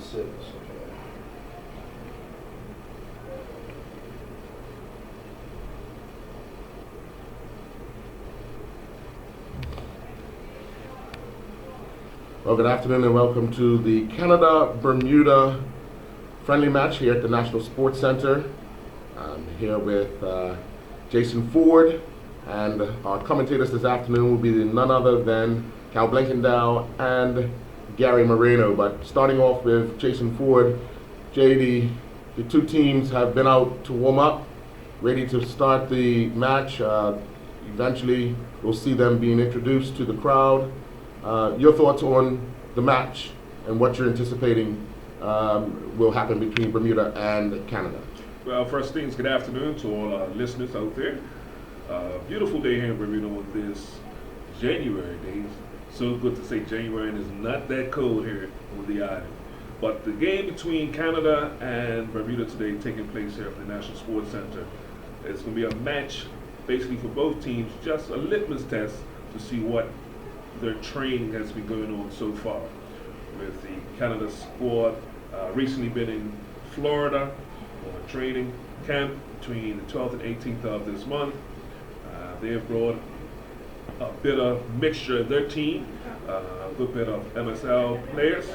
6. Well, good afternoon and welcome to the Canada-Bermuda friendly match here at the National Sports Center. I'm here with Jason Ford, and our commentators this afternoon will be none other than Cal Blankendow and Gary Moreno. But starting off with Jason Ford, JD, the two teams have been out to warm up, ready to start the match. Eventually, we'll see them being introduced to the crowd. Your thoughts on the match and what you're anticipating will happen between Bermuda and Canada? Well, first things, good afternoon to all our listeners out there. Beautiful day here in Bermuda on this January day. So good to say January, and it's not that cold here on the island. But the game between Canada and Bermuda today taking place here at the National Sports Center. It's going to be a match basically for both teams, just a litmus test to see what their training has been going on so far. With the Canada squad recently been in Florida on a training camp between the 12th and 18th of this month. They have brought a bit of mixture in their team, a good bit of MSL players,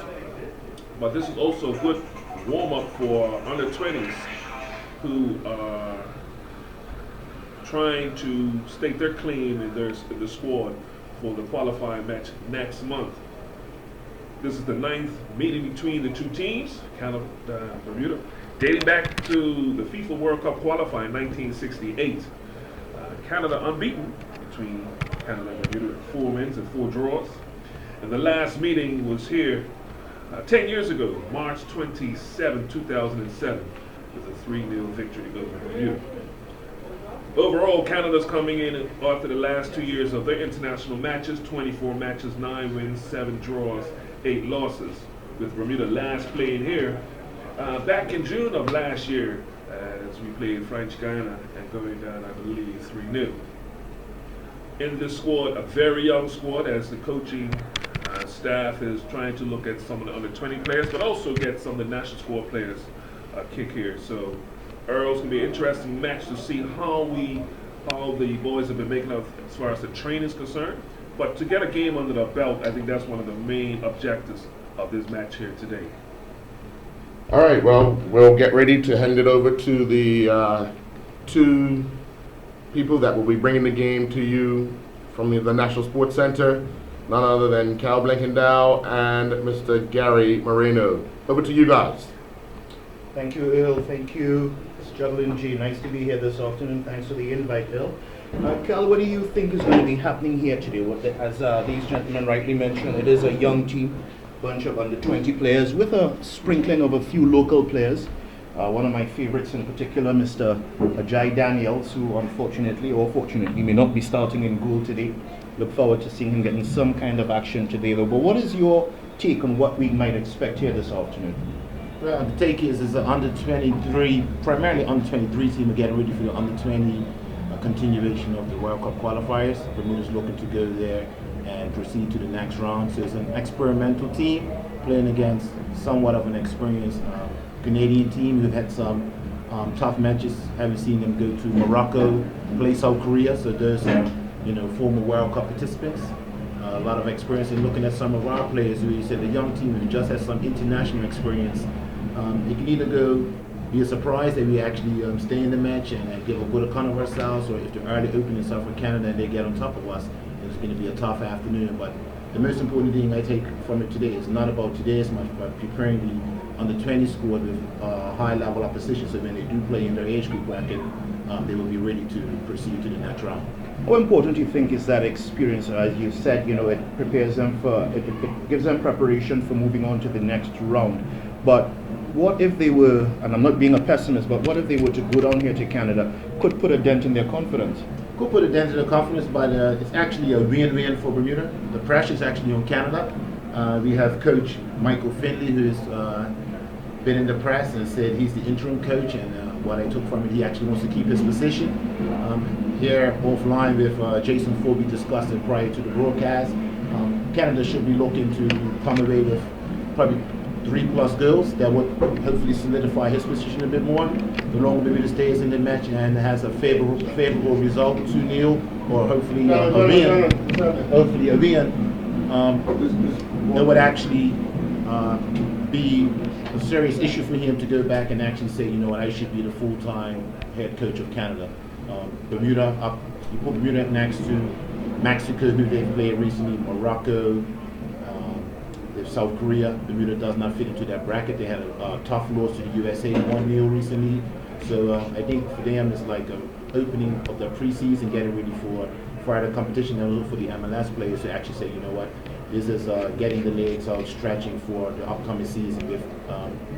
but this is also a good warm-up for under 20s who are trying to stake their claim in the squad for the qualifying match next month. This is the 9th meeting between the two teams, Canada and Bermuda, dating back to the FIFA World Cup qualifying 1968. Canada unbeaten between Canada and Bermuda, 4 wins and 4 draws. And the last meeting was here 10 years ago, March 27, 2007, with a 3-0 victory over Bermuda. Overall, Canada's coming in after the last 2 years of their international matches, 24 matches, 9 wins, 7 draws, 8 losses, with Bermuda last playing here back in June of last year as we played French Guiana and going down, I believe, 3-0. In this squad, a very young squad, as the coaching staff is trying to look at some of the under 20 players, but also get some of the national squad players kick here. So Earl's gonna be an interesting match to see how the boys have been making out as far as the training is concerned. But to get a game under the belt, I think that's one of the main objectives of this match here today. All right, well, we'll get ready to hand it over to the two people that will be bringing the game to you from the National Sports Center, none other than Cal Blankendow and Mr. Gary Moreno. Over to you guys. Thank you, Earl. Thank you, Jugglin G. Nice to be here this afternoon. Thanks for the invite, Earl. Cal, what do you think is going to be happening here today? As these gentlemen rightly mentioned, it is a young team, bunch of under 20 players with a sprinkling of a few local players. One of my favorites in particular, Mr. Ajay Daniels, who unfortunately or fortunately may not be starting in goal today. Look forward to seeing him getting some kind of action today, though. But what is your take on what we might expect here this afternoon? Well, the take is the under 23, primarily under 23 team, getting ready for the under 20 continuation of the World Cup qualifiers. Bermuda's looking to go there and proceed to the next round. So it's an experimental team playing against somewhat of an experienced Canadian team who've had some tough matches. Haven't seen them go to Morocco, play South Korea. So those are former World Cup participants. A lot of experience in looking at some of our players who you said the young team who just has some international experience. It can either go be a surprise that we actually stay in the match and give a good account of ourselves, or if the early opening stuff for Canada and they get on top of us, it's going to be a tough afternoon. But the most important thing I take from it today is not about today as much, but preparing the under 20 squad with high level opposition, so when they do play in their age group bracket, they will be ready to proceed to the next round. How important do you think is that experience? As you said, it prepares them it gives them preparation for moving on to the next round. But what if they were, and I'm not being a pessimist, but what if they were to go down here to Canada, could put a dent in their confidence? Could put a dent in their confidence, but it's actually a win-win for Bermuda. The pressure is actually on Canada. We have Coach Michael Finley, who's been in the press and said he's the interim coach, and what I took from it, he actually wants to keep his position. Here, offline with Jason Ford, we discussed it prior to the broadcast. Canada should be looking to come away with probably 3+ goals. That would hopefully solidify his position a bit more. The longer Bermuda stays in the match and has a favorable result, 2-0, or hopefully a win, that would actually be a serious issue for him to go back and actually say, you know what, I should be the full-time head coach of Canada. Bermuda, you put Bermuda next to Mexico, who they've played recently, Morocco, South Korea. Bermuda does not fit into that bracket. They had a tough loss to the USA 1-0 recently. So I think for them it's like an opening of the preseason, getting ready for the competition, and also for the MLS players to actually say, you know what, this is getting the legs out, stretching for the upcoming season with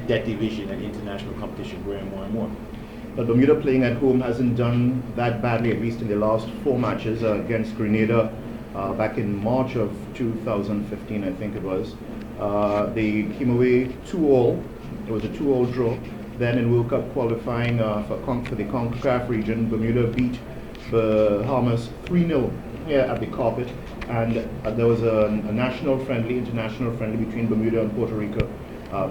that division and international competition growing more and more. But Bermuda playing at home hasn't done that badly, at least in the last 4 matches against Grenada back in March of 2015, I think it was. They came away 2-2. It was a 2-2 draw. Then in World Cup qualifying for the CONCACAF region, Bermuda beat Bahamas 3-0 here at the carpet. And there was a international friendly between Bermuda and Puerto Rico.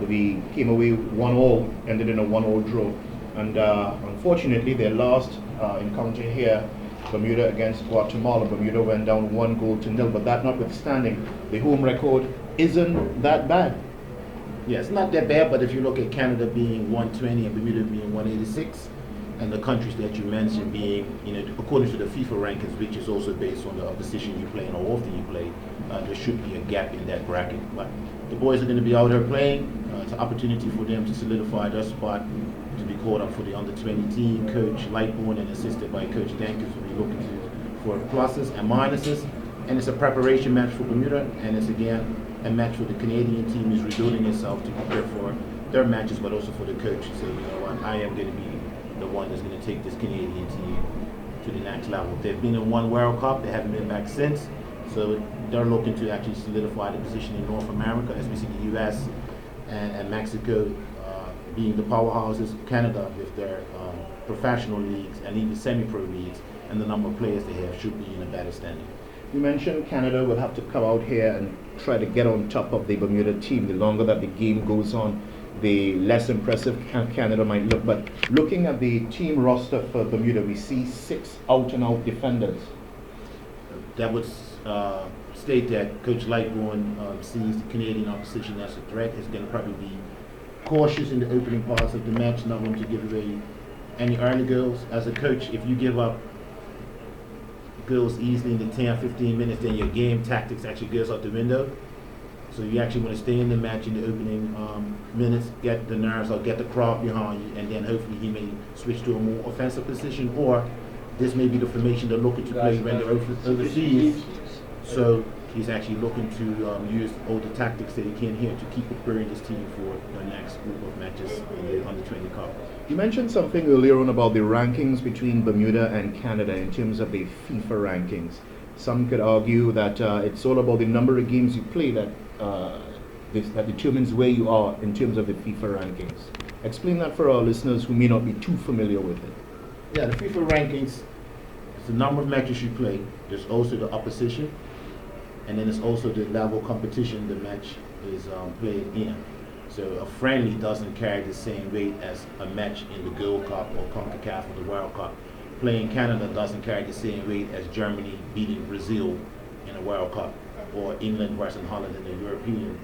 We came away 1-1, ended in a 1-1 draw. And unfortunately, their last encounter here, Bermuda against Guatemala, Bermuda went down 1-0. But that notwithstanding, the home record isn't that bad. Yeah, it's not that bad, but if you look at Canada being 120 and Bermuda being 186, and the countries that you mentioned being, you know, according to the FIFA rankings, which is also based on the position you play and how often you play, there should be a gap in that bracket. But the boys are going to be out here playing. It's an opportunity for them to solidify their spot to be called up for the under-20 team. Coach Lightbourne and assisted by Coach Dankers will be looking for pluses and minuses. And it's a preparation match for Bermuda, and it's again a match for the Canadian team is rebuilding itself to prepare for their matches, but also for the coach to say, you know what, I am going to be the one that's going to take this Canadian team to the next level. They've been in one World Cup, they haven't been back since, so they're looking to actually solidify the position in North America, as we see the US and Mexico being the powerhouses, Canada with their professional leagues and even semi-pro leagues, and the number of players they have should be in a better standing. You mentioned Canada will have to come out here and try to get on top of the Bermuda team. The longer that the game goes on, the less impressive Canada might look. But looking at the team roster for Bermuda, we see 6 out-and-out defenders. That would state that Coach Lightbourne sees the Canadian opposition as a threat. He's going to probably be cautious in the opening parts of the match, not going to give away any early goals. As a coach, if you give up goals easily in the 10-15 minutes, then your game tactics actually goes out the window. So you actually want to stay in the match in the opening minutes, get the nerves out, get the crowd behind you, and then hopefully he may switch to a more offensive position, or this may be the formation they're looking to play when they're overseas. So he's actually looking to use all the tactics that he can here to keep preparing his team for the next group of matches in the Under-20 Cup. You mentioned something earlier on about the rankings between Bermuda and Canada in terms of the FIFA rankings. Some could argue that it's all about the number of games you play that determines where you are in terms of the FIFA rankings. Explain that for our listeners who may not be too familiar with it. Yeah, the FIFA rankings is the number of matches you play. There's also the opposition, and then it's also the level of competition the match is played in. So a friendly doesn't carry the same weight as a match in the Gold Cup or CONCACAF or the World Cup. Playing Canada doesn't carry the same weight as Germany beating Brazil in a World Cup, or England versus Holland in the European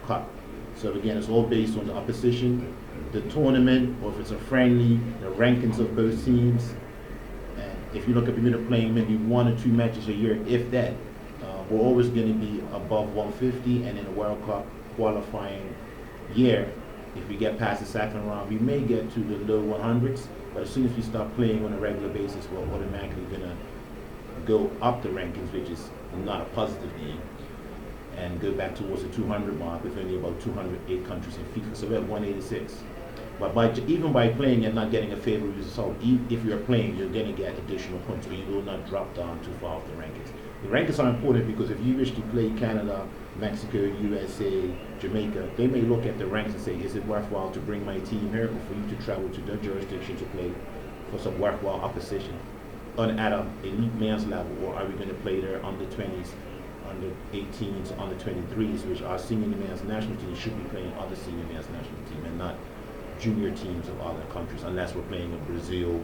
Cup. So again, it's all based on the opposition, the tournament, or if it's a friendly, the rankings of both teams. And if you look at Bermuda playing maybe 1 or 2 matches a year, if that, we're always going to be above 150, and in a World Cup qualifying year, if we get past the second round, we may get to the low 100s, but as soon as we start playing on a regular basis, we're automatically going to go up the rankings, which is not a positive thing, and go back towards the 200 mark with only about 208 countries in FIFA, so we're at 186. But even by playing and not getting a favorable result, if you're playing, you're going to get additional points, so you will not drop down too far off the rankings. The rankings are important because if you wish to play Canada, Mexico, USA, Jamaica, they may look at the ranks and say, is it worthwhile to bring my team here, or for you to travel to their jurisdiction to play for some worthwhile opposition at an elite men's level, or are we going to play their under 20s under 18s, under 23s, which our senior men's national team should be playing other senior men's national team and not junior teams of other countries, unless we're playing in Brazil,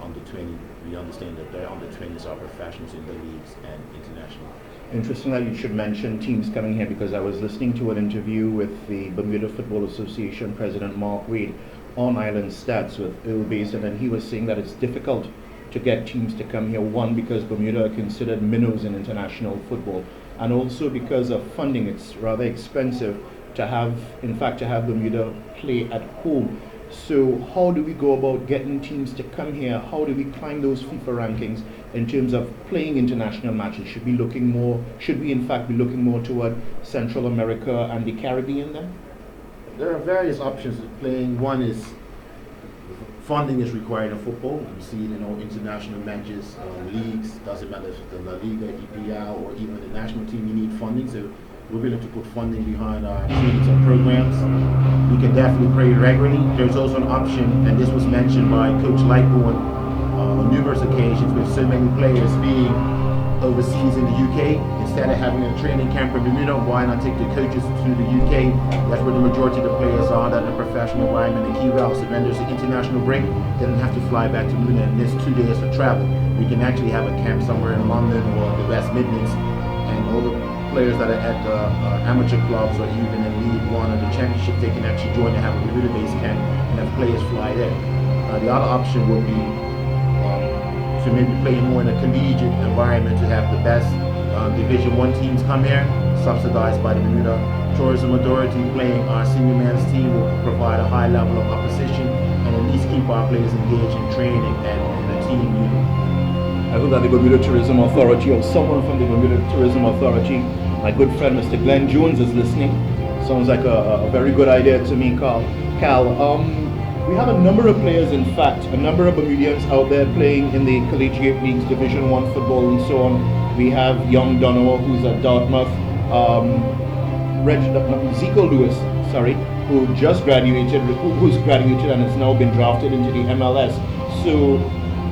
under 20. We understand that their under 20s are professionals in the leagues and international. Interesting that you should mention teams coming here, because I was listening to an interview with the Bermuda Football Association President Mark Wade on Island Stats with Earl Basin, and he was saying that it's difficult to get teams to come here. One, because Bermuda are considered minnows in international football, and also because of funding. It's rather expensive to have Bermuda play at home. So how do we go about getting teams to come here? How do we climb those FIFA rankings in terms of playing international matches? Should we in fact be looking more toward Central America and the Caribbean then? There are various options of playing. One is funding is required in football. You see it in all international matches, leagues, doesn't matter if it's the La Liga, EPL, or even the national team, you need funding. So we're willing to put funding behind our teams and programs. We can definitely play regularly. There's also an option, and this was mentioned by Coach Lightbourne on numerous occasions, with so many players being overseas in the UK. Instead of having a training camp in Bermuda, why not take the coaches to the UK? That's where the majority of the players are, that in a professional environment, the key routes. So when there's an international break, they don't have to fly back to Bermuda and miss 2 days for travel. We can actually have a camp somewhere in London or the West Midlands, and all the players that are at amateur clubs or even in League One or the Championship, they can actually join and have a Bermuda-based camp and have players fly there. The other option would be to maybe play more in a collegiate environment, to have the best Division 1 teams come here, subsidized by the Bermuda Tourism Authority. Playing our senior men's team will provide a high level of opposition and at least keep our players engaged in training and in a team unit. I hope that the Bermuda Tourism Authority, or someone from the Bermuda Tourism Authority, my good friend Mr. Glenn Jones, is listening. Sounds like a very good idea to me, Cal. We have a number of players, in fact, a number of Bermudians out there playing in the collegiate leagues, Division 1 football and so on. We have young Donovan, who's at Dartmouth, Ezekiel Lewis, who just graduated, who's graduated and has now been drafted into the MLS. So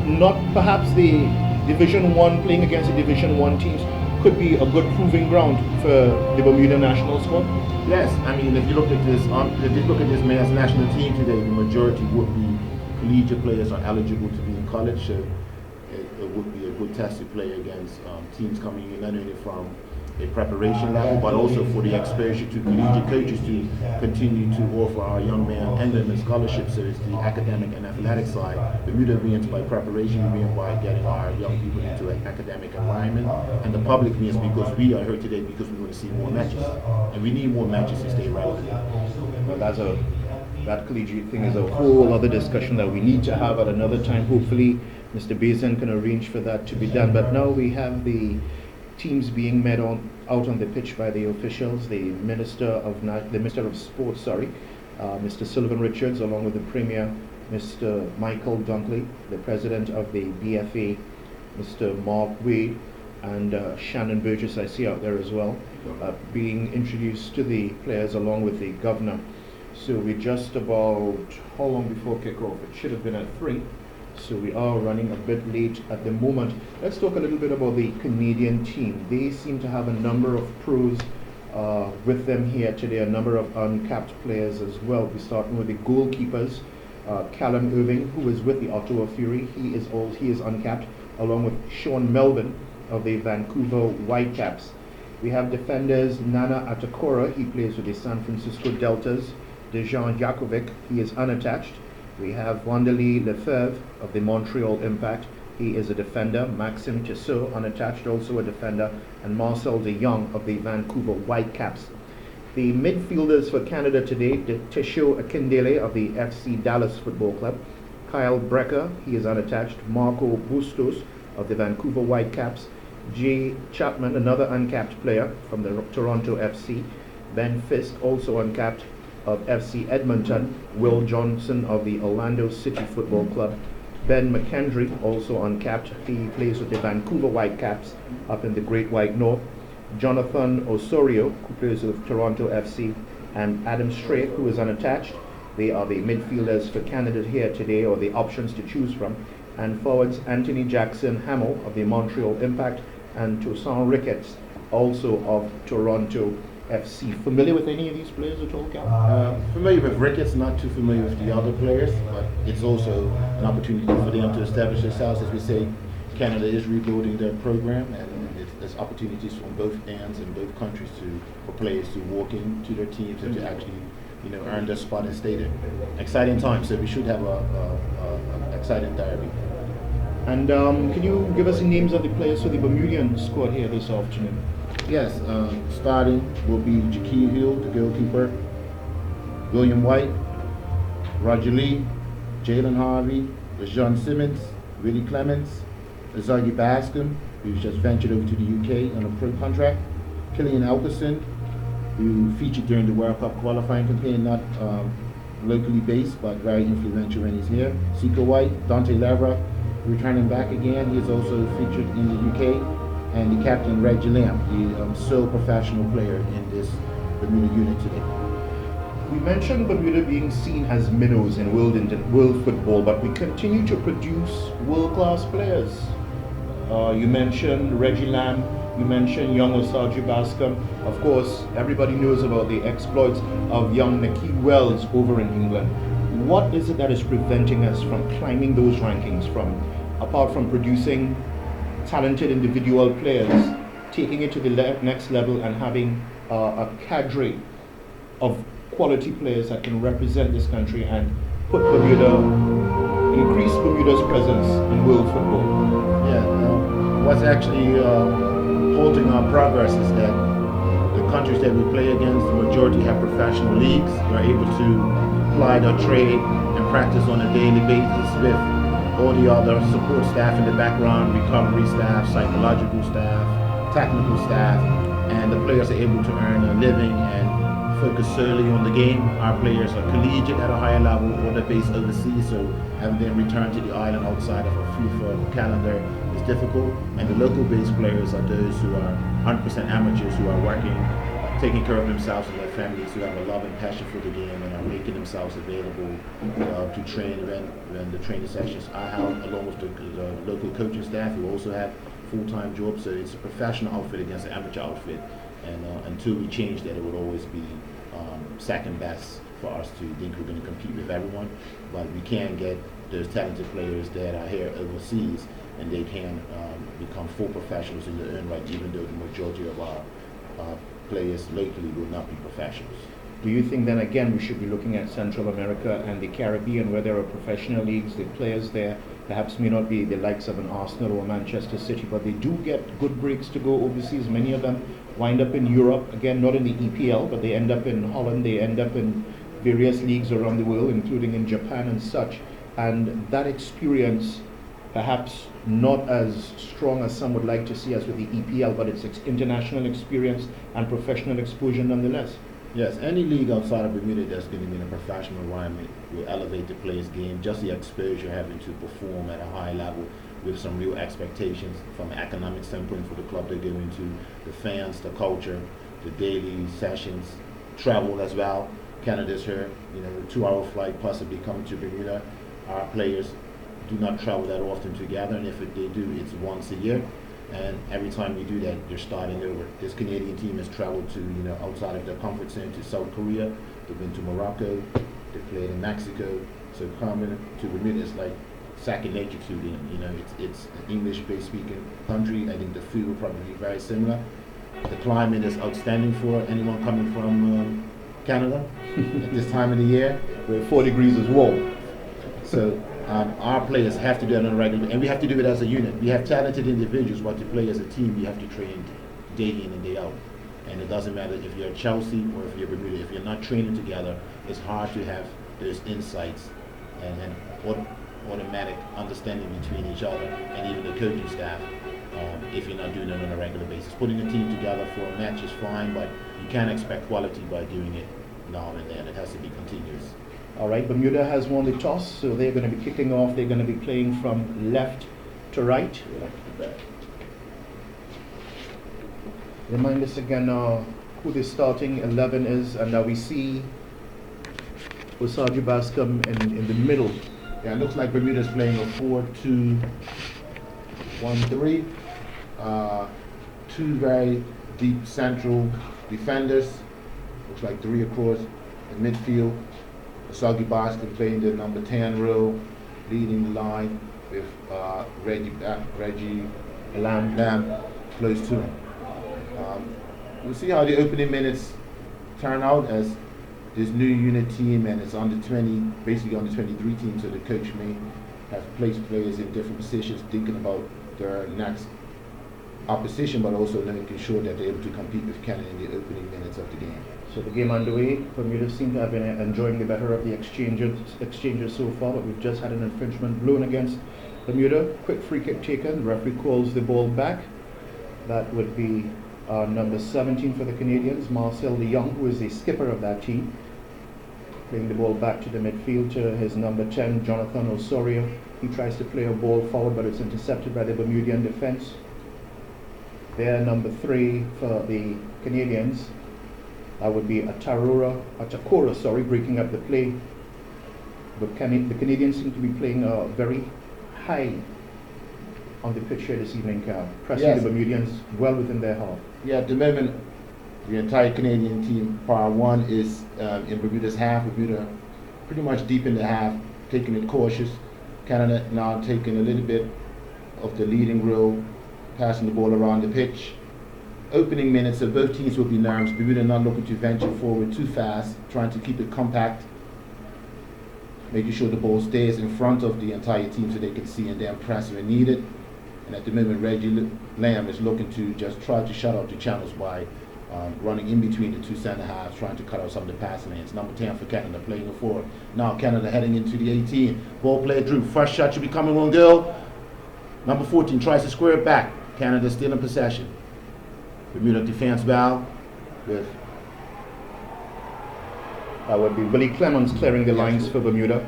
not perhaps the Division 1, playing against the Division 1 teams could be a good proving ground for the Bermuda national squad. Yes, I mean, if you look at this, men's national team today, the majority would be collegiate players are eligible to be in college. So it would be a good test to play against teams coming in not only from a preparation level, but also for the exposure to collegiate coaches to continue to offer our young men and women scholarships. So it's the academic and athletic side. Bermuda means by preparation, we mean by getting our young people into an academic environment, and the public means because we are here today because we want to see more matches, and we need more matches to stay relevant. Well, that collegiate thing is a whole other discussion that we need to have at another time. Hopefully, Mr. Bazin can arrange for that to be done. But now we have the teams being met out on the pitch by the officials, the Minister of Sports, Mr. Sullivan Richards, along with the Premier, Mr. Michael Dunkley, the President of the BFA, Mr. Mark Wade, and Shannon Burgess, I see out there as well, being introduced to the players along with the Governor. So we're just about, how long before kickoff? It should have been at 3. So we are running a bit late at the moment. Let's talk a little bit about the Canadian team. They seem to have a number of pros with them here today, a number of uncapped players as well. We're starting with the goalkeepers. Callum Irving, who is with the Ottawa Fury, he is uncapped, along with Sean Melvin of the Vancouver Whitecaps. We have defenders Nana Atakora, he plays with the San Francisco Deltas. Dejan Jakovic, he is unattached. We have Wanderly Lefebvre of the Montreal Impact. He is a defender. Maxime Tissot, unattached, also a defender. And Marcel de Jong of the Vancouver Whitecaps. The midfielders for Canada today, Tisho Akindele of the FC Dallas Football Club. Kyle Brecker, he is unattached. Marco Bustos of the Vancouver Whitecaps. Jay Chapman, another uncapped player from the Toronto FC. Ben Fisk, also uncapped, of FC Edmonton. Will Johnson of the Orlando City Football Club. Ben McKendry, also uncapped. He plays with the Vancouver Whitecaps up in the Great White North. Jonathan Osorio, who plays with Toronto FC, and Adam Strait, who is unattached. They are the midfielders for Canada here today, or the options to choose from. And forwards, Anthony Jackson Hamill of the Montreal Impact and Toussaint Ricketts also of Toronto FC. Familiar with any of these players at all, Cal? Familiar with Ricketts, not too familiar with the other players, but it's also an opportunity for them to establish themselves. As we say, Canada is rebuilding their program, and there's opportunities from both ends and both countries for players to walk into their teams and to actually, earn their spot and stay there. Exciting time, so we should have a exciting derby. And can you give us the names of the players for the Bermudian squad here this afternoon? Yes, starting will be Jaquil Hill, the goalkeeper, William White, Roger Lee, Jalen Harvey, John Simmons, Willie Clements, Zaggy Bascom, who's just ventured over to the UK on a pro contract, Killian Elkerson, who featured during the World Cup qualifying campaign, not locally based, but very influential when he's here, Sika White, Dante Lavra, returning back again. He's also featured in the UK, and the captain, Reggie Lamb, the sole professional player in this Bermuda unit today. We mentioned Bermuda being seen as minnows in world football, but we continue to produce world-class players. You mentioned Reggie Lamb, you mentioned young Osaji Bascom. Of course, everybody knows about the exploits of young Nicky Wells over in England. What is it that is preventing us from climbing those rankings, apart from producing talented individual players, taking it to the next level and having a cadre of quality players that can represent this country and increase Bermuda's presence in world football? Yeah, what's actually halting our progress is that the countries that we play against, the majority have professional leagues. We're able to ply their trade and practice on a daily basis with all the other support staff in the background, recovery staff, psychological staff, technical staff, and the players are able to earn a living and focus solely on the game. Our players are collegiate at a higher level or they're based overseas, so having them return to the island outside of a FIFA calendar is difficult. And the local based players are those who are 100% amateurs who are working, taking care of themselves and their families, who have a love and passion for the game and are making themselves available to train when the training sessions are held, along with the local coaching staff who also have full-time jobs. So it's a professional outfit against an amateur outfit. And until we change that, it would always be second best for us to think we're going to compete with everyone. But we can get those talented players that are here overseas, and they can become full professionals in their own right, even though the majority of our players locally will not be professionals. Do you think then again we should be looking at Central America and the Caribbean, where there are professional leagues? The players there perhaps may not be the likes of an Arsenal or Manchester City, but they do get good breaks to go overseas. Many of them wind up in Europe, again not in the EPL, but they end up in Holland, they end up in various leagues around the world, including in Japan and such. And that experience, perhaps not as strong as some would like to see as with the EPL, but it's international experience and professional exposure nonetheless. Yes, any league outside of Bermuda that's going to be in a professional environment will elevate the player's game. Just the exposure, having to perform at a high level with some real expectations from an economic standpoint for the club they're going to, the fans, the culture, the daily sessions, travel as well. Canada's here, a 2-hour flight possibly coming to Bermuda. Our players do not travel that often together, and if they do, it's once a year. And every time we do that, they're starting over. This Canadian team has traveled to, outside of their comfort zone, to South Korea. They've been to Morocco. They played in Mexico. So coming to Bermuda is like second nature to them. It's an English-based speaking country. I think the food will probably be very similar. The climate is outstanding for anyone coming from Canada at this time of the year, where 4 degrees is warm. So our players have to do it on a regular, and we have to do it as a unit. We have talented individuals, but to play as a team, you have to train day in and day out. And it doesn't matter if you're Chelsea or if you're Bermuda. If you're not training together, it's hard to have those insights and automatic understanding between each other and even the coaching staff if you're not doing it on a regular basis. Putting a team together for a match is fine, but you can't expect quality by doing it now and then. It has to be continuous. All right, Bermuda has won the toss, so they're going to be kicking off. They're going to be playing from left to right. Remind us again who the starting 11 is, and we see Osaji Bascom in the middle. Yeah, it looks like Bermuda's playing a 4-2-1-3. Two very deep central defenders. Looks like 3 across the midfield. Soggy Boston playing the number 10 role, leading the line with Reggie Lamb close to him. We'll see how the opening minutes turn out as this new unit team and it's under 20, basically under 23 team, so the coach may have placed players in different positions thinking about their next opposition, but also making sure that they're able to compete with Canada in the opening minutes of the game. So the game underway. Bermuda seem to have been enjoying the better of the exchanges so far, but we've just had an infringement blown against Bermuda. Quick free kick taken. The referee calls the ball back. That would be number 17 for the Canadians, Marcel de Jong, who is the skipper of that team. Playing the ball back to the midfield to his number 10, Jonathan Osorio. He tries to play a ball forward, but it's intercepted by the Bermudian defense. There, number 3 for the Canadians. That would be Atakora, breaking up the play. The Canadians seem to be playing very high on the pitch here this evening, pressing Yes. the Bermudians well within their half. Yeah, at the moment, the entire Canadian team, par 1, is in Bermuda's half. Bermuda pretty much deep in the half, taking it cautious. Canada now taking a little bit of the leading role, passing the ball around the pitch. Opening minutes of both teams will be nerves. Bermuda not looking to venture forward too fast, trying to keep it compact, making sure the ball stays in front of the entire team so they can see and then press when needed. And at the moment, Reggie Lamb is looking to just try to shut out the channels by running in between the two center halves, trying to cut out some of the passing lanes. Number 10 for Canada playing it forward. Now Canada heading into the 18. Ball played through. First shot should be coming on goal. Number 14 tries to square it back. Canada still in possession. Bermuda defense foul with That would be Willie Clemens clearing the lines for Bermuda.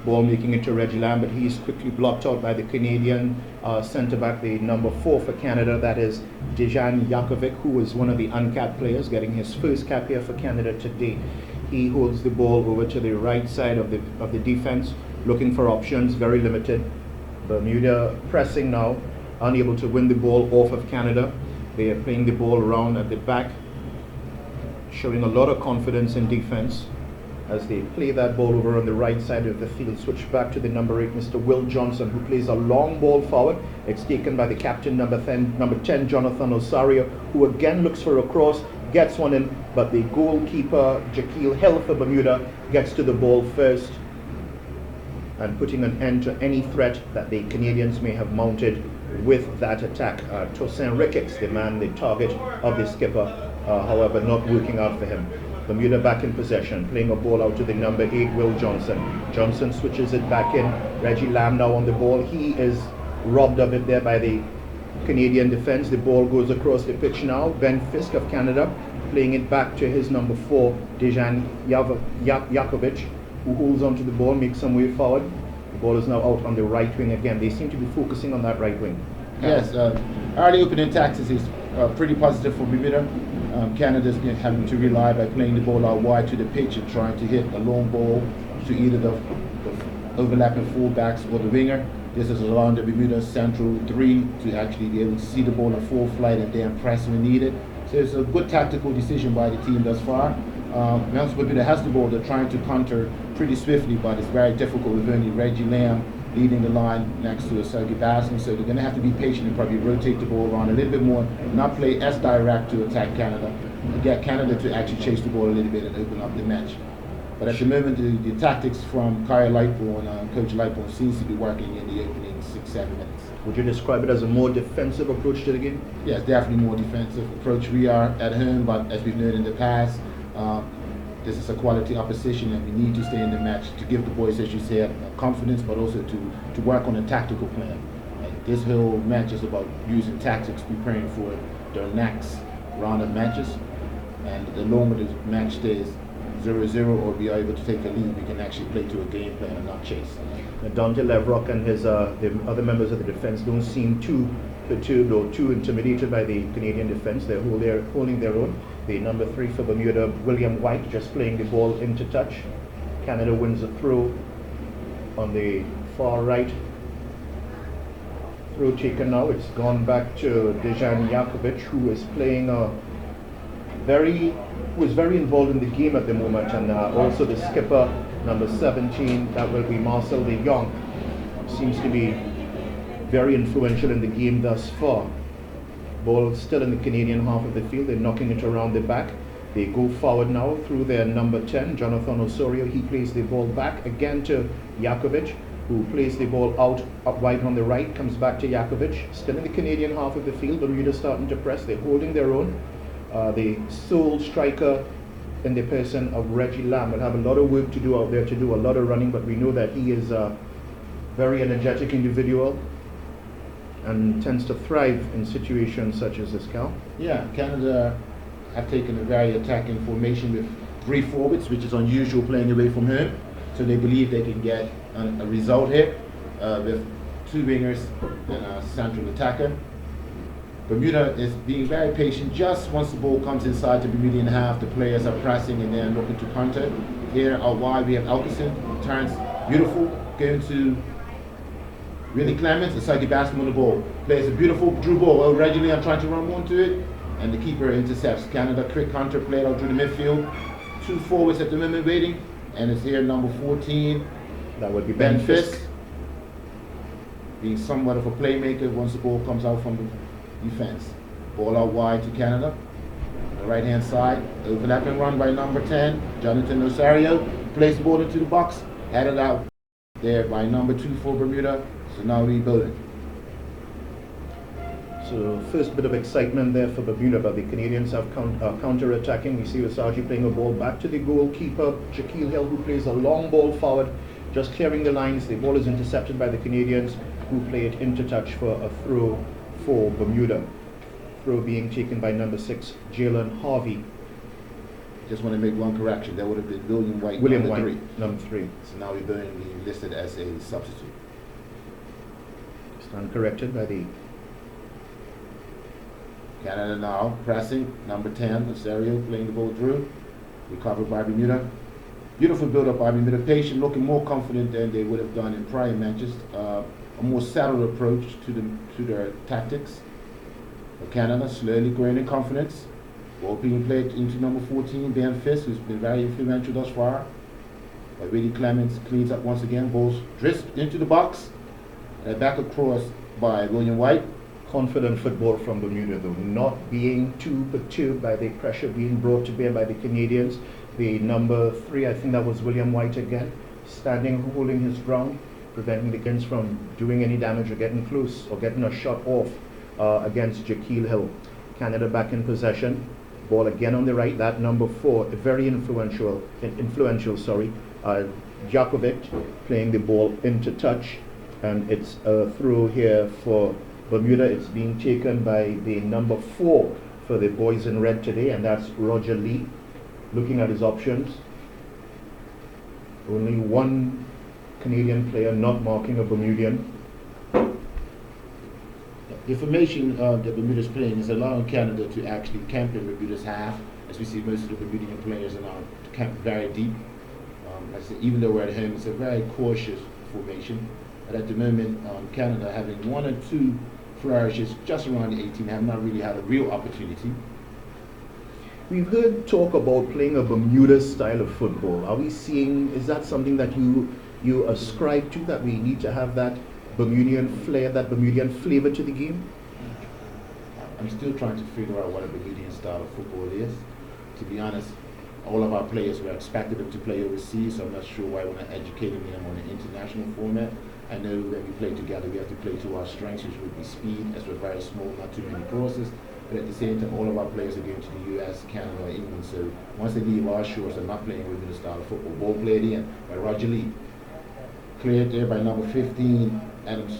Ball making it to Reggie Lamb, but he's quickly blocked out by the Canadian centre-back, the number 4 for Canada. That is Dejan Jakovic, who is one of the uncapped players, getting his first cap here for Canada today. He holds the ball over to the right side of the defense, looking for options, very limited. Bermuda pressing now, unable to win the ball off of Canada. They are playing the ball around at the back, showing a lot of confidence in defense as they play that ball over on the right side of the field. Switch back to the number 8, Mr. Will Johnson, who plays a long ball forward. It's taken by the captain, number 10, Jonathan Osorio, who again looks for a cross, gets one in, but the goalkeeper, Jaquil Hill for Bermuda, gets to the ball first and putting an end to any threat that the Canadians may have mounted with that attack. Tosin Ricketts, the target of the skipper, however, not working out for him. Bermuda back in possession, playing a ball out to the number 8, Will Johnson. Johnson switches it back in. Reggie Lamb now on the ball. He is robbed of it there by the Canadian defense. The ball goes across the pitch now. Ben Fisk of Canada playing it back to his number 4, Dejan Jakovic, who holds onto the ball, makes some way forward. The ball is now out on the right wing again. They seem to be focusing on that right wing. Yes, early opening tactics is pretty positive for Bermuda. Canada's been having to rely by playing the ball out wide to the pitch and trying to hit a long ball to either the overlapping fullbacks or the winger. This is allowing the Bermuda central 3 to actually be able to see the ball in full flight and then press when needed. So it's a good tactical decision by the team thus far. Once Bermuda has the ball, they're trying to counter pretty swiftly, but it's very difficult with only Reggie Lamb leading the line next to Sergei Bassin, so they're going to have to be patient and probably rotate the ball around a little bit more, not play as direct to attack Canada, and get Canada to actually chase the ball a little bit and open up the match. But at the moment, the tactics from Kyle Lightbourne, Coach Lightbourne, seems to be working in the opening 6-7 minutes. Would you describe it as a more defensive approach to the game? Yes, definitely more defensive approach. We are at home, but as we've known in the past, this is a quality opposition and we need to stay in the match to give the boys, as you said, confidence, but also to work on a tactical plan. And this whole match is about using tactics, preparing for their next round of matches. And the longer the match stays 0-0 or we are able to take a lead, we can actually play to a game plan and not chase. Dante Levrock and his the other members of the defense don't seem too perturbed or too intimidated by the Canadian defense. They're holding their own. The number 3 for Bermuda, William White, just playing the ball into touch. Canada wins a throw on the far right. Throw taken now. It's gone back to Dejan Jakovic, who is playing who is very involved in the game at the moment, and also the skipper, number 17, that will be Marcel de Jong, seems to be very influential in the game thus far. Ball still in the Canadian half of the field. They're knocking it around the back. They go forward now through their number 10, Jonathan Osorio. He plays the ball back again to Jakovic, who plays the ball out wide on the right, comes back to Jakovic. Still in the Canadian half of the field. Bermuda starting to press. They're holding their own. The sole striker in the person of Reggie Lamb will have a lot of work to do out there, to do a lot of running, but we know that he is a very energetic individual and tends to thrive in situations such as this, Cal. Yeah, Canada have taken a very attacking formation with 3 forwards, which is unusual playing away from home. So they believe they can get a result here with 2 wingers and a central attacker. Bermuda is being very patient. Just once the ball comes inside the Bermudian half, the players are pressing and then looking to counter. Here out wide we have Elkison, turns beautiful, going to Willie Clements, inside the basket on the ball. Plays a beautiful Drew ball. Well, regularly I'm trying to run onto it, and the keeper intercepts. Canada quick counter played out through the midfield. 2 forwards at the moment waiting, and it's here number 14. That would be Ben Fisk, being somewhat of a playmaker once the ball comes out from the defense. Ball out wide to Canada. On the right hand side, overlapping run by number 10, Jonathan Osorio. Plays the ball into the box, headed out there by number 2 for Bermuda. So now rebuilding. So first bit of excitement there for Bermuda, but the Canadians have counter-attacking. We see Osagie playing a ball back to the goalkeeper, Shaquille Hill, who plays a long ball forward, just clearing the lines. The ball is intercepted by the Canadians, who play it into touch for a throw for Bermuda. Throw being taken by number 6, Jalen Harvey. Just want to make one correction. That would have been William White, number 3. So now we're being listed as a substitute. Stand corrected by the Canada now pressing, number 10, Osorio playing the ball through. Recovered by Bermuda. Beautiful build-up by Bermuda. Patient, looking more confident than they would have done in prior matches. A more settled approach to their tactics. For Canada, slowly growing in confidence. Ball being played into number 14, Ben Fisk, who's been very influential thus far. But Willie Clements cleans up once again. Balls drift into the box. And back across by William White. confident football from Bermuda, though, not being too perturbed by the pressure being brought to bear by the Canadians. The number 3, I think that was William White again, standing, holding his ground, preventing the Canadians from doing any damage or getting close or getting a shot off against Shaquille Hill. Canada back in possession. Ball again on the right, that number 4, a very influential, Jakovic playing the ball into touch, and it's a throw here for Bermuda. It's being taken by the number 4 for the boys in red today, and that's Roger Lee. Looking at his options, only one Canadian player not marking a Bermudian. The formation that Bermuda's playing is allowing Canada to actually camp in Bermuda's half, as we see most of the Bermudian players are now to camp very deep. Like I said, even though we're at home, it's a very cautious formation. But at the moment, Canada having 1 or 2 flourishes just around the 18 have not really had a real opportunity. We've heard talk about playing a Bermuda style of football. Are we seeing, is that something that you ascribe to, that we need to have that Bermudian flair, that Bermudian flavor to the game? I'm still trying to figure out what a Bermudian style of football is. To be honest, all of our players were expected them to play overseas, so I'm not sure why we're not educating them on an international format. I know when we play together, we have to play to our strengths, which would be speed, as we're very small, not too many crosses. But at the same time, all of our players are going to the US, Canada, England, so once they leave our shores, they're not playing within the style of football. Ball played in by Roger Lee. Cleared there by number 15, Adams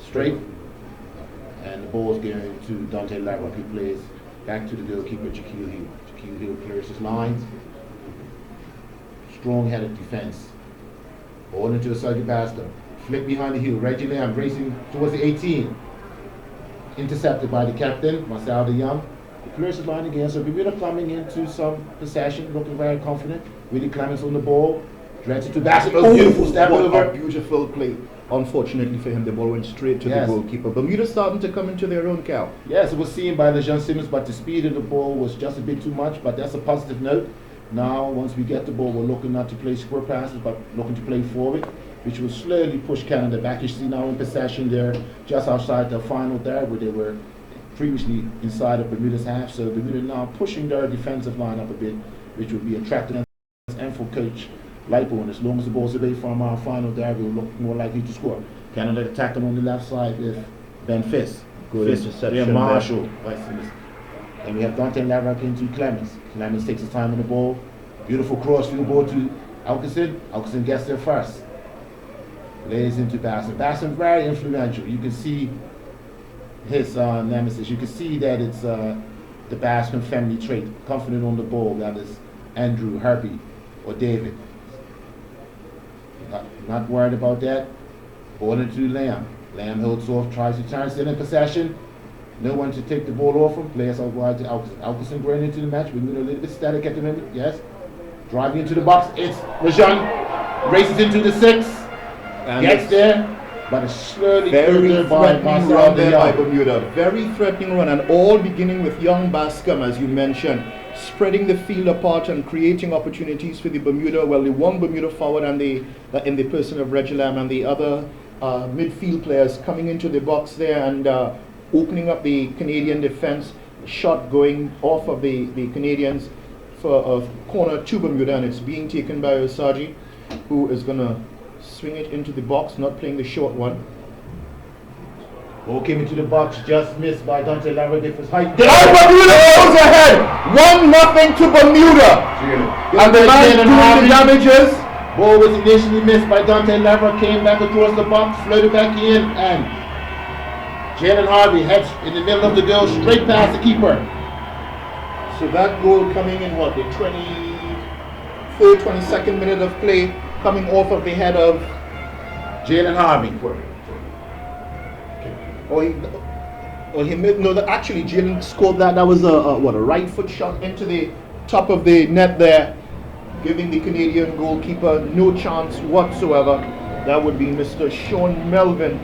Straight. And the ball's going to Dante Larrock. He plays back to the goalkeeper, Shaquille Hill. Shaquille Hill clears his lines. Strong-headed defense. Ball into the second basket. Flick behind the heel. Reggie Lamb racing towards the 18. Intercepted by the captain, Marcel de Jong. He clears his line again. So Bermuda coming into some possession, looking very confident. Willie Clements on the ball. Directed to basket. Beautiful step what over. A beautiful play. unfortunately for him, the ball went straight to Yes. the goalkeeper. Bermuda starting to come into their own, Cal. Yes, it was seen by LeJean Simmons, but the speed of the ball was just a bit too much, but that's a positive note. Now, once we get the ball, we're looking not to play square passes, but looking to play forward, which will slowly push Canada back. You see now in possession there, just outside the final third, where they were previously inside of Bermuda's half. So Bermuda now pushing their defensive line up a bit, which would be attractive and for Coach Lightbo. And as long as the ball's away from our final third, we'll look more likely to score. Canada attacking on the left side with Ben Fiss. Good interception There, there. Marshall. And we have Dante Laverack into Clemens. Clemens takes his time on the ball. Beautiful crossfield ball to Alkerson. Alkerson gets there first. Lays into Basson. Basson very influential. You can see his nemesis. You can see that it's the Bascom family trait. Confident on the ball. That is Andrew, Herbie, or David. Not worried about that. Ball into Lamb. Lamb holds off, tries to turn, still in possession. No one to take the ball off him. Players out wide to Alkerson. Alkerson going into the match. We're moving a little bit static at the moment. Yes. Driving into the box. It's LeJean. Races into the 6. And Gets there. But it's slowly very further by threatening run there by Bermuda. Very threatening run, and all beginning with young Bascom, as you mentioned, spreading the field apart and creating opportunities for the Bermuda. Well, the one Bermuda forward and in the person of Reggie Lamb, and the other midfield players coming into the box there and opening up the Canadian defense. Shot going off of the Canadians for a corner to Bermuda, and it's being taken by Osagi, who is going to swing it into the box, not playing the short one. Ball came into the box, just missed by Dante Laverack. His height. Bermuda goes ahead! 1-0 to Bermuda! And the man doing the damages. Ball was initially missed by Dante Laverack, came back across the box, floated back in, and Jalen Harvey heads in the middle of the goal, straight past the keeper. So that goal coming in what, the 23rd, 22nd minute of play, coming off of the head of Jalen Harvey. Actually Jalen scored that. That was a right foot shot into the top of the net there, giving the Canadian goalkeeper no chance whatsoever. That would be Mr. Sean Melvin,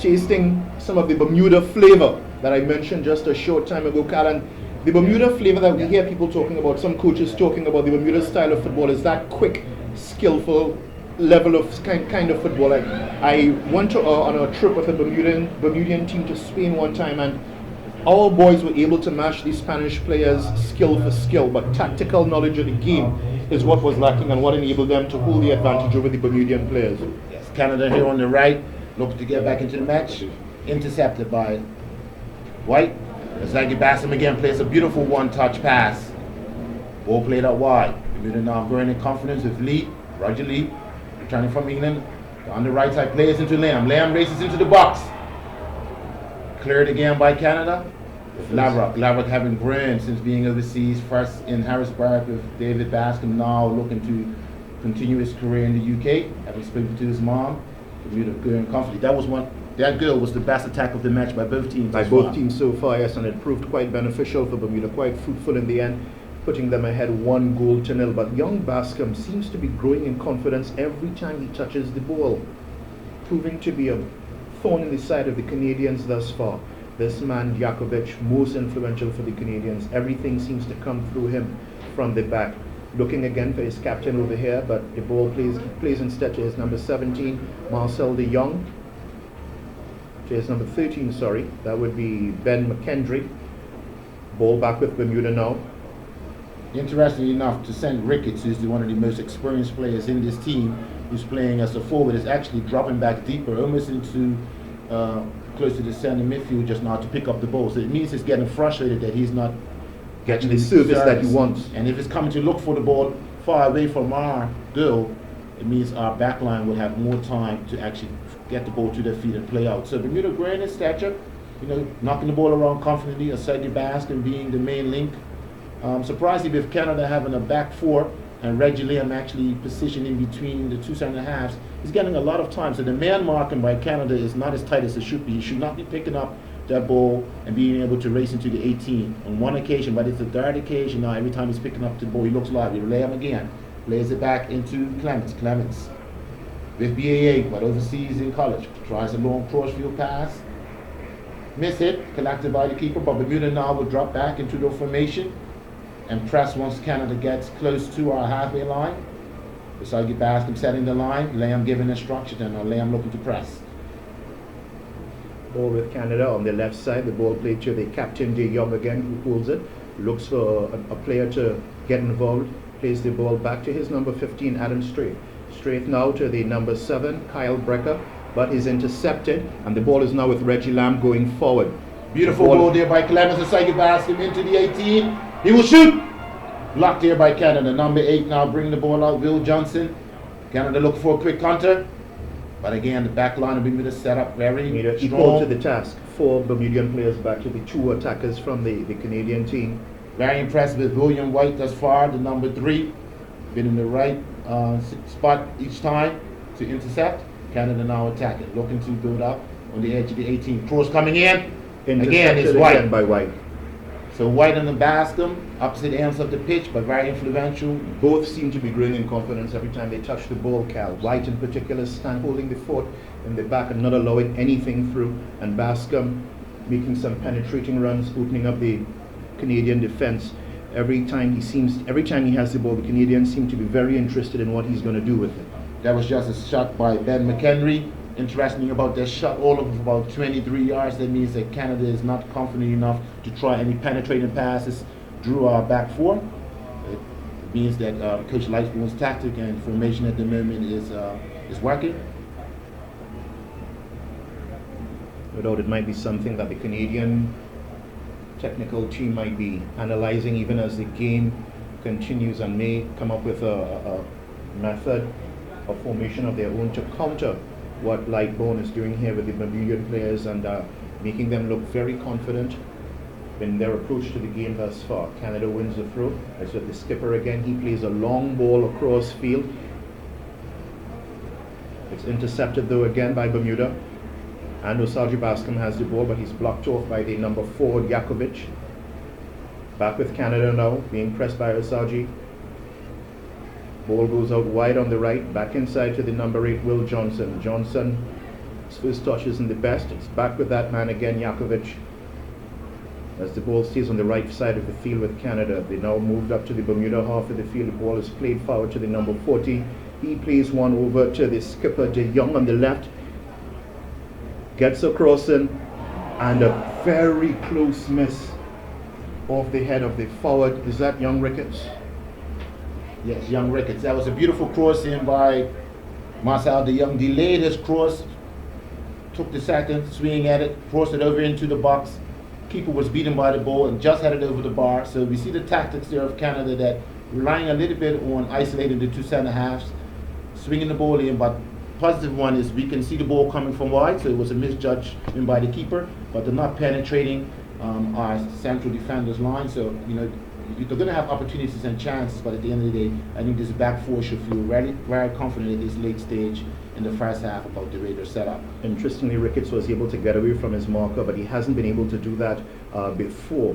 tasting some of the Bermuda flavor that I mentioned just a short time ago, Callan. The Bermuda flavor that we hear people talking about, some coaches talking about the Bermuda style of football, is that quick, skillful level of kind of football. I went on a trip with a Bermudian team to Spain one time, and our boys were able to match the Spanish players skill for skill, but tactical knowledge of the game is what was lacking and what enabled them to hold the advantage over the Bermudian players. Yes, Canada here on the right, looking to get back into the match. Intercepted by White. Zaggy Bassam again plays a beautiful one-touch pass. Ball played out wide. Bermuda now growing in confidence with Lee, Roger Lee, returning from England. On the right side, plays into Lamb. Lamb races into the box. Cleared again by Canada. Laverack having grown since being overseas, first in Harrisburg with David Bascom, now looking to continue his career in the UK, having spoken to his mom. Bermuda going confidently. That goal was the best attack of the match by both teams. By both teams so far, yes, and it proved quite beneficial for Bermuda, quite fruitful in the end, putting them ahead 1-0. But young Bascom seems to be growing in confidence every time he touches the ball, proving to be a thorn in the side of the Canadians thus far. This man, Jakovic, most influential for the Canadians. Everything seems to come through him from the back. Looking again for his captain over here, but the ball plays instead to his number 17, Marcel de Jong. To his number 13, sorry. That would be Ben McKendry. Ball back with Bermuda now. Interestingly enough, to send Ricketts, who's one of the most experienced players in this team, who's playing as a forward, is actually dropping back deeper, almost into close to the center midfield just now to pick up the ball. So it means he's getting frustrated that he's not Getting the service that he wants. And if it's coming to look for the ball far away from our goal, it means our back line will have more time to actually get the ball to their feet and play out. So Bermuda growing in stature, knocking the ball around confidently, Osagi Bascom being the main link. Surprisingly, with Canada having a back four and Reggie Lamb actually positioned in between the two center halves, he's getting a lot of time. So the man marking by Canada is not as tight as it should be. He should not be picking up that ball and being able to race into the 18 on one occasion, but it's the third occasion now. Every time he's picking up the ball, he looks lively. Lamb again, lays it back into Clemens. with BAA, but overseas in college. Tries a long crossfield pass. Miss hit, collected by the keeper, but Bermuda now will drop back into the formation and press once Canada gets close to our halfway line. Usagi Bascom setting the line, Lamb giving instruction, and Lamb looking to press. Ball with Canada on the left side. The ball played to the captain, De Jong again, who holds it. Looks for a player to get involved. Plays the ball back to his number 15, Adam Strait. Straight now to the number 7, Kyle Brecker, but is intercepted, and the ball is now with Reggie Lamb going forward. Beautiful goal there by Clemens. Usagi Bascom into the 18. He will shoot! Blocked here by Canada. Number 8 now bringing the ball out, Will Johnson. Canada looking for a quick counter. But again, the back line of Bermuda set up very equal strong. to the task. 4 Bermudian players back to the 2 attackers from the Canadian team. Very impressed with William White thus far, the number 3. Been in the right spot each time to intercept. Canada now attacking, looking to build up on the edge of the 18. Cross coming in. Again, it's White. Again by White. So White and the Bascom, opposite ends of the pitch, but very influential. Both seem to be growing in confidence every time they touch the ball, Cal. White in particular stand holding the fort in the back and not allowing anything through. And Bascom making some penetrating runs, opening up the Canadian defense. Every time he has the ball, the Canadians seem to be very interested in what he's going to do with it. That was just a shot by Ben McHenry. Interesting about that shot, all of about 23 yards. That means that Canada is not confident enough to try any penetrating passes through our back four. It means that Coach Lightspoon's tactic and formation at the moment is working. No doubt it might be something that the Canadian technical team might be analyzing even as the game continues, and may come up with a method of formation of their own to counter what Lightbone is doing here with the Bermudian players, and making them look very confident in their approach to the game thus far. Canada wins the throw. As with the skipper again, he plays a long ball across field. It's intercepted though again by Bermuda. And Usagi Bascom has the ball, but he's blocked off by the number 4, Jakovic. Back with Canada now, being pressed by Usagi. Ball goes out wide on the right, back inside to the number 8, Will Johnson. Johnson, his first touch isn't the best. It's back with that man again, Jakovic. As the ball stays on the right side of the field with Canada. They now moved up to the Bermuda half of the field. The ball is played forward to the number 40. He plays one over to the skipper, De Jong, on the left. Gets across in, and a very close miss off the head of the forward. Is that Young Ricketts? Yes, Young Ricketts. That was a beautiful cross in by Marcel De Jong. Delayed his cross, took the second swing at it, crossed it over into the box. Keeper was beaten by the ball and just had it over the bar. So we see the tactics there of Canada, that relying a little bit on isolating the 2 center halves, swinging the ball in. But positive one is we can see the ball coming from wide, so it was a misjudgment by the keeper, but they're not penetrating our central defenders line. So they're going to have opportunities and chances, but at the end of the day, I think this back four should feel very, very confident at this late stage in the first half about the way they're set up. Interestingly, Ricketts was able to get away from his marker, but he hasn't been able to do that before.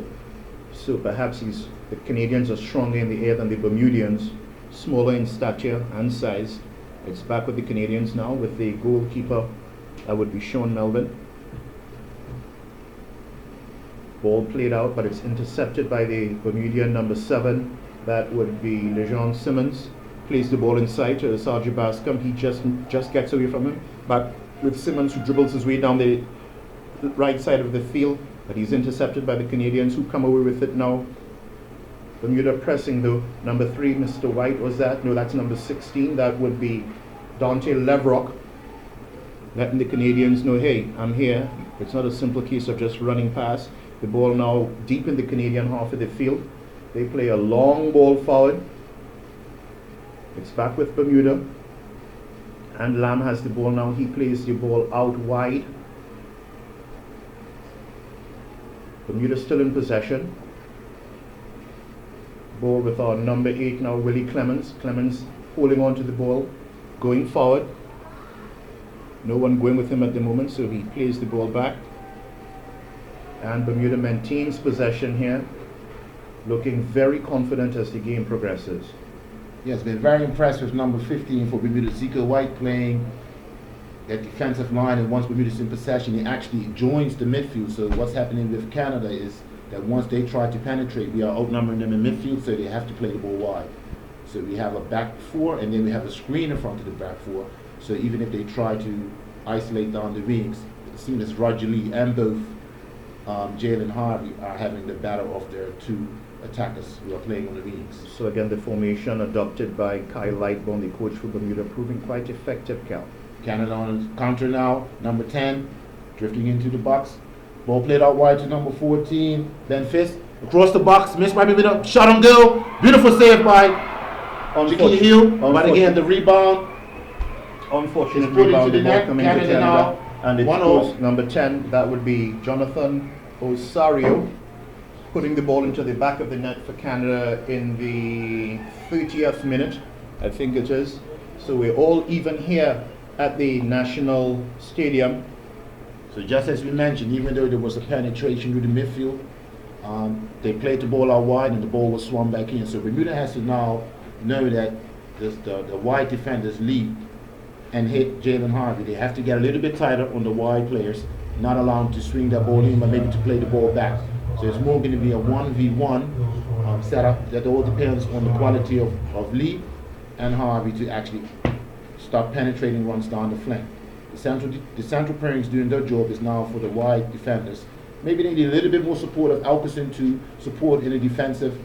So perhaps the Canadians are stronger in the air than the Bermudians, smaller in stature and size. It's back with the Canadians now with the goalkeeper, that would be Sean Melvin. Ball played out, but it's intercepted by the Bermudian number 7. That would be Lejean Simmons. Plays the ball inside to Usagi Bascom. He just gets away from him. But with Simmons, who dribbles his way down the right side of the field, but he's intercepted by the Canadians, who come away with it now. Bermuda pressing though. Number 3, Mr. White, was that? No, that's number 16. That would be Dante Levrock, letting the Canadians know, hey, I'm here. It's not a simple case of just running past. The ball now deep in the Canadian half of the field. They play a long ball forward. It's back with Bermuda. And Lamb has the ball now. He plays the ball out wide. Bermuda still in possession. Ball with our number 8 now, Willie Clemens. Clemens holding on to the ball, going forward. No one going with him at the moment, so he plays the ball back. And Bermuda maintains possession here, looking very confident as the game progresses. Yes, been very impressed with number 15 for Bermuda, Zico White, playing that defensive line, and once Bermuda's in possession, he actually joins the midfield. So what's happening with Canada is that once they try to penetrate, we are outnumbering them in midfield, so they have to play the ball wide. So we have a back four, and then we have a screen in front of the back four. So even if they try to isolate down the wings, it seems as Roger Lee and both Jalen Harvey are having the battle of their two attackers who are playing on the wings. So again, the formation adopted by Kyle Lightbourne, the coach for Bermuda, proving quite effective, Cal. Canada on counter now, number 10, drifting into the box. Ball played out wide to number 14, Ben Fist. Across the box, missed by Bermuda, shot on goal. Beautiful save by Jaquia Hill. But again, the rebound. Unfortunate It's put rebound, into the the ball net. coming to Canada Canada. now, And it 1-0. goes number 10, that would be Jonathan Osario, putting the ball into the back of the net for Canada in the 30th minute, I think it is. So we're all even here at the National Stadium. So just as we mentioned, even though there was a penetration through the midfield, they played the ball out wide and the ball was swung back in. So Bermuda has to now know that the wide defenders lead and hit Jalen Harvey. They have to get a little bit tighter on the wide players, not allow them to swing that ball in, but maybe to play the ball back. So it's more going to be a 1v1 setup. That all depends on the quality of Lee and Harvey to actually start penetrating runs down the flank. The central pairings doing their job is now for the wide defenders. Maybe they need a little bit more support of Alkerson to support in a defensive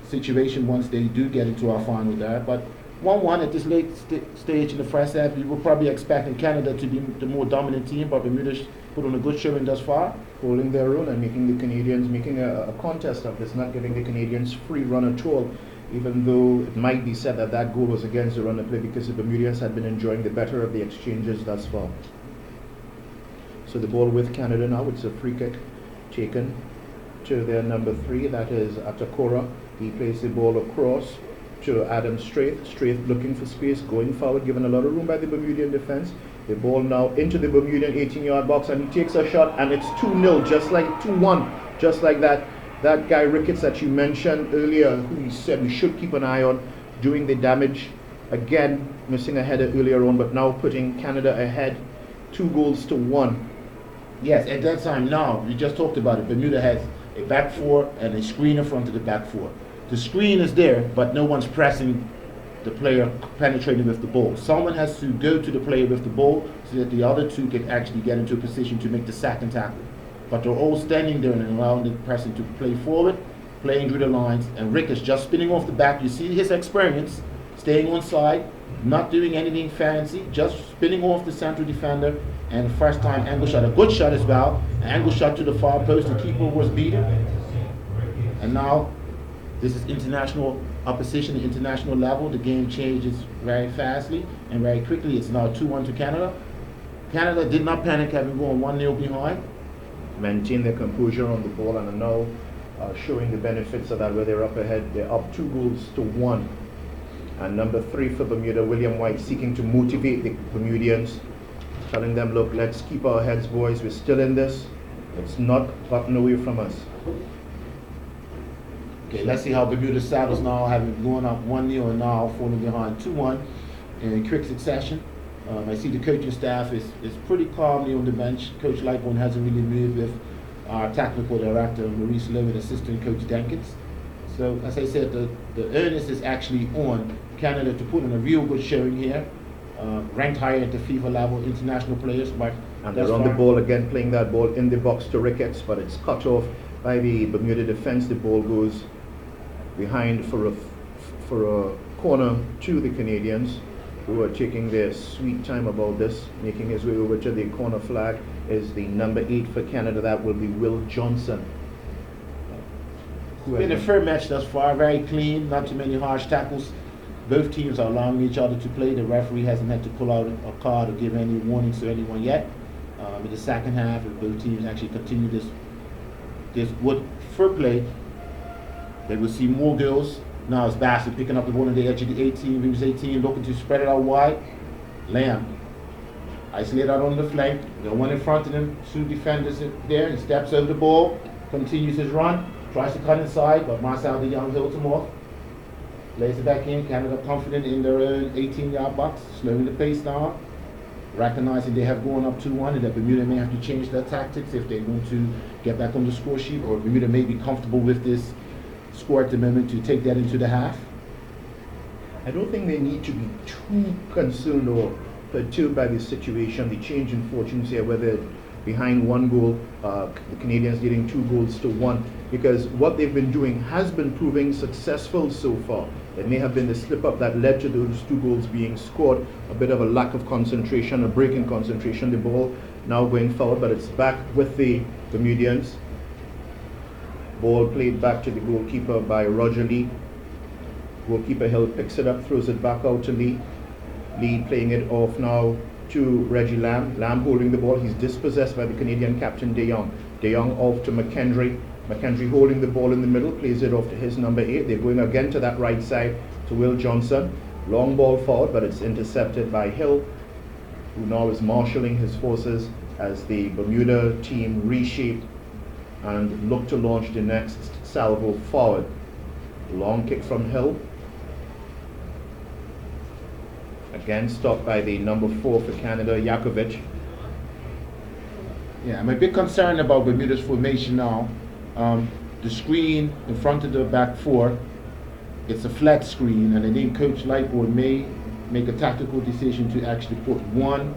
situation once they do get into our final there. But 1-1 at this late stage in the first half, we were probably expecting Canada to be the more dominant team, but Bermuda's put on a good showing thus far. Holding their own and making the Canadians, making a contest of this, not giving the Canadians free run at all, even though it might be said that that goal was against the run of play because the Bermudians had been enjoying the better of the exchanges thus far. So the ball with Canada now, it's a free kick taken to their number 3, that is Atakora. He plays the ball across to Adam Straith. Straith looking for space, going forward, given a lot of room by the Bermudian defense. The ball now into the Bermudian 18-yard box, and he takes a shot, and it's 2-0, just like 2-1, just like that. That guy Ricketts that you mentioned earlier, who he said we should keep an eye on, doing the damage. Again, missing a header earlier on, but now putting Canada ahead 2-1. Yes, at that time now, we just talked about it, Bermuda has a back four and a screen in front of the back four. The screen is there, but no one's pressing the player penetrating with the ball. Someone has to go to the player with the ball so that the other two can actually get into a position to make the second tackle. But they're all standing there and allowing the person to play forward, playing through the lines, and Rick is just spinning off the back. You see his experience, staying on side, not doing anything fancy, just spinning off the central defender, and the first time angle shot, a good shot as well, an angle shot to the far post, the keeper was beaten. And now, this is international opposition at international level. The game changes very fastly and very quickly. It's now 2-1 to Canada. Canada did not panic, having gone 1-0 behind. Maintain their composure on the ball and are now showing the benefits of that, where they're up ahead. They're up 2-1. And number 3 for Bermuda, William White, seeking to motivate the Bermudians, telling them, look, let's keep our heads, boys. We're still in this. It's not gotten away from us. Okay, let's see how Bermuda saddles now, having gone up 1-0 and now falling behind 2-1 in quick succession. I see the coaching staff is pretty calmly on the bench. Coach Lightbourne hasn't really moved with our technical director, Maurice Lowe, and assistant coach Denkins. So, as I said, the onus is actually on Canada to put in a real good showing here. Ranked higher at the FIFA level, international players. But and they're on the ball again, playing that ball in the box to Ricketts, but it's cut off by the Bermuda defense. The ball goes behind for a corner to the Canadians, who are taking their sweet time about this. Making his way over to the corner flag is the number 8 for Canada. That will be Will Johnson. It's been a fair match thus far, very clean, not too many harsh tackles. Both teams are allowing each other to play. The referee hasn't had to pull out a card or give any warnings to anyone yet. In the second half, if both teams actually continue this good fair play, they will see more goals. Now it's Bassett picking up the ball on the edge of the 18, Reeves 18, looking to spread it out wide. Lamb, isolated out on the flank. The one in front of him, 2 defenders there. He steps over the ball, continues his run, tries to cut inside, but Marcel de Jong holds him off. Plays it back in. Canada confident in their 18-yard box, slowing the pace down, recognizing they have gone up 2-1 and that Bermuda may have to change their tactics if they want to get back on the score sheet, or Bermuda may be comfortable with this score at the moment to take that into the half. I don't think they need to be too concerned or perturbed by the situation, the change in fortunes here, whether behind 1 goal, the Canadians leading 2 goals to 1, because what they've been doing has been proving successful so far. It may have been the slip up that led to those 2 goals being scored, a bit of a lack of concentration, a break in concentration, the ball now going forward, but it's back with the Bermudians. Ball played back to the goalkeeper by Roger Lee. Goalkeeper Hill picks it up, throws it back out to Lee. Lee playing it off now to Reggie Lamb. Lamb holding the ball. He's dispossessed by the Canadian captain De Jong. De Jong off to McKendry. McKendry holding the ball in the middle, plays it off to his number 8. They're going again to that right side to Will Johnson. Long ball forward, but it's intercepted by Hill, who now is marshalling his forces as the Bermuda team reshape and look to launch the next salvo forward. Long kick from Hill. Again stopped by the number 4 for Canada, Jakovic. Yeah, I'm a bit concerned about Bermuda's formation now. The screen in front of the back 4, it's a flat screen, and I think Coach Lightboard may make a tactical decision to actually put 1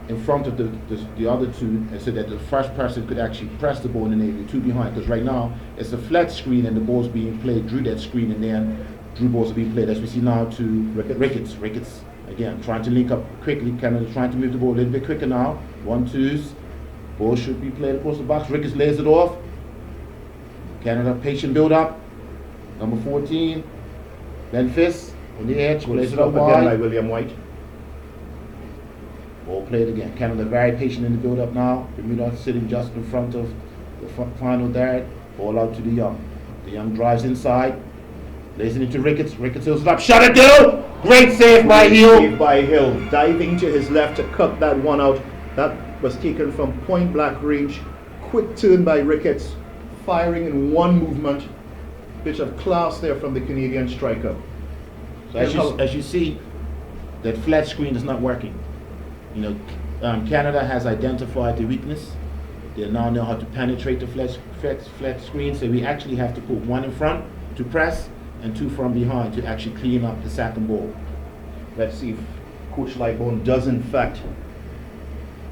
in front of the other 2, and so that the first person could actually press the ball and then the 2 behind. Because right now it's a flat screen and the ball's being played through that screen, and then through balls are being played, as we see now, to Ricketts. Again, trying to link up quickly. Canada trying to move the ball a little bit quicker now. 1-2s. Ball should be played across the box. Ricketts lays it off. Canada patient build up. Number 14. Memphis on the edge. Plays it up Again by wide. William White. Ball played again. Canada very patient in the build up now. Bermuda sitting just in front of the final there. Ball out to De Jong. De Jong drives inside. Lays it into Ricketts. Ricketts hills it up. Shut it down! Great save by Hill. Save by Hill. Diving to his left to cut that one out. That was taken from point blank range. Quick turn by Ricketts. Firing in one movement. Bit of class there from the Canadian striker. So as you see, that flat screen is not working. You know, Canada has identified the weakness. They now know how to penetrate the flat screen. So we actually have to put 1 in front to press and 2 from behind to actually clean up the second ball. Let's see if Coach Lightbourne does in fact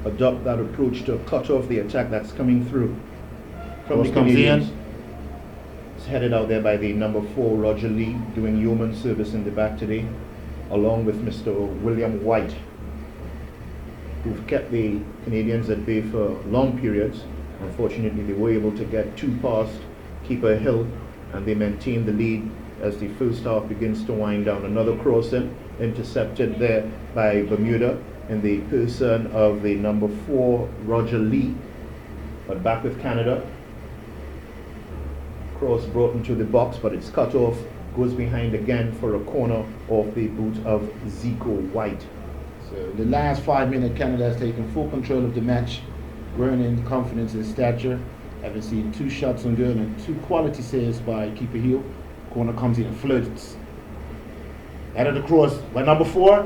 adopt that approach to cut off the attack that's coming through from Cross the comes Canadians. in. It's headed out there by the number 4 Roger Lee, doing yeoman service in the back today, along with Mr. William White, who've kept the Canadians at bay for long periods. Unfortunately, they were able to get 2 past keeper Hill, and they maintain the lead as the first half begins to wind down. Another crossing intercepted there by Bermuda in the person of the number 4 Roger Lee, but back with Canada. Cross brought into the box, but it's cut off, goes behind again for a corner off the boot of Zico White. So in the last 5 minutes, Canada has taken full control of the match, growing in confidence and stature, having seen 2 shots on goal and 2 quality saves by keeper Hill. Corner comes in and floats. Out of the cross by number 4.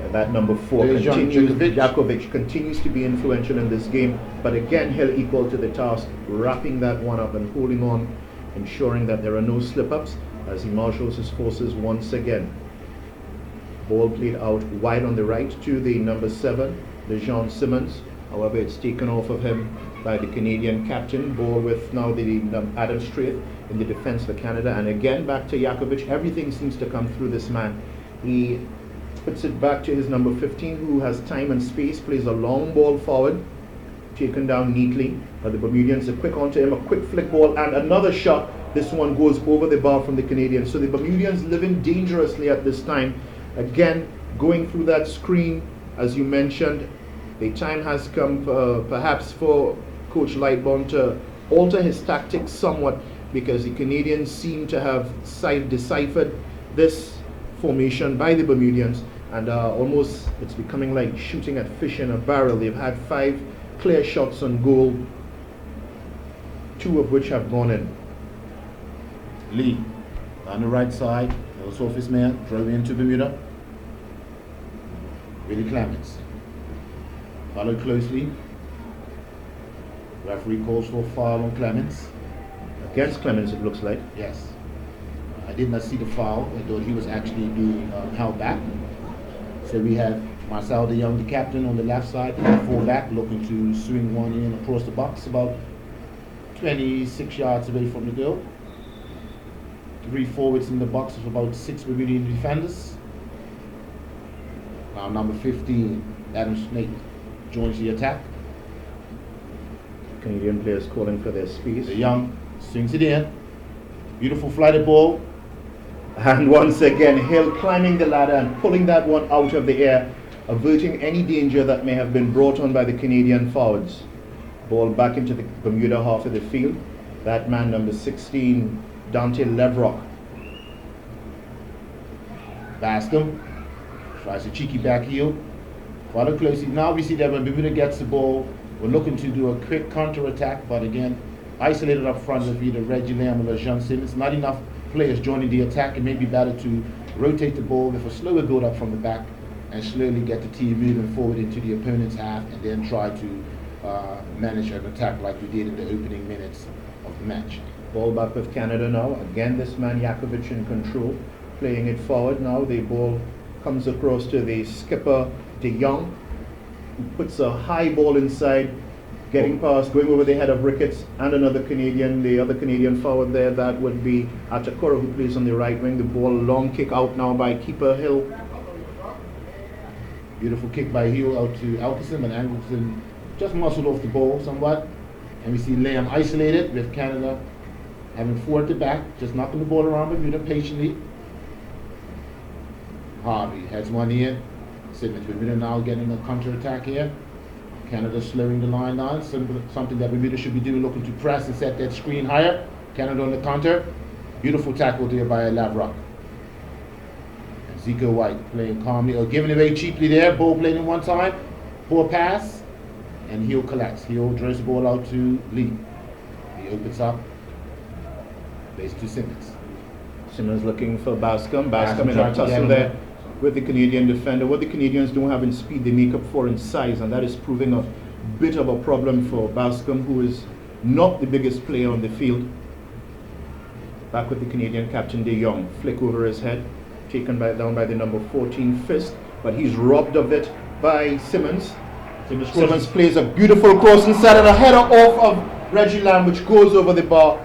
And that number 4 There's continues. Jakovic. Jakovic continues to be influential in this game, but again Hill equal to the task, wrapping that one up and holding on, ensuring that there are no slip-ups as he marshals his forces once again. Ball played out wide on the right to the number 7, Lejean Simmons. However, it's taken off of him by the Canadian captain. Ball with now the Adam Straith in the defense for Canada, and again back to Jakovic. Everything seems to come through this man. He puts it back to his number 15, who has time and space, plays a long ball forward, taken down neatly. The Bermudians are quick onto him, a quick flick ball, and another shot. This one goes over the bar from the Canadians. So the Bermudians living dangerously at this time. Again, going through that screen, as you mentioned, the time has come perhaps for Coach Lightbourne to alter his tactics somewhat, because the Canadians seem to have deciphered this formation by the Bermudians, and almost it's becoming like shooting at fish in a barrel. They've had 5 clear shots on goal, 2 of which have gone in. Lee on the right side, Cuts off his man, drove into Bermuda. Willie Clements. Followed closely. Referee calls for a foul on Clements. Against Clemens, it looks like. Yes. I did not see the foul. I thought he was actually being held back. So we have Marcel de Jong, the captain, on the left side, full back, looking to swing one in across the box, about 26 yards away from the goal. 3 forwards in the box of about 6 Bermudian defenders. Now number 15, Adam Snake, joins the attack. Canadian players calling for their space. De Jong swings it in. Beautiful flighted ball. And once again, Hill climbing the ladder and pulling that one out of the air, averting any danger that may have been brought on by the Canadian forwards. Ball back into the Bermuda half of the field. That man, number 16, Dante Levrock. Bascom tries a cheeky back heel. Follow closely. Now we see that when Bermuda gets the ball, we're looking to do a quick counter attack, but again, isolated up front with either Reggie Lamb or Jean Simmons. Not enough players joining the attack. It may be better to rotate the ball with a slower build up from the back and slowly get the team moving forward into the opponent's half, and then try to manage an attack like we did in the opening minutes of the match. Ball back with Canada now. Again, this man Jakovic in control, playing it forward now. The ball comes across to the skipper De Jong, who puts a high ball inside, getting past, going over the head of Ricketts and another Canadian, the other Canadian forward there, that would be Atakora, who plays on the right wing. The ball, long kick out now by keeper Hill. Beautiful kick by Hill out to Alkerson, and Angleton just muscled off the ball somewhat. And we see Lamb isolated with Canada having 4 at the back, just knocking the ball around Bermuda patiently. Harvey has one in. Simmons, Bermuda now getting a counter-attack here. Canada slowing the line down, something that Bermuda should be doing, looking to press and set that screen higher. Canada on the counter. Beautiful tackle there by Lavrock. And Zico White playing calmly, or giving away cheaply there. Ball played in one time. Poor pass. And Hill collects. Hill draws the ball out to Lee. He opens up. Plays to Simmons. Simmons looking for Bascom. Bascom Bascom in tried a to tussle get him there there. with the Canadian defender. What the Canadians don't have in speed, they make up for in size, and that is proving a bit of a problem for Bascom, who is not the biggest player on the field. Back with the Canadian captain De Jong. Flick over his head, taken down by the number 14 Fist, but he's robbed of it by Simmons. Simmons plays a beautiful cross inside and a header off of Reggie Lamb, which goes over the bar,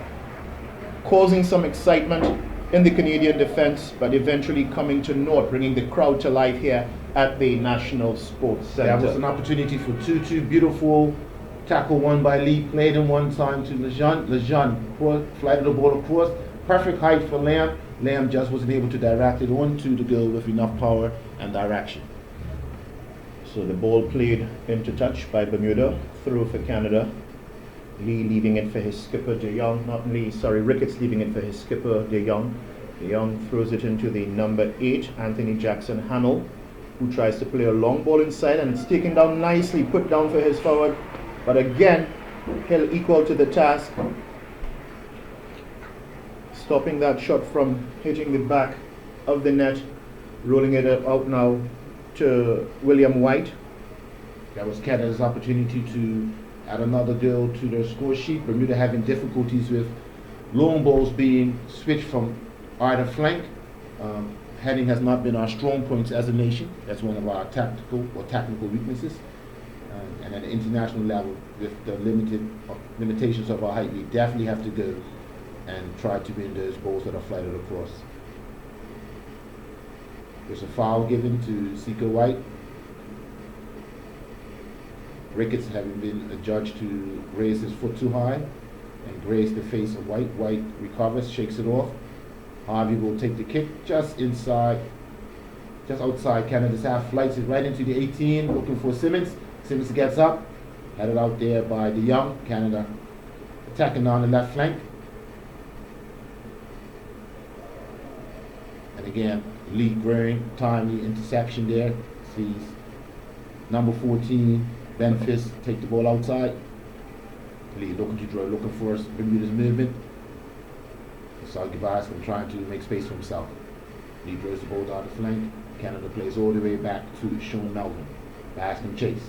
causing some excitement in the Canadian defense, but eventually coming to naught, bringing the crowd to life here at the National Sports Center. That was an opportunity for 2-2. Beautiful tackle one by Lee, played in one time to Lejeune. Lejeune flighted the ball across. Perfect height for Lamb. Lamb just wasn't able to direct it onto the goal with enough power and direction. So the ball played into touch by Bermuda, through for Canada. Lee leaving it for his skipper De Jong, not Lee, sorry, Ricketts leaving it for his skipper De Jong. De Jong throws it into the number 8, Anthony Jackson Hamill, who tries to play a long ball inside, and it's taken down nicely, put down for his forward. But again, Hill equal to the task, stopping that shot from hitting the back of the net, rolling it out now to William White. That was Canada's opportunity to add another goal to their score sheet. Bermuda having difficulties with long balls being switched from either flank. Heading has not been our strong points as a nation. That's one of our tactical or technical weaknesses. And at the international level, with the limitations of our height, we definitely have to go and try to win those balls that are flighted across. There's a foul given to Zico White. Ricketts having been adjudged to raise his foot too high and graze the face of White. White recovers, shakes it off. Harvey will take the kick just outside Canada's half, flights it right into the 18, looking for Simmons. Simmons gets up, headed out there by De Jong. Canada attacking on the left flank. And again, Lee growing, timely interception there. Sees number 14, Ben Fist, take the ball outside. Lee looking to draw, looking for Bermuda's movement. Bascom trying to make space for himself. He throws the ball down the flank. Canada plays all the way back to Sean Melvin. Bascom chase.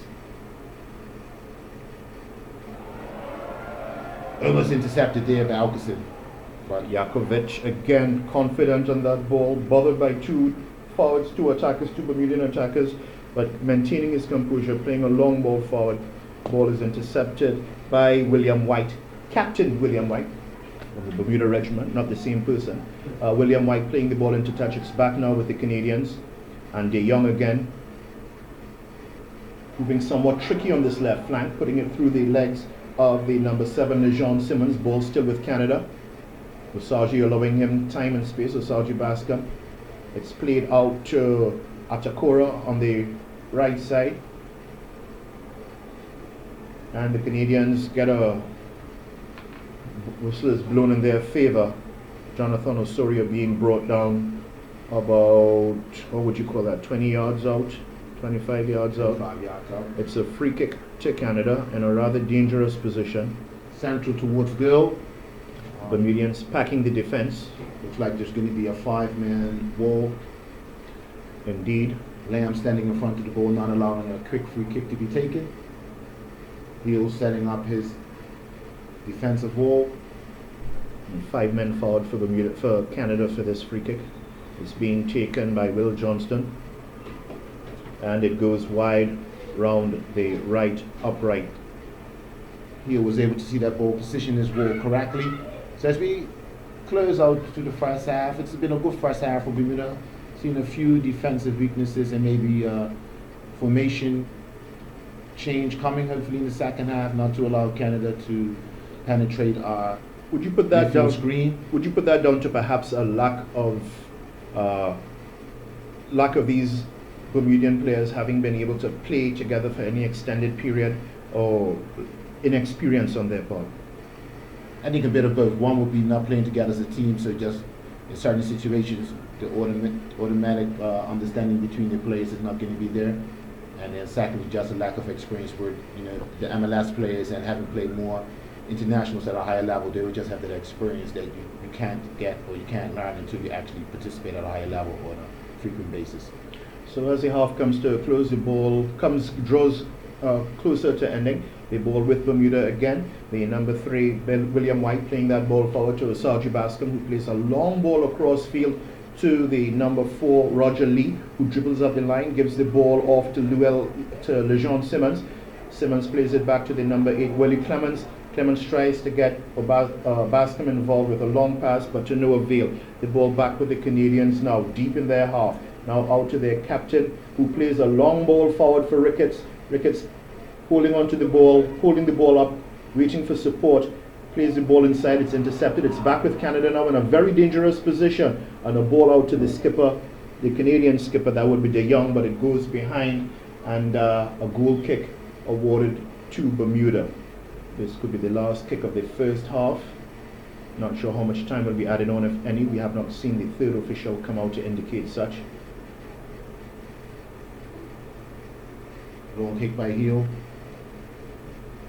Almost intercepted there by Alkerson. But Jakovic again confident on that ball, bothered by two forwards, two attackers, two Bermudian attackers, but maintaining his composure, playing a long ball forward. Ball is intercepted by William White, Captain William White of the Bermuda Regiment, not the same person. William White playing the ball into touch. It's back now with the Canadians. And De Jong again, moving somewhat tricky on this left flank, putting it through the legs of the number 7, Lejean Simmons. Ball still with Canada. Osagi allowing him time and space, Osagi Bascom. It's played out to Atakora on the right side. And the Canadians get a whistle is blown in their favor. Jonathan Osorio being brought down about, what would you call that, 20 yards out, 25 yards out. 5 yards out. It's a free kick to Canada in a rather dangerous position. Central towards goal. Bermudians packing the defense. Looks like there's going to be a 5-man wall. Indeed. Lamb standing in front of the ball, not allowing a quick free kick to be taken. Hill setting up his defensive wall. And 5 men forward for Bermuda, for Canada for this free kick. It's being taken by Will Johnston. And it goes wide round the right upright. Hill was able to see that ball, position his ball correctly. So as we close out to the first half, it's been a good first half for Bermuda. Seen a few defensive weaknesses and maybe formation change coming hopefully in the second half, not to allow Canada to penetrate our Would you put that down? screen. Would you put that down to perhaps a lack of these Bermudian players having been able to play together for any extended period, or inexperience on their part? I think a bit of both. One would be not playing together as a team, so just in certain situations, the automatic understanding between the players is not going to be there. And then secondly, just a lack of experience where, the MLS players and having played more internationals at a higher level, they would just have that experience that you can't get or you can't learn until you actually participate at a higher level on a frequent basis. So as the half comes to a close, the ball draws closer to ending. The ball with Bermuda again. The number 3, William White, playing that ball forward to Osagi Bascom, who plays a long ball across field to the number 4, Roger Lee, who dribbles up the line, gives the ball off to Lejean Simmons. Simmons plays it back to the number 8, Willie Clemens. Clemens tries to get Bascom involved with a long pass, but to no avail. The ball back with the Canadians now, deep in their half. Now out to their captain, who plays a long ball forward for Ricketts. Ricketts holding on to the ball, holding the ball up, reaching for support. Plays the ball inside, it's intercepted. It's back with Canada now in a very dangerous position. And a ball out to the skipper, the Canadian skipper, that would be De Jong, but it goes behind. And a goal kick awarded to Bermuda. This could be the last kick of the first half. Not sure how much time will be added on, if any. We have not seen the third official come out to indicate such. Long kick by Hill.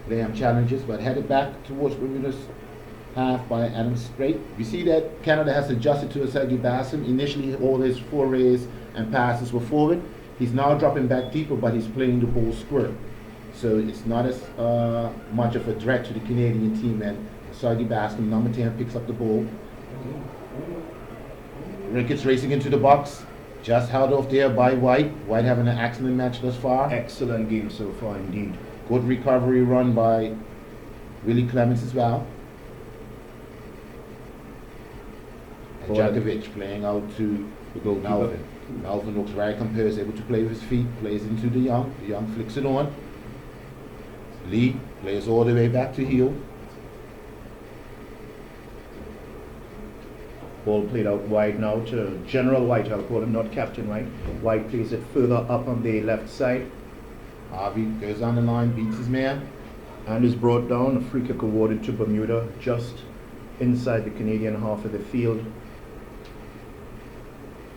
Lamb challenges, but headed back towards Bermuda's half by Adam Strait. We see that Canada has adjusted to Osagi Bascom. Initially, all his forays and passes were forward. He's now dropping back deeper, but he's playing the ball square. So it's not as much of a threat to the Canadian team. And Osagi Bascom, number 10, picks up the ball. Ricketts racing into the box. Just held off there by White. White having an excellent match thus far. Excellent game so far indeed. Good recovery run by Willie Clemens as well. And Jakovic playing out to Melvin. Melvin looks very composed, able to play with his feet, plays into De Jong. De Jong flicks it on. Lee plays all the way back to Hill. Ball played out wide now to General White, I'll call him, not Captain White. White plays it further up on the left side. Harvey goes on the line, beats his man. And is brought down. A free kick awarded to Bermuda, just inside the Canadian half of the field.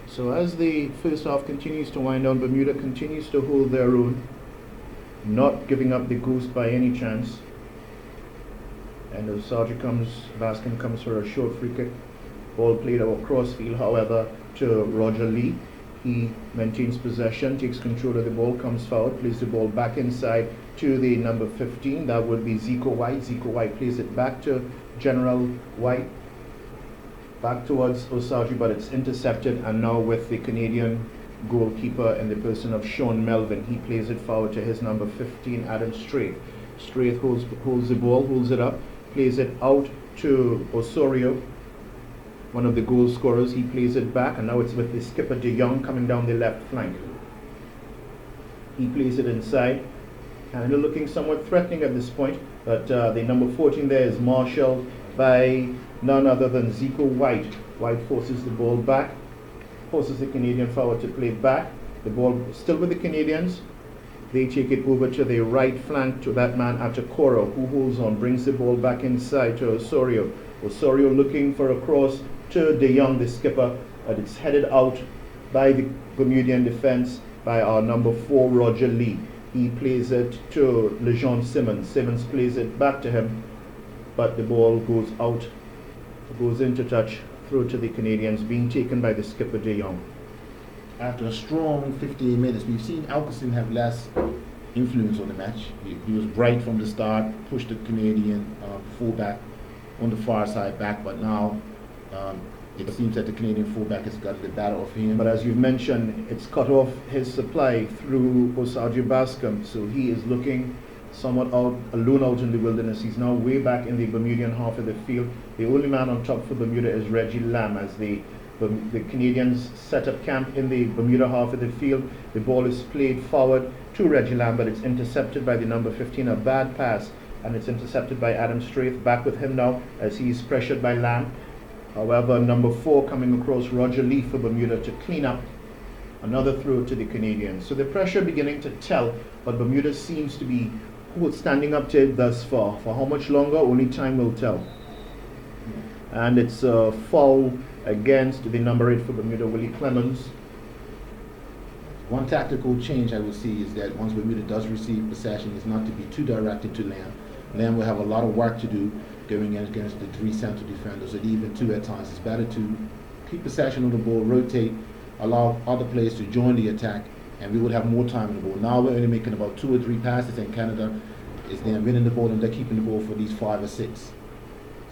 So as the first half continues to wind down, Bermuda continues to hold their own, not giving up the ghost by any chance. And as Bascom comes for a short free kick. Ball played out cross field, however, to Roger Lee. He maintains possession, takes control of the ball, comes forward, plays the ball back inside to the number 15. That would be Zico White. Zico White plays it back to General White, back towards Osagi, but it's intercepted, and now with the Canadian goalkeeper in the person of Sean Melvin, he plays it forward to his number 15, Adam Straith. Straith holds the ball, holds it up, plays it out to Osorio, one of the goal scorers. He plays it back, and now it's with the skipper De Jong coming down the left flank. He plays it inside, Canada looking somewhat threatening at this point, but the number 14 there is marshaled by none other than Zico White. White forces the ball back, forces the Canadian forward to play back. The ball still with the Canadians. They take it over to the right flank to that man Atakoro, who holds on, brings the ball back inside to Osorio. Osorio looking for a cross to De Jong, the skipper, but it's headed out by the Bermudian defense by our number 4, Roger Lee. He plays it to Lejean Simmons. Simmons plays it back to him, but the ball goes out, goes into touch, through to the Canadians, being taken by the skipper De Jong. After a strong 58 minutes, we've seen Alkerson have less influence on the match. He was bright from the start, pushed the Canadian fullback on the far side back, but now it seems that the Canadian fullback has got the better of him. But as you've mentioned, it's cut off his supply through Osagi Bascom, so he is looking somewhat alone out in the wilderness. He's now way back in the Bermudian half of the field. The only man on top for Bermuda is Reggie Lamb, as the Canadians set up camp in the Bermuda half of the field. The ball is played forward to Reggie Lamb, but it's intercepted by the number 15, a bad pass, and it's intercepted by Adam Straith. Back with him now as he's pressured by Lamb. However, number 4 coming across, Roger Lee for Bermuda, to clean up another throw to the Canadians. So the pressure beginning to tell, but Bermuda seems to be standing up to it thus far. For how much longer, only time will tell. And it's a foul against the number 8 for Bermuda, Willie Clemens. One tactical change I will see is that once Bermuda does receive possession, is not to be too directed to Lamb. Lamb will have a lot of work to do going against the 3 central defenders, or even 2 at times. It's better to keep possession of the ball, rotate, allow other players to join the attack, and we would have more time on the ball. Now we're only making about 2 or 3 passes, and Canada is then winning the ball, and they're keeping the ball for these 5 or 6.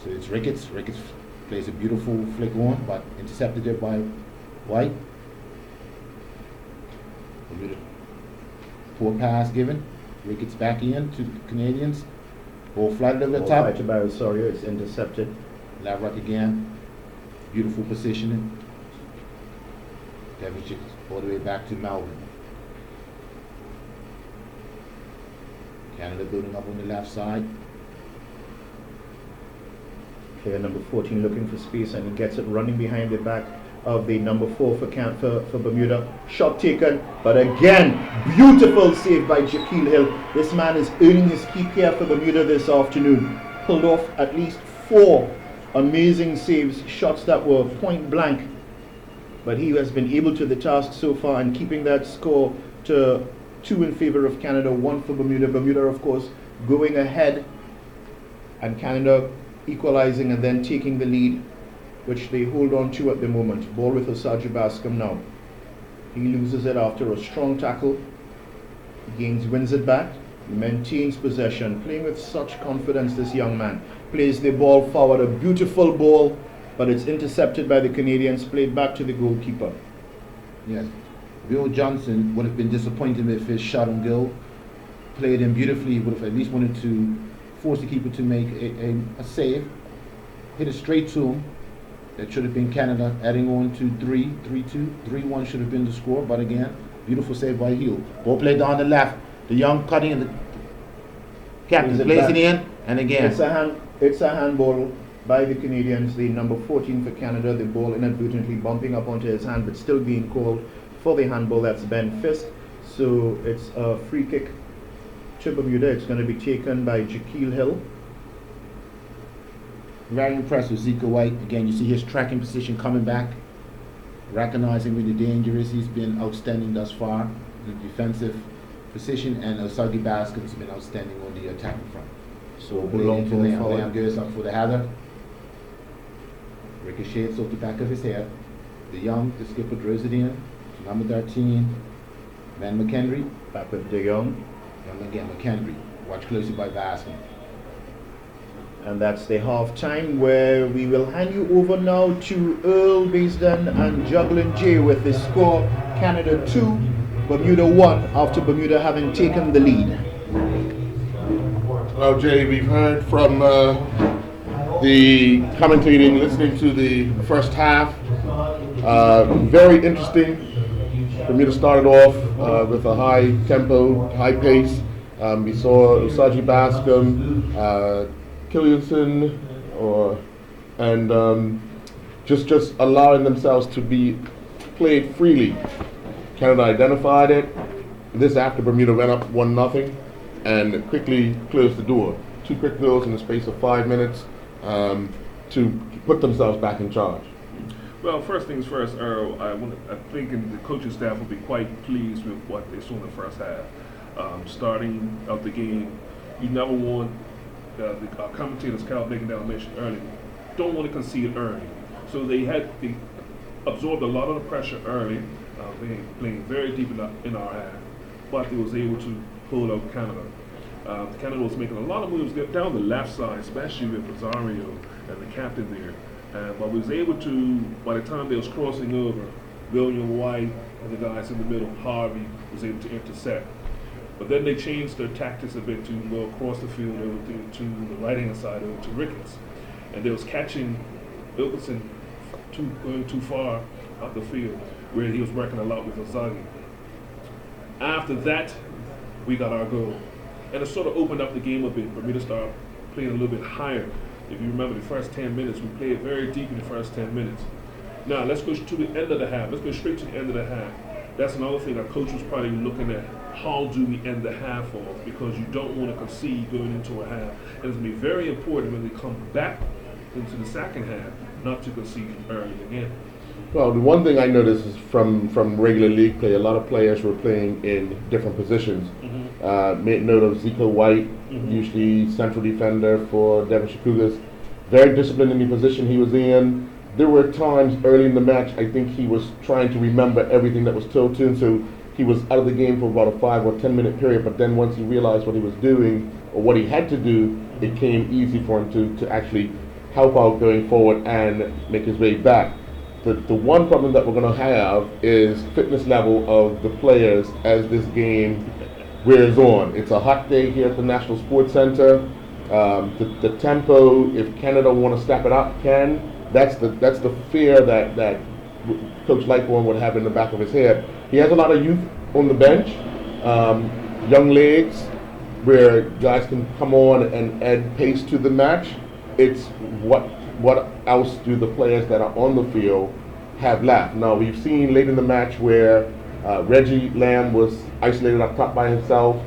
So it's Ricketts. Ricketts plays a beautiful flick on, but intercepted there by White. Poor pass given. Ricketts back in to the Canadians. Ball flighted over the top. Fighted by Osorio, it's intercepted. Lavrock again. Beautiful positioning. Devich all the way back to Melvin. Canada building up on the left side. Player number 14 looking for space, and he gets it running behind the back of the number 4 for Bermuda. Shot taken, but again, beautiful save by Jaquil Hill. This man is earning his keep here for Bermuda this afternoon. Pulled off at least 4 amazing saves, shots that were point blank, but he has been able to the task so far, and keeping that score to 2 in favor of Canada, 1 for Bermuda. Bermuda, of course, going ahead, and Canada equalizing and then taking the lead, which they hold on to at the moment. Ball with Osagi Bascom now. He loses it after a strong tackle. Wins it back, maintains possession, playing with such confidence. This young man plays the ball forward, a beautiful ball, but it's intercepted by the Canadians, played back to the goalkeeper. Yes, Bill Johnson would have been disappointed if his shot on goal. Played him beautifully. He would have at least wanted to force the keeper to make a save. Hit it straight to him. That should have been Canada, adding on to 3-2. 3-1 should have been the score, but again, beautiful save by Hill. Ball played down the left. The young cutting, and the captain plays it in, and again. It's a handball by the Canadians. The number 14 for Canada, the ball inadvertently bumping up onto his hand, but still being called for the handball. That's Ben Fisk. So it's a free kick to Bermuda. It's going to be taken by Jaquil Hill. Very impressed with Zico White. Again, you see his tracking position coming back, recognizing where the danger is. He's been outstanding thus far in the defensive position, and Osagi Bascom's been outstanding on the attacking front. So Lamb goes up for the header. ricochets off the back of his head. The skipper drills it in. Number 13, Van McHenry. Back with De Jong. And again, McHenry. Watch closely by Bascom. And that's the half time, where we will hand you over now to Earl Baisden and Juggling J with the score: Canada 2, Bermuda 1, after Bermuda having taken the lead. Well, Jay, we've heard from the commentating, listening to the first half. Very interesting. Bermuda started off with a high tempo, high pace. We saw Usaji Bascom, Killianson, and just allowing themselves to be played freely. Canada identified it. This after Bermuda went up 1-0 and quickly closed the door. 2 quick goals in the space of 5 minutes to put themselves back in charge. Well, first things first, Earl, I think the coaching staff will be quite pleased with what they saw in the first half. Starting out the game, you never want the commentators, Cal Bacon down mentioned earlier, don't want to concede early. So they absorbed a lot of the pressure early, playing very deep in our half, but they was able to hold out Canada. Canada was making a lot of moves down the left side, especially with Rosario and the captain there. But was able to, by the time they was crossing over, William White and the guys in the middle, Harvey, was able to intercept. But then they changed their tactics a bit to go across the field over to the right-hand side, over to Ricketts. And they was catching Wilkinson going too far out the field, where he was working a lot with Ozagi. After that, we got our goal. And it sort of opened up the game a bit. Bermuda started playing a little bit higher. If you remember the first 10 minutes, we played very deep in the first 10 minutes. Now, let's go to the end of the half. Let's go straight to the end of the half. That's another thing our coach was probably looking at. How do we end the half off? Because you don't want to concede going into a half. And it's going to be very important when they come back into the second half, not to concede early again. Well, the one thing I noticed is from regular league play, a lot of players were playing in different positions. Made note of Zico White, usually central defender for Devonshire Cougars. Very disciplined in the position he was in. There were times early in the match, I think he was trying to remember everything that was told to him, so he was out of the game for about a 5 or 10 minute period, but then once he realized what he was doing, or what he had to do, it came easy for him to actually help out going forward and make his way back. The one problem that we're going to have is fitness level of the players as this game wears on. It's a hot day here at the National Sports Center. The tempo, if Canada want to step it up, can. That's the fear that Coach Lightbourne would have in the back of his head. He has a lot of youth on the bench, young legs, where guys can come on and add pace to the match. It's what else do the players that are on the field have left? Now, we've seen late in the match where Reggie Lamb was isolated up top by himself,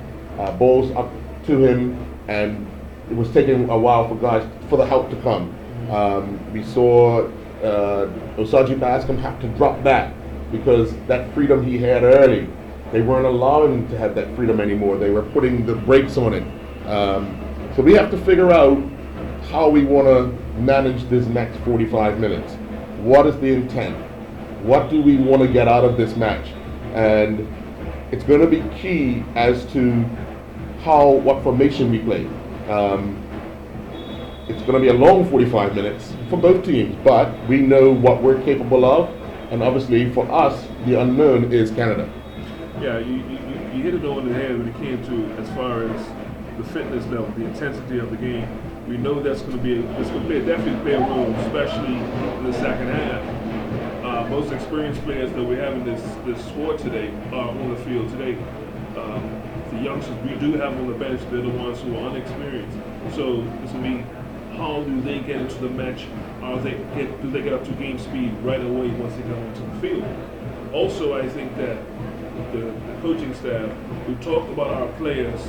balls up to him, and it was taking a while for the help to come. We saw Osaji Bascom have to drop back because that freedom he had early, they weren't allowing him to have that freedom anymore. They were putting the brakes on it. So we have to figure out how we want to manage this next 45 minutes. What is the intent? What do we want to get out of this match? And it's going to be key as to what formation we play. It's going to be a long 45 minutes for both teams, but we know what we're capable of, and obviously for us, the unknown is Canada. Yeah, you hit it on the head when it came to as far as the fitness level, the intensity of the game. We know that's going to definitely play a role, especially in the second half. Most experienced players that we have in this squad today are on the field today. The youngsters we do have on the bench, they're the ones who are unexperienced. So this will be, how do they get into the match? Do they get up to game speed right away once they come onto the field? Also, I think that the coaching staff, we talked about our players,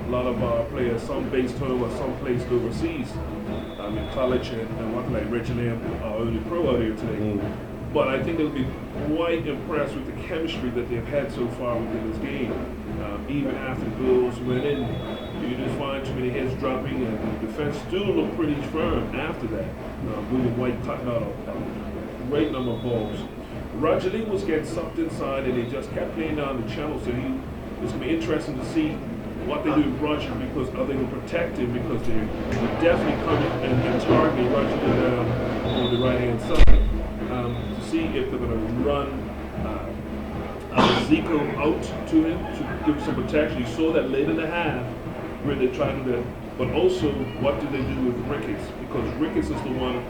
a lot of our players, some based home or some placed overseas. In college and one like Reggie Lamb, our only pro out here today. But I think they'll be quite impressed with the chemistry that they've had so far within this game. Even after the goals went in, You didn't find too many heads dropping, and the defense still looked pretty firm after that. William White cutting out a great number of balls. Roger Lee was getting sucked inside, and they just kept playing down the channel. So it's going to be interesting to see what they do with Roger, because are they going to protect him, because they're definitely coming and targeting Roger Lee down on the right-hand side to see if they're going to run Zico out to him to give him some protection. You saw that late in the half where they tried to do that. But also, what do they do with Ricketts? Because Ricketts is the one,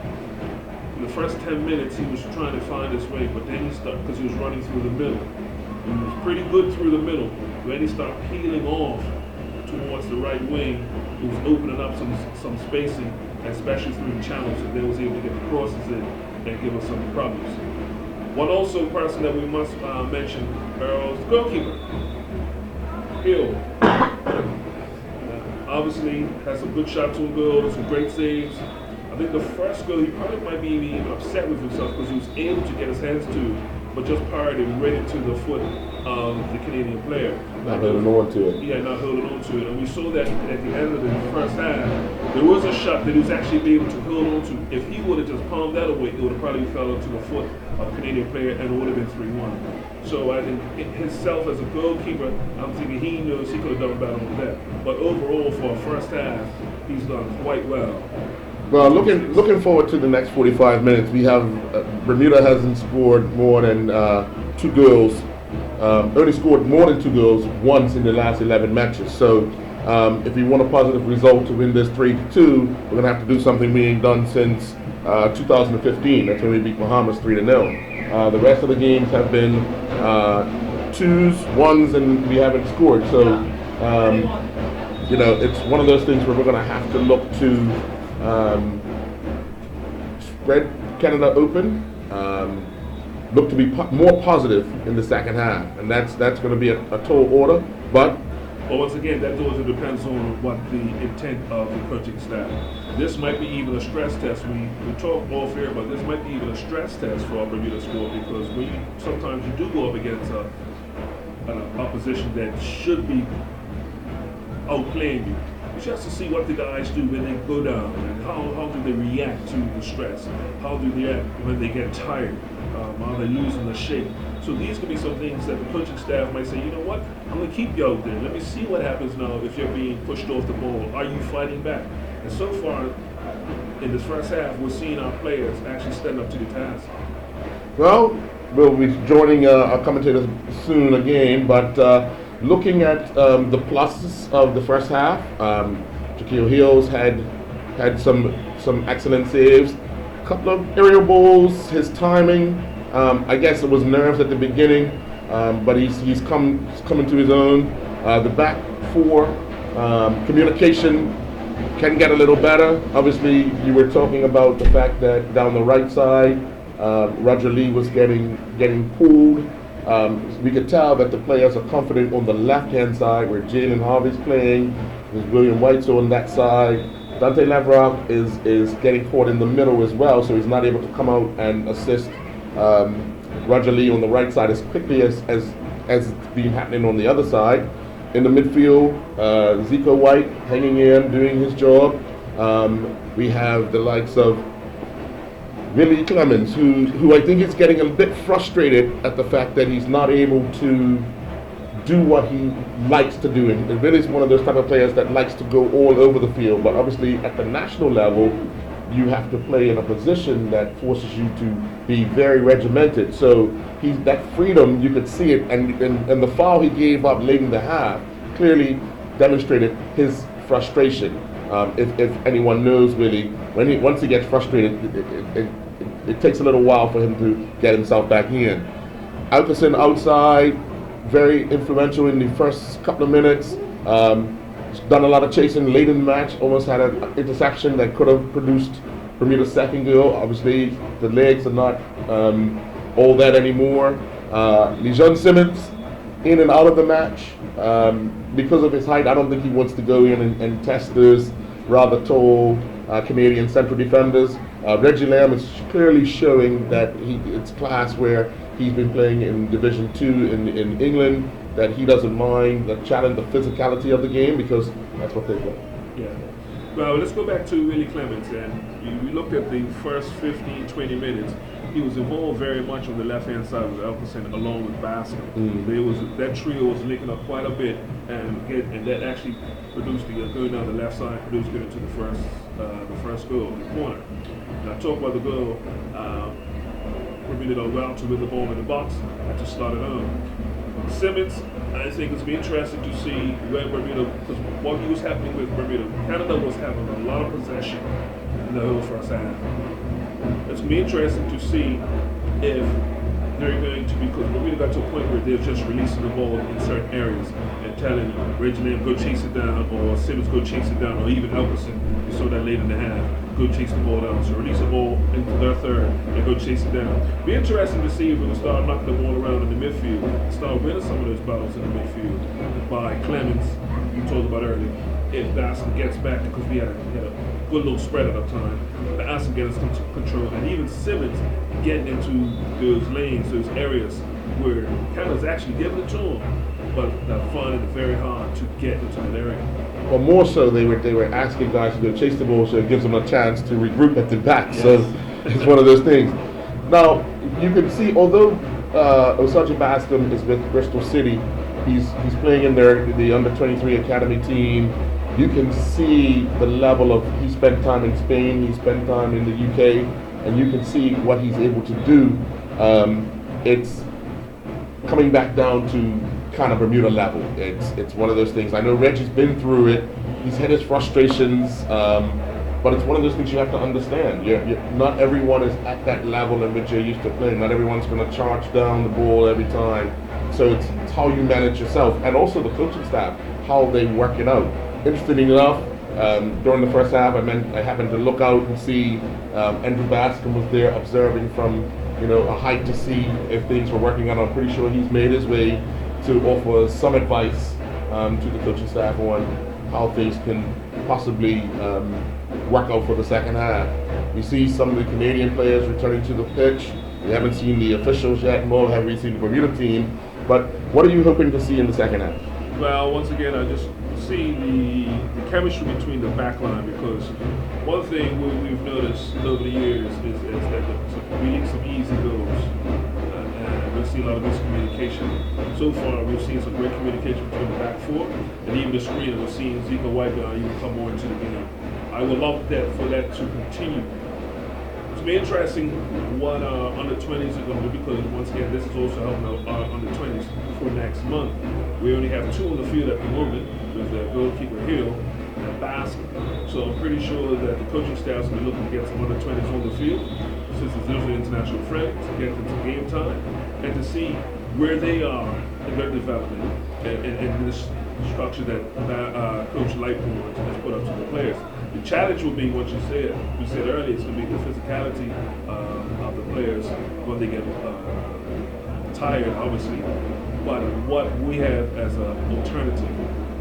in the first 10 minutes, he was trying to find his way, but then he started, because he was running through the middle. He was pretty good through the middle. When he started peeling off towards the right wing, he was opening up some spacing, especially through the channels, and they was able to get the crosses in and give us some problems. One also person that we must mention is the goalkeeper, Hill. Obviously has some good shots on goal, some great saves. I think the first goal, he probably might be even upset with himself because he was able to get his hands to it, but just parried it right into the foot of the Canadian player. Not holding on to it. Yeah, not holding on to it. And we saw that at the end of the first half, there was a shot that he was actually be able to hold on to. If he would have just palmed that away, it would have probably fell into the foot of a Canadian player and it would have been 3-1. So I think himself as a goalkeeper, I'm thinking he knows he could have done better with that. But overall, for a first half, he's done quite well. Well, looking forward to the next 45 minutes. We have Bermuda hasn't scored more than 2 goals. Only scored more than 2 goals once in the last 11 matches. So if we want a positive result to win this 3-2, we're going to have to do something we ain't done since 2015. That's when we beat Bahamas 3-0. The rest of the games have been 2s, 1s, and we haven't scored. So, it's one of those things where we're going to have to look to spread Canada open, look to be more positive in the second half, and that's going to be a tall order. But once again, that also depends on what the intent of the coaching staff. This might be even a stress test. We talk off here, but this might be even a stress test for our Bermuda squad, because sometimes you do go up against an opposition that should be outplaying you. Just to see what the guys do when they go down, and how do they react to the stress? How do they react when they get tired? Are they losing the shape? So these could be some things that the coaching staff might say, you know what, I'm going to keep you out there. Let me see what happens now if you're being pushed off the ball. Are you fighting back? And so far, in this first half, we're seeing our players actually stand up to the task. Well, we'll be joining our commentators soon again, but looking at the pluses of the first half, Shaquille Hills had some excellent saves, a couple of aerial balls, his timing. I guess it was nerves at the beginning, but he's coming to his own. The back four, communication can get a little better. Obviously, you were talking about the fact that down the right side, Roger Lee was getting pulled. We could tell that the players are confident on the left-hand side where Jalen Harvey's playing. There's William White's on that side. Dante Lavrock is getting caught in the middle as well, so he's not able to come out and assist Roger Lee on the right side as quickly as it's been happening on the other side. In the midfield, Zico White hanging in, doing his job. We have the likes of Willie Clemens, who I think is getting a bit frustrated at the fact that he's not able to do what he likes to do. And Willie's one of those type of players that likes to go all over the field, but obviously at the national level, you have to play in a position that forces you to be very regimented. So that freedom, you could see it, and the foul he gave up late in the half clearly demonstrated his frustration. If anyone knows Willie, once he gets frustrated, it takes a little while for him to get himself back in. Alkerson outside, very influential in the first couple of minutes. Done a lot of chasing late in the match, almost had an interception that could have produced Bermuda's second goal. Obviously, the legs are not all that anymore. Lejeune Simmons, in and out of the match. Because of his height, I don't think he wants to go in and test those rather tall Canadian central defenders. Reggie Lamb is clearly showing that it's class where he's been playing in Division Two in England, that he doesn't mind the challenge, the physicality of the game, because that's what they play. Yeah. Well, let's go back to Willie Clements, and we looked at the first 15, 20 minutes. He was involved very much on the left-hand side with Elkerson along with Bascom. That trio was linking up quite a bit, and that actually produced going down the left side, produced getting to the first goal in the corner. And I talked about the goal. Bermuda done well to win the ball in the box and to start it on. Simmons, I think it's been interesting to see where Bermuda, because what was happening with Bermuda, Canada was having a lot of possession in the whole first half. It's going to be interesting to see if they're going to, because Bermuda got to a point where they're just releasing the ball in certain areas and telling Reggie Lamb go chase it down, or Simmons go chase it down, or even Elkerson, you saw that late in the half, go chase the ball down. So release the ball into their third and go chase it down. Be interesting to see if we can start knocking the ball around in the midfield and start winning some of those battles in the midfield by Clemens, you talked about earlier. If Bascom gets back, because we had a good little spread at the time, Bascom gets into control, and even Simmons getting into those lanes, those areas where Canada's actually giving it to him, but they're finding it very hard to get into that area. Well, more so, they were asking guys to go chase the ball, so it gives them a chance to regroup at the back. Yes. So it's one of those things. Now you can see, although Osaji Bascom is with Bristol City, he's playing in the under-23 academy team. You can see the level of, he spent time in Spain, he spent time in the UK, and you can see what he's able to do. It's coming back down to kind of Bermuda level. It's one of those things. I know Reggie's been through it. He's had his frustrations, but it's one of those things you have to understand. Not everyone is at that level in which you're used to playing. Not everyone's going to charge down the ball every time. So it's how you manage yourself, and also the coaching staff, how they work it out. Interestingly enough, during the first half, I happened to look out and see Andrew Bascom was there observing from a height to see if things were working out. I'm pretty sure he's made his way to offer some advice to the coaching staff on how things can possibly work out for the second half. We see some of the Canadian players returning to the pitch. We haven't seen the officials yet, nor have we seen the Bermuda team. But what are you hoping to see in the second half? Well, once again, I just see the chemistry between the back line, because one thing we've noticed over the years is that we need some easy goals. And we'll see a lot of miscommunication. So far, we've seen some great communication between the back four, and even the screen, and we're seeing Zika Whiteguy even come more into the game. I would love for that to continue. It's been interesting what under-20s are going to do, because once again, this is also helping our under-20s for next month. We only have two on the field at the moment, with the goalkeeper Hill and Bascom. So I'm pretty sure that the coaching staff is going to be looking to get some under-20s on the field, since it's usually international friends, to get them to game time, and to see where they are in their development and this structure that Coach Lightbourne has put up to the players. The challenge will be what you said earlier, it's going to be the physicality of the players when they get tired, obviously. But what we have as an alternative,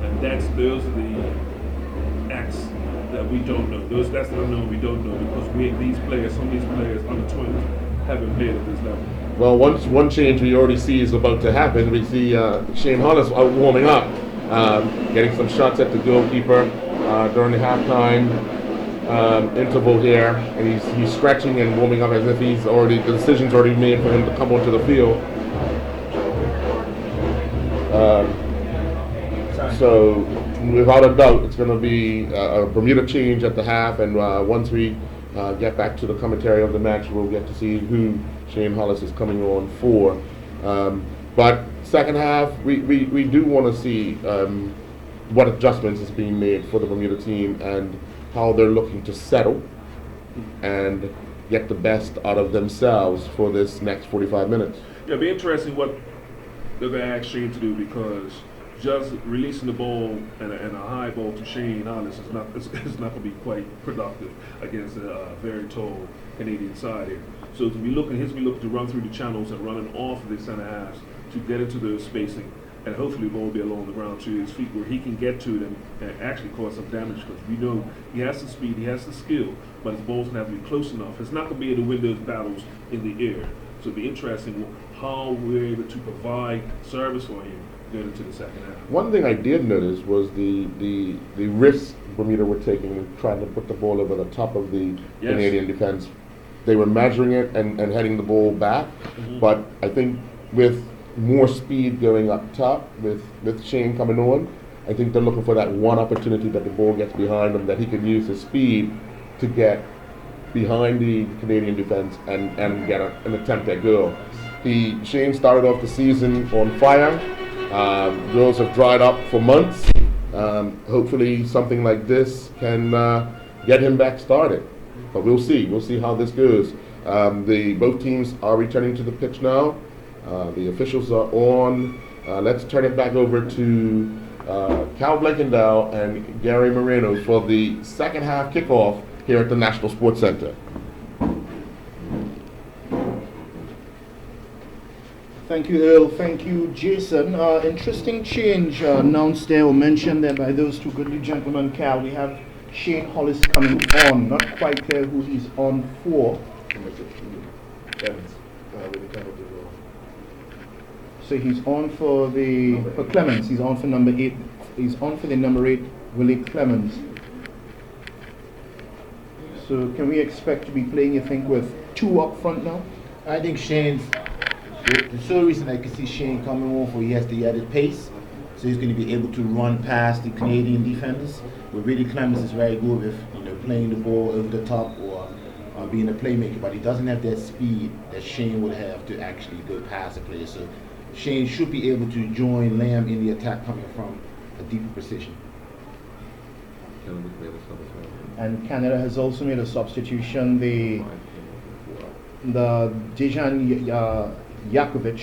and those are the acts that we don't know. That's the unknown we don't know, because some of these players under 20 haven't played at this level. Well, one change we already see is about to happen. We see Shane Hollis warming up, getting some shots at the goalkeeper during the halftime interval here, and he's stretching and warming up as if the decision's already made for him to come onto the field. So without a doubt, it's going to be a Bermuda change at the half, and once we get back to the commentary of the match, we'll get to see who Shane Hollis is coming on for. But second half, we do want to see what adjustments is being made for the Bermuda team and how they're looking to settle and get the best out of themselves for this next 45 minutes. Yeah, it'll be interesting what they're going to ask Shane to do, because just releasing the ball and a high ball to Shane Hollis is not going to be quite productive against a very tall Canadian side here. So he's going to be looking to run through the channels and running off of the center halves to get into the spacing and hopefully the ball will be along the ground to his feet where he can get to them and actually cause some damage, because we know he has the speed, he has the skill, but his ball's going to have to be close enough. It's not going to be able to win those battles in the air. So it'll be interesting how we're able to provide service for him going into the second half. One thing I did notice was the risk Bermuda were taking in trying to put the ball over the top of the Yes. Canadian defense. They were measuring it and heading the ball back, but I think with more speed going up top, with Shane coming on, I think they're looking for that one opportunity that the ball gets behind him, that he can use his speed to get behind the Canadian defense and get an attempt at goal. Shane started off the season on fire. Goals have dried up for months. Hopefully something like this can get him back started. But we'll see. We'll see how this goes. Both teams are returning to the pitch now. The officials are on. Let's turn it back over to Cal Blankendow and Gary Moreno for the second half kickoff here at the National Sports Center. Thank you, Earl. Thank you, Jason. Interesting change announced there or mentioned there by those two goodly gentlemen, Cal. We have Shane Hollis coming on. Not quite clear who he's on for. So he's on for Clemens. He's on for number 8. He's on for the number 8, Willie Clemens. So can we expect to be playing, you think, with 2 up front now? I think the sole reason I can see Shane coming on for, he has the added pace, so he's going to be able to run past the Canadian defenders. But really, Clemens is very good with playing the ball over the top or being a playmaker, but he doesn't have that speed that Shane would have to actually go past a player. So Shane should be able to join Lamb in the attack coming from a deeper position. And Canada has also made a substitution. The Dejan Jakovic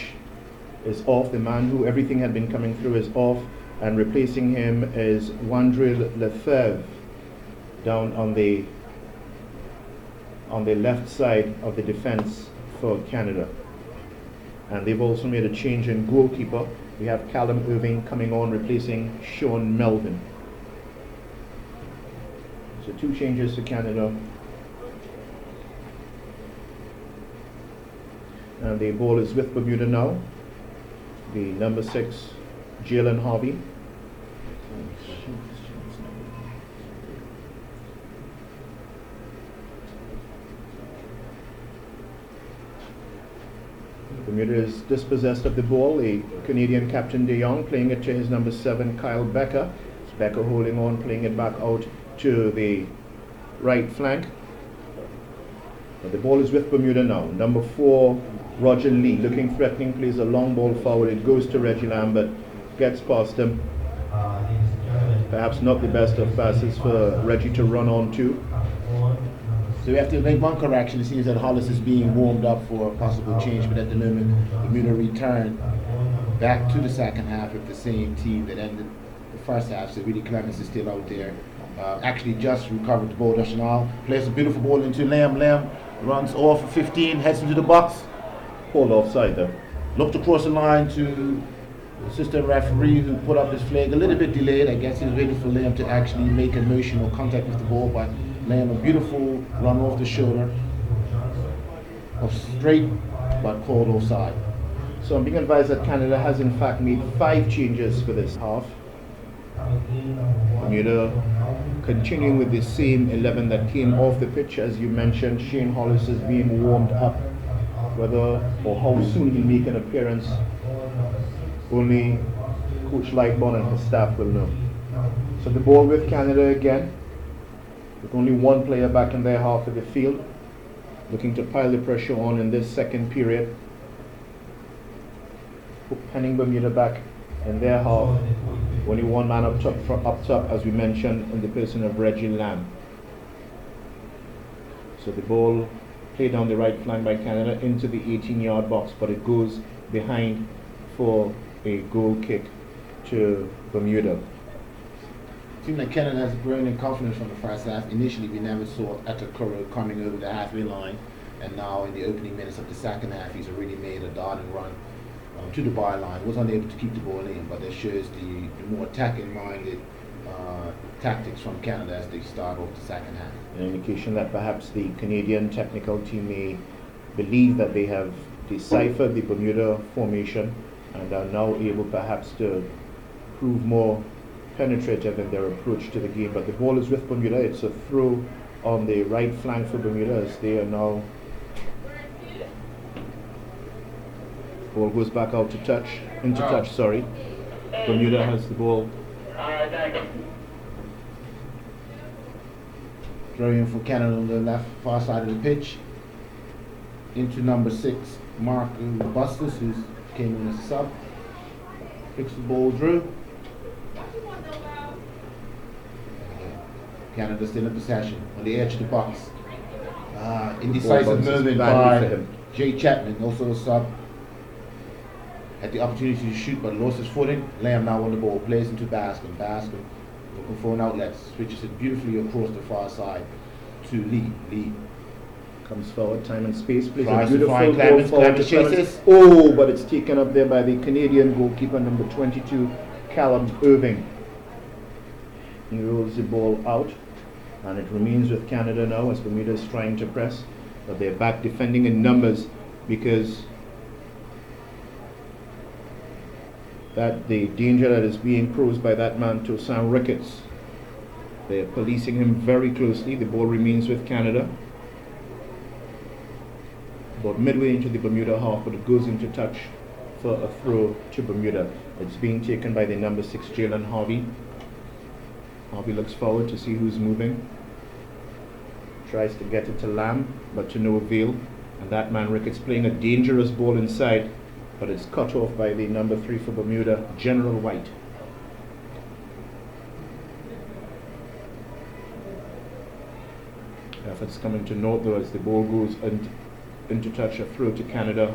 is off. The man who everything had been coming through is off, and replacing him is Wandril Lefebvre down on the left side of the defense for Canada. And they've also made a change in goalkeeper. We have Callum Irving coming on, replacing Sean Melvin. So 2 changes to Canada. And the ball is with Bermuda now. The number 6, Jalen Harvey. Bermuda is dispossessed of the ball. The Canadian captain De Jong playing it to his number 7, Kyle Becker. Becker holding on, playing it back out to the right flank. But the ball is with Bermuda now. Number 4, Roger Lee, looking threatening, plays a long ball forward. It goes to Reggie Lambert, gets past him. Perhaps not the best of passes for Reggie to run on to. So we have to make one correction. It seems that Hollis is being warmed up for a possible change, but at the moment, Bermuda returned back to the second half with the same team that ended the first half. So really, Clemens is still out there. Actually just recovered the ball. National plays a beautiful ball into Lamb. Lamb runs off for 15, heads into the box. Called offside though. Looked across the line to the assistant referee who put up his flag. A little bit delayed. I guess he was waiting for Lamb to actually make a motion or contact with the ball, but Lamb, a beautiful run off the shoulder. Straight, but called offside. So I'm being advised that Canada has in fact made 5 changes for this half. Bermuda continuing with the same 11 that came off the pitch. As you mentioned, Shane Hollis is being warmed up. Whether or how soon he'll make an appearance, only Coach Lightbourne and his staff will know. So the ball with Canada again, with only 1 player back in their half of the field, looking to pile the pressure on in this second period. Penning Bermuda back in their half. Only 1 man up top, as we mentioned, in the person of Reggie Lamb. So the ball played down the right flank by Canada into the 18-yard box, but it goes behind for a goal kick to Bermuda. It seems like Canada has grown in confidence from the first half. Initially, we never saw Atakoro coming over the halfway line, and now in the opening minutes of the second half, he's already made a darting run to the byline. Was unable to keep the ball in, but that shows the more attacking-minded tactics from Canada as they start off the second half. An indication that perhaps the Canadian technical team may believe that they have deciphered the Bermuda formation and are now able perhaps to prove more penetrative in their approach to the game. But the ball is with Bermuda. It's a throw on the right flank for Bermuda as they are now. Ball goes back out to touch, into touch, sorry. Bermuda has the ball. Throwing for Canada on the left, far side of the pitch. Into number 6, Mark Bustos, who came in as a sub. Picks the ball through. Canada still in possession on the edge of the box. Indecisive movement by Jay Chapman, also a sub. Had the opportunity to shoot but lost his footing. Lamb now on the ball, plays into Bascom. Bascom looking for an outlet, switches it beautifully across the far side to Lee. Lee comes forward, time and space, plays tries a to beautiful find ball Clemens. forward Clemens to Clemens. chases. Oh, but it's taken up there by the Canadian goalkeeper, number 22, Callum Irving. He rolls the ball out, and it remains with Canada now as Bermuda is trying to press, but they're back defending in numbers because that the danger that is being posed by that man to Sam Ricketts. They're policing him very closely. The ball remains with Canada. About midway into the Bermuda half, but it goes into touch for a throw to Bermuda. It's being taken by the number 6, Jalen Harvey. Harvey looks forward to see who's moving. Tries to get it to Lamb, but to no avail. And that man Ricketts playing a dangerous ball inside, but it's cut off by the number 3 for Bermuda, General White. Efforts coming to naught though as the ball goes into touch, a throw to Canada.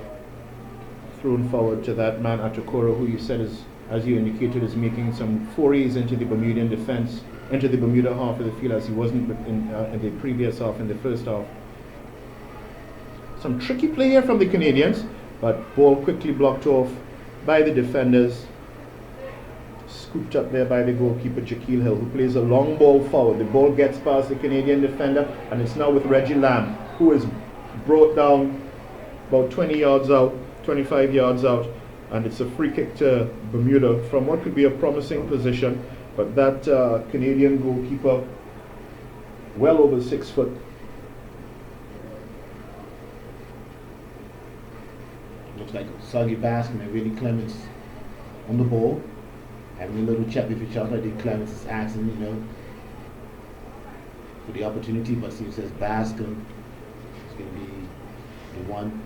Thrown forward to that man Atokoro, who you said is, as you indicated, is making some forays into the Bermudian defense, into the Bermuda half of the field as he wasn't in the previous half, in the first half. Some tricky play here from the Canadians, but ball quickly blocked off by the defenders. Scooped up there by the goalkeeper, Jaquil Hill, who plays a long ball forward. The ball gets past the Canadian defender, and it's now with Reggie Lamb, who is brought down about 20 yards out, 25 yards out, and it's a free kick to Bermuda from what could be a promising position, but that Canadian goalkeeper, well over 6 foot. Looks like Soggy Bascom and Willie Clemens on the ball, having a little chat with each other. I think Clemens is asking, for the opportunity, but he says Bascom is going to be the one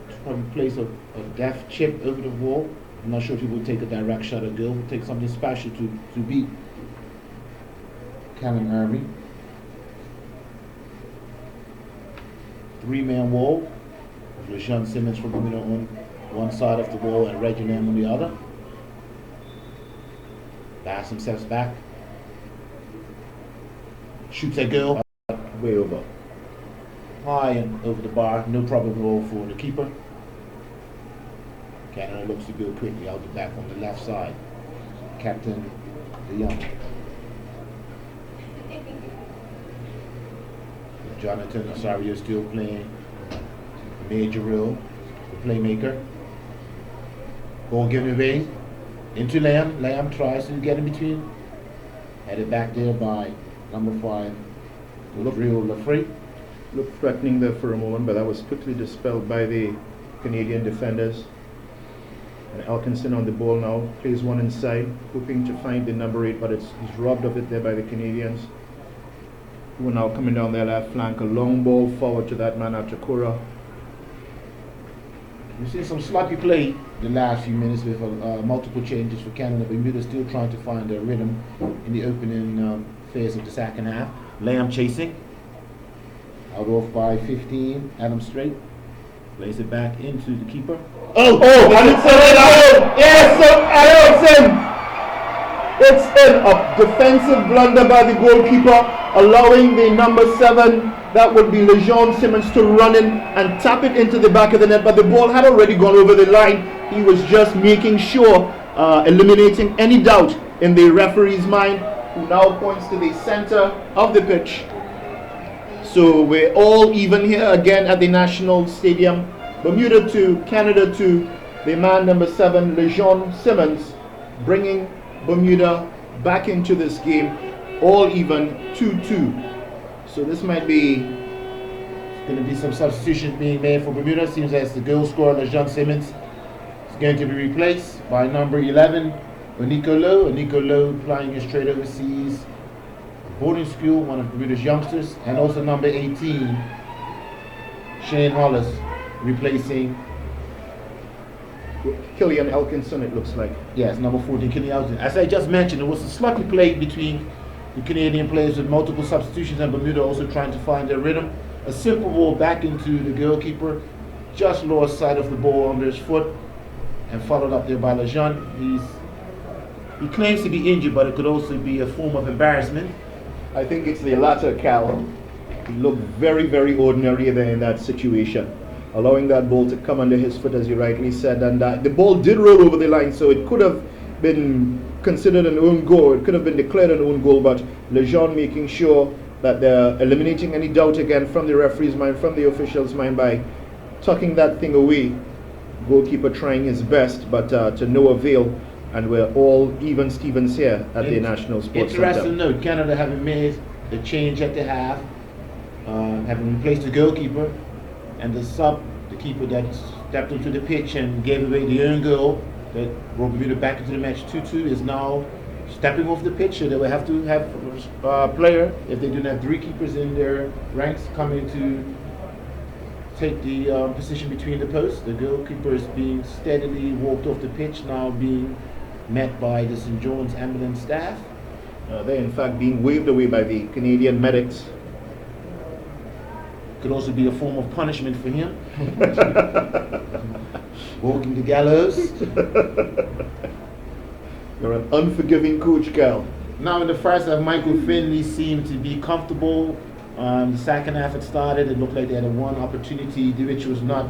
to probably place a deft chip over the wall. I'm not sure if he will take a direct shot or go. Will take something special to beat Callum Irving. 3-man wall. LaShawn Simmons from Bermuda on one side of the wall and Reggie Lamb on the other. Bascom steps back. Shoots a goal. Way over. High and over the bar. No problem roll for the keeper. Canada looks to go quickly out the back on the left side. Captain DeYoung. Jonathan Osorio still playing a major role, the playmaker. Ball given away into Lamb. Lamb tries to get in between. Headed back there by number 5, Real Lafrey. Looked threatening there for a moment, but that was quickly dispelled by the Canadian defenders. And Elkinson on the ball now, plays one inside, hoping to find the number 8, but he's robbed of it there by the Canadians, who are now coming down their left flank. A long ball forward to that man Atakura. We've seen some sloppy play the last few minutes with multiple changes for Canada. Bermuda still trying to find their rhythm in the opening phase of the second half. Lamb chasing. Out off by 15, Adam Strait. Plays it back into the keeper. And it's in! Yes, Erickson! It's in, a defensive blunder by the goalkeeper. allowing the number 7, that would be Lejeune Simmons, to run in and tap it into the back of the net, but the ball had already gone over the line. He was just making sure, eliminating any doubt in the referee's mind, who now points to the center of the pitch. So we're all even here again at the National Stadium. Bermuda 2, Canada 2. The man number 7, Lejeune Simmons, bringing Bermuda back into this game, all even 2-2. So this might be Going to be some substitutions being made for Bermuda. Seems as the goal scorer, Lejeune Simmons, is going to be replaced by number 11, Oniko Lowe. Oniko Lowe playing his trade overseas boarding school, one of Bermuda's youngsters, and also number 18, Shane Hollis, replacing Killian Elkinson, it looks like. yes, number 14, Killian Elkinson. As I just mentioned, it was a sloppy play between the Canadian players with multiple substitutions, and Bermuda also trying to find their rhythm. A simple ball back into the goalkeeper, just lost sight of the ball under his foot, and followed up there by Lejeune. He claims to be injured, but it could also be a form of embarrassment. I think it's the latter, Cal. He looked very, very ordinary there in that situation, allowing that ball to come under his foot, as you rightly said, and the ball did roll over the line, so it could have been considered an own goal. It could have been declared an own goal, but Lejeune making sure that they're eliminating any doubt again from the referee's mind, from the official's mind, by tucking that thing away. Goalkeeper trying his best, but to no avail. And we're all even Stevens here at the National Sports Interesting Center. note, Canada having made the change at the half, having replaced the goalkeeper, and the keeper that stepped onto the pitch and gave away the own goal that brought Bermuda back into the match 2-2 is now stepping off the pitch. So they will have to have a player, if they do not have 3 keepers in their ranks, coming to take the position between the posts. The goalkeeper is being steadily walked off the pitch, now being met by the St. John's ambulance staff. They're in fact being waved away by the Canadian medics. Could also be a form of punishment for him. Walking the gallows. You're an unforgiving coach, Cal. Now in the first half, Michael Finley seemed to be comfortable. The second half had started, it looked like they had a one opportunity, which was not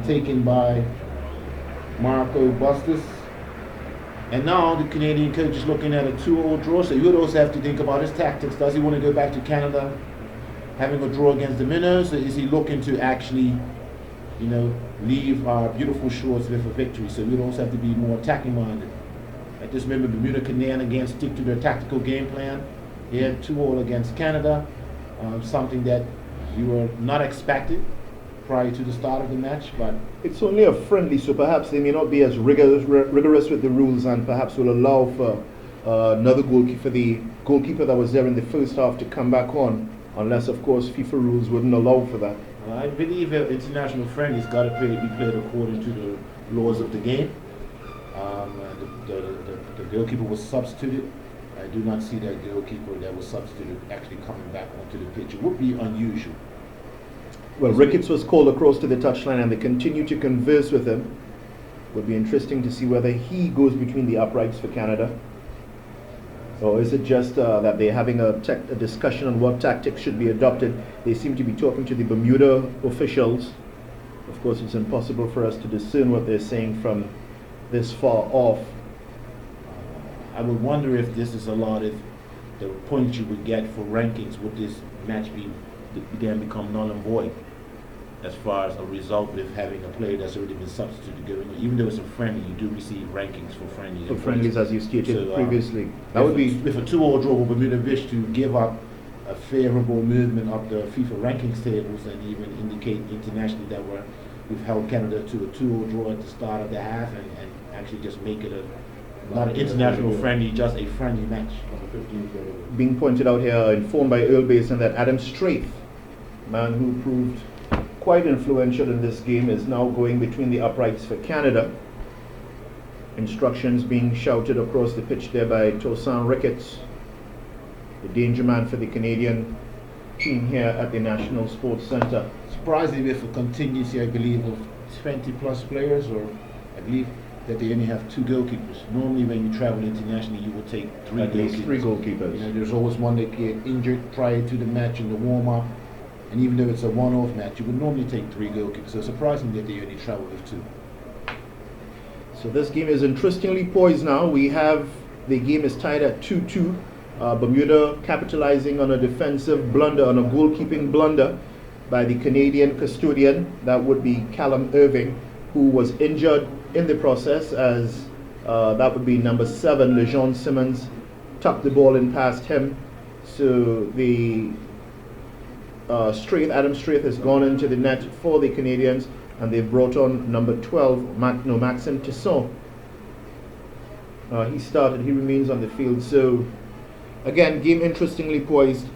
taken by Marco Bustos. And now the Canadian coach is looking at a 2-2 draw, so he would also have to think about his tactics. Does he want to go back to Canada having a draw against the Minnows, or is he looking to actually, leave our beautiful shores with a victory? So we would also have to be more attacking minded. At this moment, Bermuda can then again stick to their tactical game plan. They had 2-2 against Canada, something that we were not expected prior to the start of the match, but It's only a friendly, so perhaps they may not be as rigorous with the rules, and perhaps will allow for another goalkeeper, for the goalkeeper that was there in the first half, to come back on, unless of course FIFA rules wouldn't allow for that. I believe international friendly's got to be played according to the laws of the game. The goalkeeper was substituted. I do not see that goalkeeper that was substituted actually coming back onto the pitch. It would be unusual. Well, Ricketts was called across to the touchline, and they continue to converse with him. Would be interesting to see whether he goes between the uprights for Canada, or is it just that they're having a discussion on what tactics should be adopted. They seem to be talking to the Bermuda officials. Of course, it's impossible for us to discern what they're saying from this far off. I would wonder if this is allowed, if the points you would get for rankings, would this match then become null and void as far as a result with having a player that's already been substituted going on. Even though it's a friendly, you do receive rankings for friendlies. For friendlies, as you stated So, previously. That would be with a 2-2 draw, will Bermuda wish to give up a favorable movement up the FIFA rankings tables and even indicate internationally that we've held Canada to a 2-2 draw at the start of the half, and actually just make it not an international friendly, just a friendly match. being pointed out here, informed by Earl Basin, that Adam Straith, man who proved quite influential in this game, is now going between the uprights for Canada. Instructions being shouted across the pitch there by Toussaint Ricketts, the danger man for the Canadian team here at the National Sports Center. Surprisingly, with a contingency, I believe, of 20 plus players, or I believe that they only have 2 goalkeepers. Normally when you travel internationally, you will take 3 At least goalkeepers. 3 goalkeepers. You know, there's always one that get injured prior to the match in the warm-up. And even though it's a one-off match, you would normally take 3 goalkeepers. So surprising that they only travel with 2. So this game is interestingly poised now. The game is tied at 2-2. Bermuda capitalizing on a defensive blunder, on a goalkeeping blunder by the Canadian custodian. That would be Callum Irving, who was injured in the process, as that would be number 7, Lejean Simmons, tucked the ball in past him. So the Adam Straith has gone into the net for the Canadians, and they've brought on number 12, Maxime Tisson. He started, he remains on the field. So again, game interestingly poised.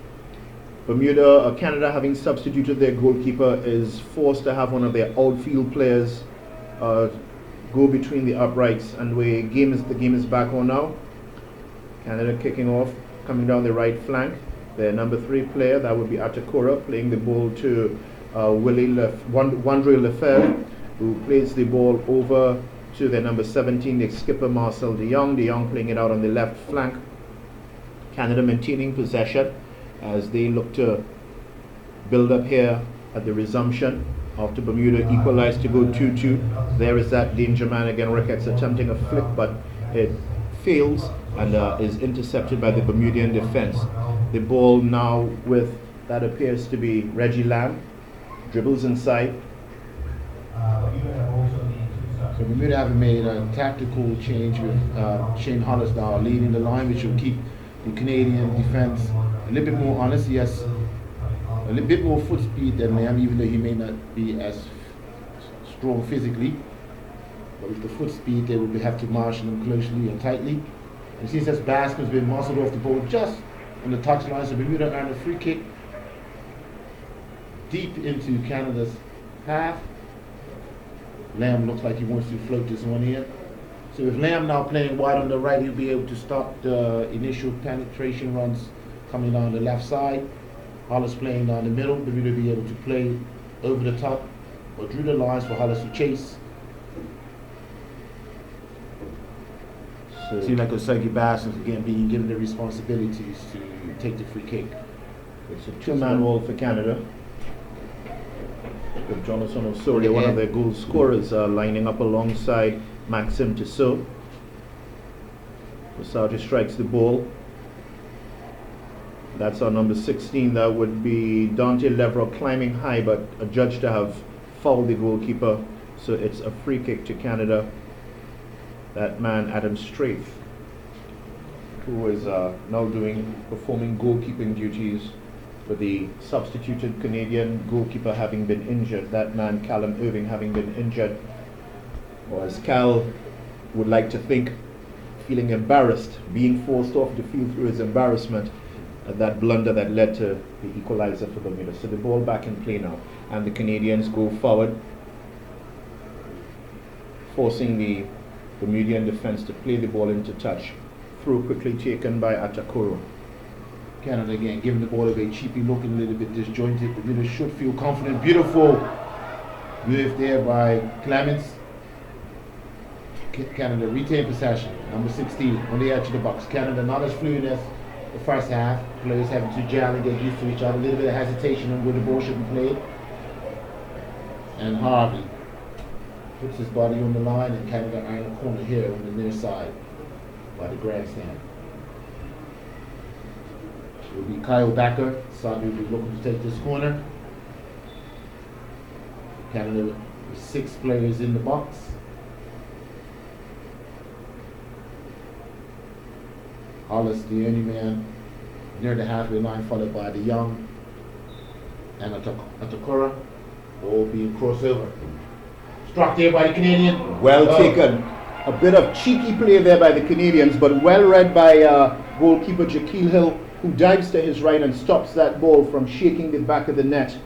Bermuda, Canada, having substituted their goalkeeper, is forced to have one of their outfield players go between the uprights, and the game is back on now. Canada kicking off, coming down the right flank. Their number 3 player, that would be Atakura, playing the ball to Wandre Lefebvre, who plays the ball over to their number 17, the skipper Marcel de Jong. De Jong playing it out on the left flank. Canada maintaining possession as they look to build up here at the resumption after Bermuda equalized to go 2-2. There is that danger man again. Ricketts attempting a flick, but it fails and is intercepted by the Bermudian defense. The ball now with, that appears to be Reggie Lamb, dribbles inside. So Bermuda have made a tactical change with Shane Hollis now leading the line, which will keep the Canadian defense a little bit more honest. He has a little bit more foot speed than Lamb, even though he may not be as strong physically. But with the foot speed, they will have to marshal him closely and tightly. And since that Bascom has been muscled off the ball just on the touchline, so Bermuda earned a free kick deep into Canada's half. Lamb looks like he wants to float this one here. So with Lamb now playing wide on the right, he'll be able to stop the initial penetration runs coming down the left side. Hollis playing down the middle. Bermuda will be able to play over the top or through the lines for Hollis to chase. So seems like Osagi Bassins again being given the responsibilities to take the free kick. It's a 2-man wall for Canada, with Jonathan Osorio, one of their goal scorers, lining up alongside Maxime Tissot. Osagi strikes the ball. That's our number 16. That would be Dante Levrock climbing high, but adjudged to have fouled the goalkeeper. So it's a free kick to Canada. That man, Adam Straith, who is now performing goalkeeping duties with the substituted Canadian goalkeeper having been injured. That man, Callum Irving, having been injured, or as Cal would like to think, feeling embarrassed, being forced off the field through his embarrassment at that blunder that led to the equalizer for Bermuda. So the ball back in play now, and the Canadians go forward, forcing the Bermudian defense to play the ball into touch. Throw quickly taken by Atakuro. Canada again giving the ball away cheaply, looking a little bit disjointed. Bermuda should feel confident. Beautiful move there by Clements. Canada retain possession. Number 16 on the edge of the box. Canada not as fluid as the first half. Players having to gel and get used to each other. A little bit of hesitation on where the ball should be played. And Harvey puts his body on the line, and Canada are in a corner here on the near side by the grandstand. It will be Kyle Backer. Sabi will be looking to take this corner. Canada with 6 players in the box. Hollis, the only man near the halfway line, followed by De Jong and Atakura. All being crossover. Struck there by the Canadian. Well taken. A bit of cheeky play there by the Canadians, but well read by goalkeeper Jaquil Hill, who dives to his right and stops that ball from shaking the back of the net.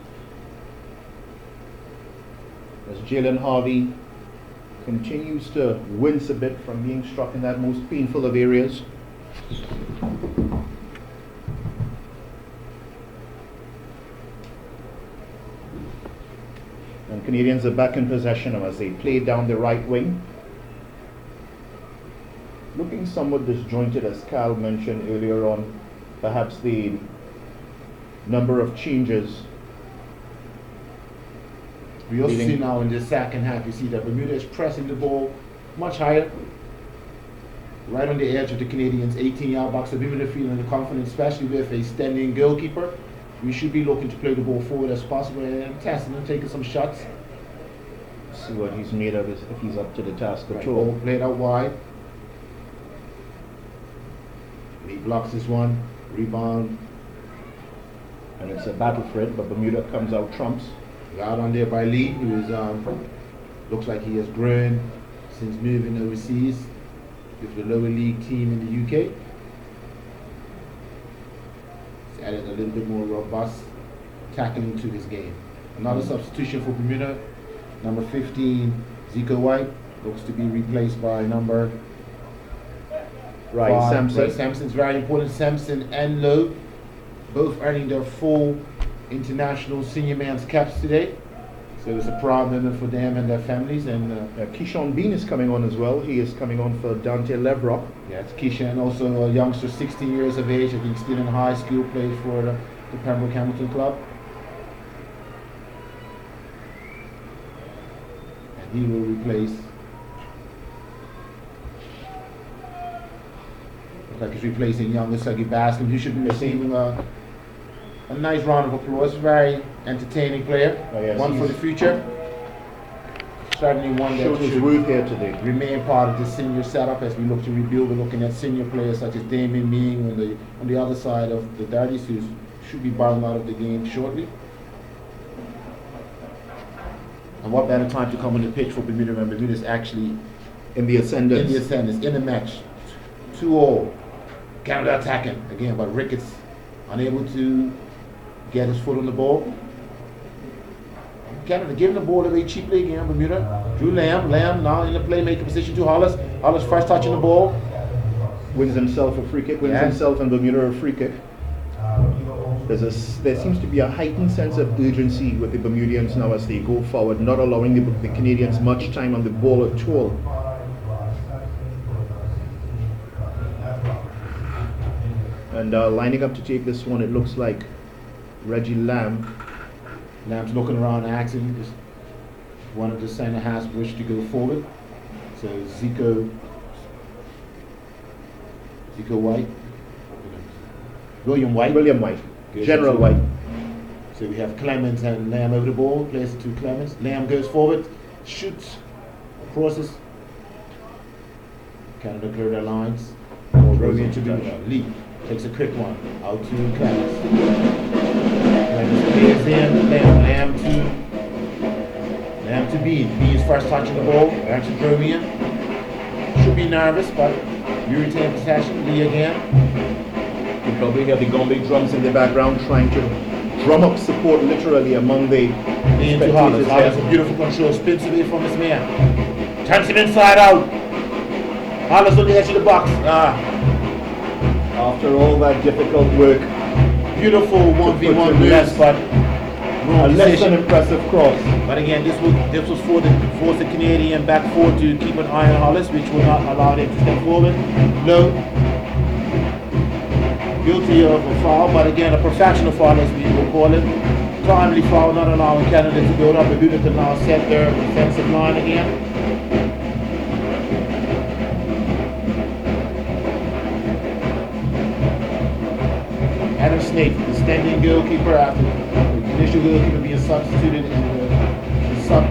As Jalen Harvey continues to wince a bit from being struck in that most painful of areas. And Canadians are back in possession as they play down the right wing. looking somewhat disjointed, as Cal mentioned earlier on. Perhaps the number of changes. We also Leading- see now in the second half, you see that Bermuda is pressing the ball much higher, right on the edge of the Canadians' 18-yard box. So Bermuda feeling the confidence, especially with a standing goalkeeper. We should be looking to play the ball forward as possible and testing and taking some shots. See what he's made of, if he's up to the task at Right, all. ball played out wide. He blocks this one, rebound. And it's a battle for it, but Bermuda comes out trumps. Out on there by Lee, who is looks like he has grown since moving overseas with the lower league team in the UK. He's added a little bit more robust tackling to his game. Another substitution for Bermuda, number 15, Zico White, looks to be replaced by number Right, 5, Sampson. Ray Sampson's very important. Sampson and Lowe, both earning their full international senior man's caps today. So it's a proud moment for them and their families. And Keyshawn Bean is coming on as well. He is coming on for Dante Levrock. yeah, it's Keisha, and also a youngster, 16 years of age, I think still in high school, plays for the Pembroke Hamilton Club. And he will replace, looks like he's replacing younger Suggy Bascom, who should be receiving a nice round of applause. Very entertaining player, Oh, yes, one for he's- the future. Certainly one that Showed his should worth here today. remain part of the senior setup as we look to rebuild. We're looking at senior players such as Damien Ming on the other side of the 30s, who should be bowing out of the game shortly. And what better time to come on the pitch for Bermuda when Bermuda is actually In the ascendance. in the ascendance, in the match. 2-all. Canada attacking again, but Ricketts unable to get his foot on the ball. Canada giving the ball away cheaply again, Bermuda. Drew Lamb now in the playmaker position to Hollis. Hollis first touching the ball. Wins himself a free kick, wins Yeah. himself and Bermuda a free kick. There seems to be a heightened sense of urgency with the Bermudians now as they go forward, not allowing the Canadians much time on the ball at all. And lining up to take this one, it looks like Reggie Lamb. Lamb's looking around, asking, just wanted the center half wish to go forward. So Zico White, William White. William White, Good. General White. So we have Clemens and Lamb over the ball, plays it to Clemens. Lamb goes forward, shoots, crosses. Canada clear their lines. Throw into Bermuda. Lee takes a quick one out to Clemens. Clemens clears in. Lamb to Bean. Bean's first touching the ball. Back to throw in. Should be nervous, but you retain possession. Lee again. You probably hear the Gombe drums in the background trying to drum up support literally among the Bean to Hollis. spectators. Hollis, a beautiful control. Spins away from his man. Turns him inside out. Hollis on the edge of the box. After all that difficult work, Beautiful 1v1 to moves, less- but a wrong less than position. impressive cross. But again, this was for the Canadian back four to keep an eye on Hollis, which will not allow them to step forward. No. Guilty of a foul, but again, a professional foul as we will call it. Timely foul, not allowing Canada to build up. Bermuda can now set their defensive line again. Adam Snape, the standing goalkeeper after the initial goalkeeper being substituted and the sub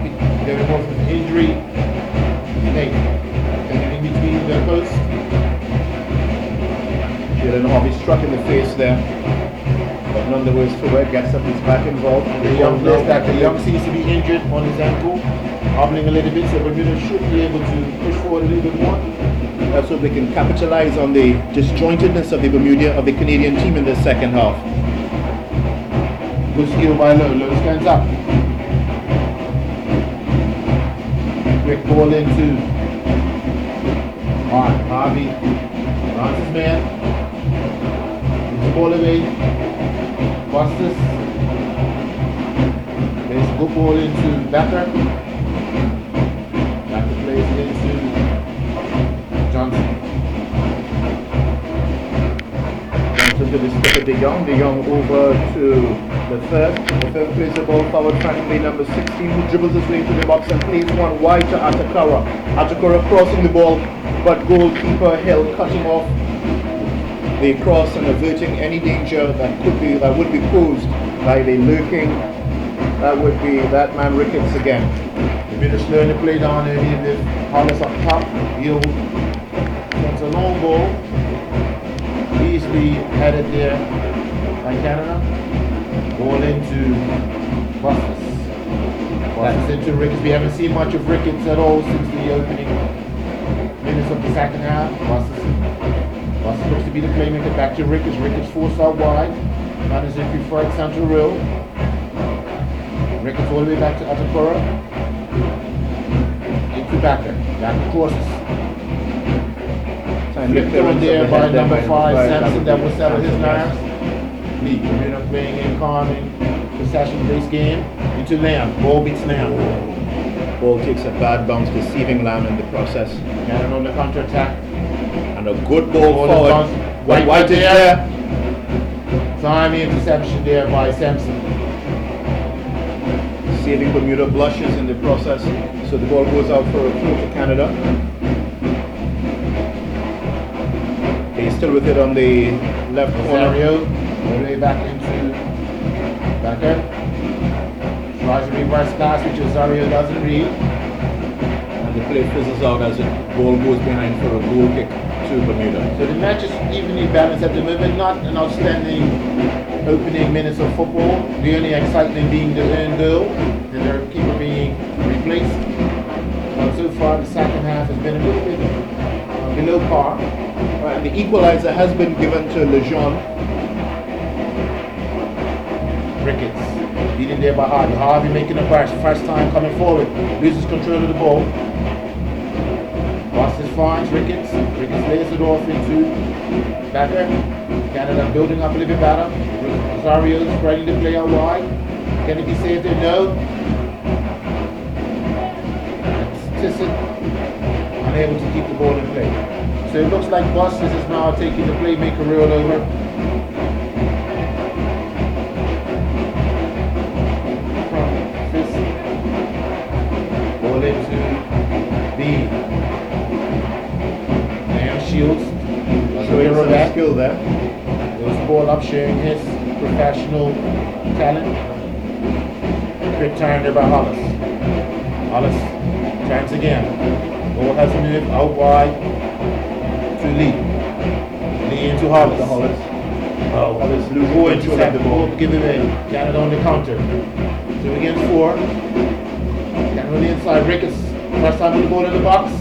getting off with injury. Snape, standing in between the posts. Jalen Harvey struck in the face there, but none the worse for wear. Gets up, he's back involved. The young seems to be injured on his ankle, hobbling a little bit, so Bermuda should be able to push forward a little bit more. Let's hope they can capitalize on the disjointedness of the Canadian team in the second half. Good skill by Lowe. Lowe stands up. Quick ball into Harvey. Runs his man. Gets the ball away. Bustus. Plays a good ball into Becker. Becker plays it into Johnson. into the stick of De Jong. De Jong over to the third. The third plays the ball forward, finally number 16, who dribbles his way into the box and plays one wide to Atakara. Atakara crossing the ball, but goalkeeper Hill cutting off the cross and averting any danger that would be posed by the lurking. That would be that man Ricketts again. Bermuda learn to play down there with Hollis up top. He'll it's a long ball. Easily headed there by Canada. Ball into Bustos. Bustos into Ricketts. We haven't seen much of Ricketts at all since the opening minutes of the second half. Bustos looks to be the playmaker. Back to Ricketts. Ricketts forced out wide. That is a preferred central row. Ricketts all the way back to Atakura. Into Backer. Backer crosses. Flipped on there by number 5, Sampson, that will settle his nerves. Lee, Bermuda playing a calming, possession-based game. Into Lamb. Ball beats Lamb. Ball takes a bad bounce, deceiving Lamb in the process. Cannon on the counter-attack. And a good ball forward. White is there. Timely interception there by Sampson. Saving Bermuda blushes in the process. So the ball goes out for a throw to Canada. He's still with it on the left corner. Rosario, all the way back into Backer. Tries to reverse pass, which Rosario doesn't read. And the play fizzles out as the ball goes behind for a goal kick to Bermuda. So the match is evenly balanced at the moment. Not an outstanding opening minutes of football. The only excitement being the earned goal, and their keeper being replaced. But so far, the second half has been a little bit below par. And the equalizer has been given to Lejeune. Ricketts beaten there by Harvey. Harvey making a burst. First time coming forward. Loses control of the ball. Bustos finds Ricketts. Ricketts lays it off into Backer. Canada building up a little bit better. Rosario is ready to play out wide. Can it be saved there? No. Tisset unable to keep the ball in play. So it looks like Bustos is now taking the playmaker role over. Ball into B. Lamb Shields. Showing some skill there. Goes the ball up, sharing his professional talent. Quick turn there by Hollis. Hollis turns again. Ball has a move out wide to Lee. Lee into Hollis. Oh, Hollis losing Four control of the ball. give it away. Canada on the counter. 2 against 4. Canada on the inside. Ricketts. First time with the ball in the box.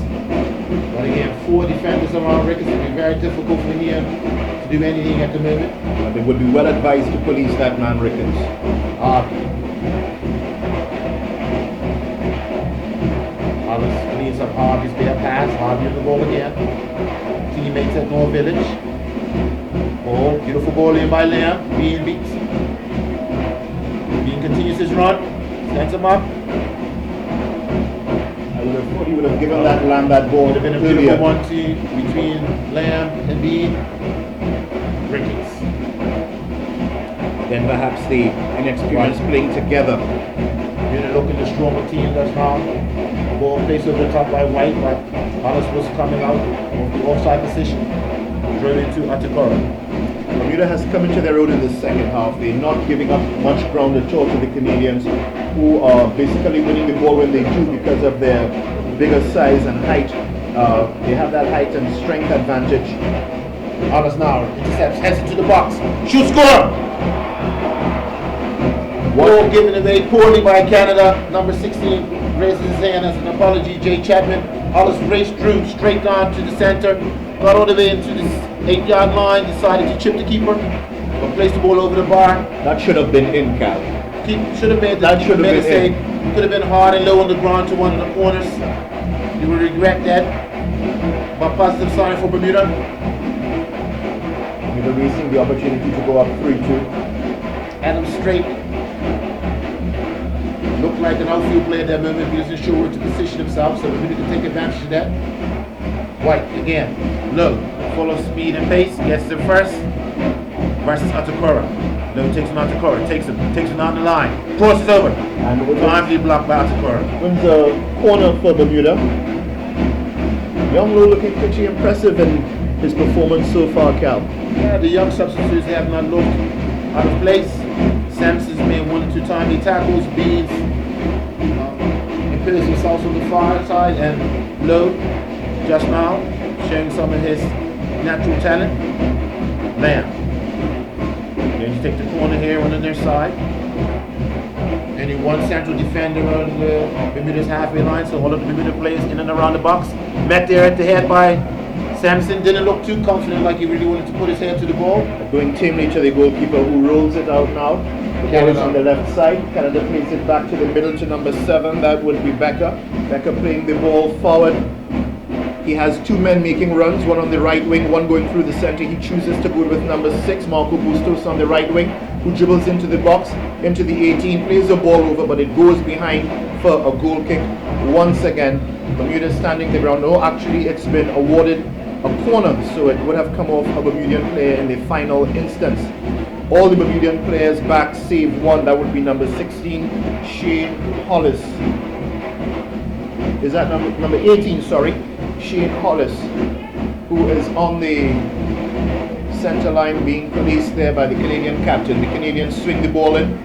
But again, 4 defenders around Ricketts. It will be very difficult for him to do anything at the moment. They would be well advised to police that man Ricketts. Hollis leads up Harvey's bare pass. Harvey on the ball again. Teammates at North Village. Ball, beautiful ball in by Lamb. Bean beats. Bean continues his run. Stands him up. I would have thought he would have given that Lamb that ball Would have been a earlier. beautiful 1-2 between Lamb and Bean. Ricketts. Then perhaps the inexperience playing together. Really looking the stronger team that's now. Ball placed over the top by White, but Hollis was coming out of the offside position. Drove into Atakora. Bermuda has come into their own in the second half. They're not giving up much ground at all to the Canadians, who are basically winning the ball when they do because of their bigger size and height. They have that height and strength advantage. Hollis now intercepts, heads into the box. Shoot, score! Ball given away poorly by Canada. Number 16 raises his hand as an apology. Jay Chapman. Hollis raced through straight down to the center. Got all the way into the 8-yard line. Decided to chip the keeper. But placed the ball over the bar. That should have been in, Cal. Should have made That should have been mistake. Could have been hard and low on the ground to one of the corners. You will regret that. But positive sign for Bermuda. Bermuda racing the opportunity to go up 3-2. Adam Strait looked like an outfield player at that moment, but he wasn't sure where to position himself, so Bermuda can take advantage of that. White again, low, full of speed and pace, gets the first. versus Atakora. Low takes him Atakora, takes him on the line, crosses over, And with timely blocked by Atakora. wins a corner for Bermuda. Young Low looking pretty impressive in his performance so far, Cal. Yeah, the young substitutes have not looked out of place. Sampson's made 1 or 2 timely tackles. Beans imposes himself on the far side, and Low just now showing some of his natural talent. Lamb. Then you take the corner here on their side. Only one central defender on the Bermuda's halfway line, so all of the Bermuda players in and around the box. Met there at the head by Sampson. Didn't look too confident, like he really wanted to put his head to the ball. Going tamely to the goalkeeper, who rolls it out now. The ball is on the left side. Canada plays it back to the middle to number 7. That would be Becker. Becker playing the ball forward. He has 2 men making runs, one on the right wing, one going through the center. He chooses to go with number 6, Marco Bustos, on the right wing, who dribbles into the box, into the 18, plays the ball over, but it goes behind for a goal kick. Once again, Bermuda standing the ground. No, actually, it's been awarded a corner, so it would have come off a Bermudian player in the final instance. All the Bermudian players back save one. That would be number 16, Shane Hollis. Is that number 18, sorry. Shane Hollis, who is on the center line, being policed there by the Canadian captain. The Canadians swing the ball in.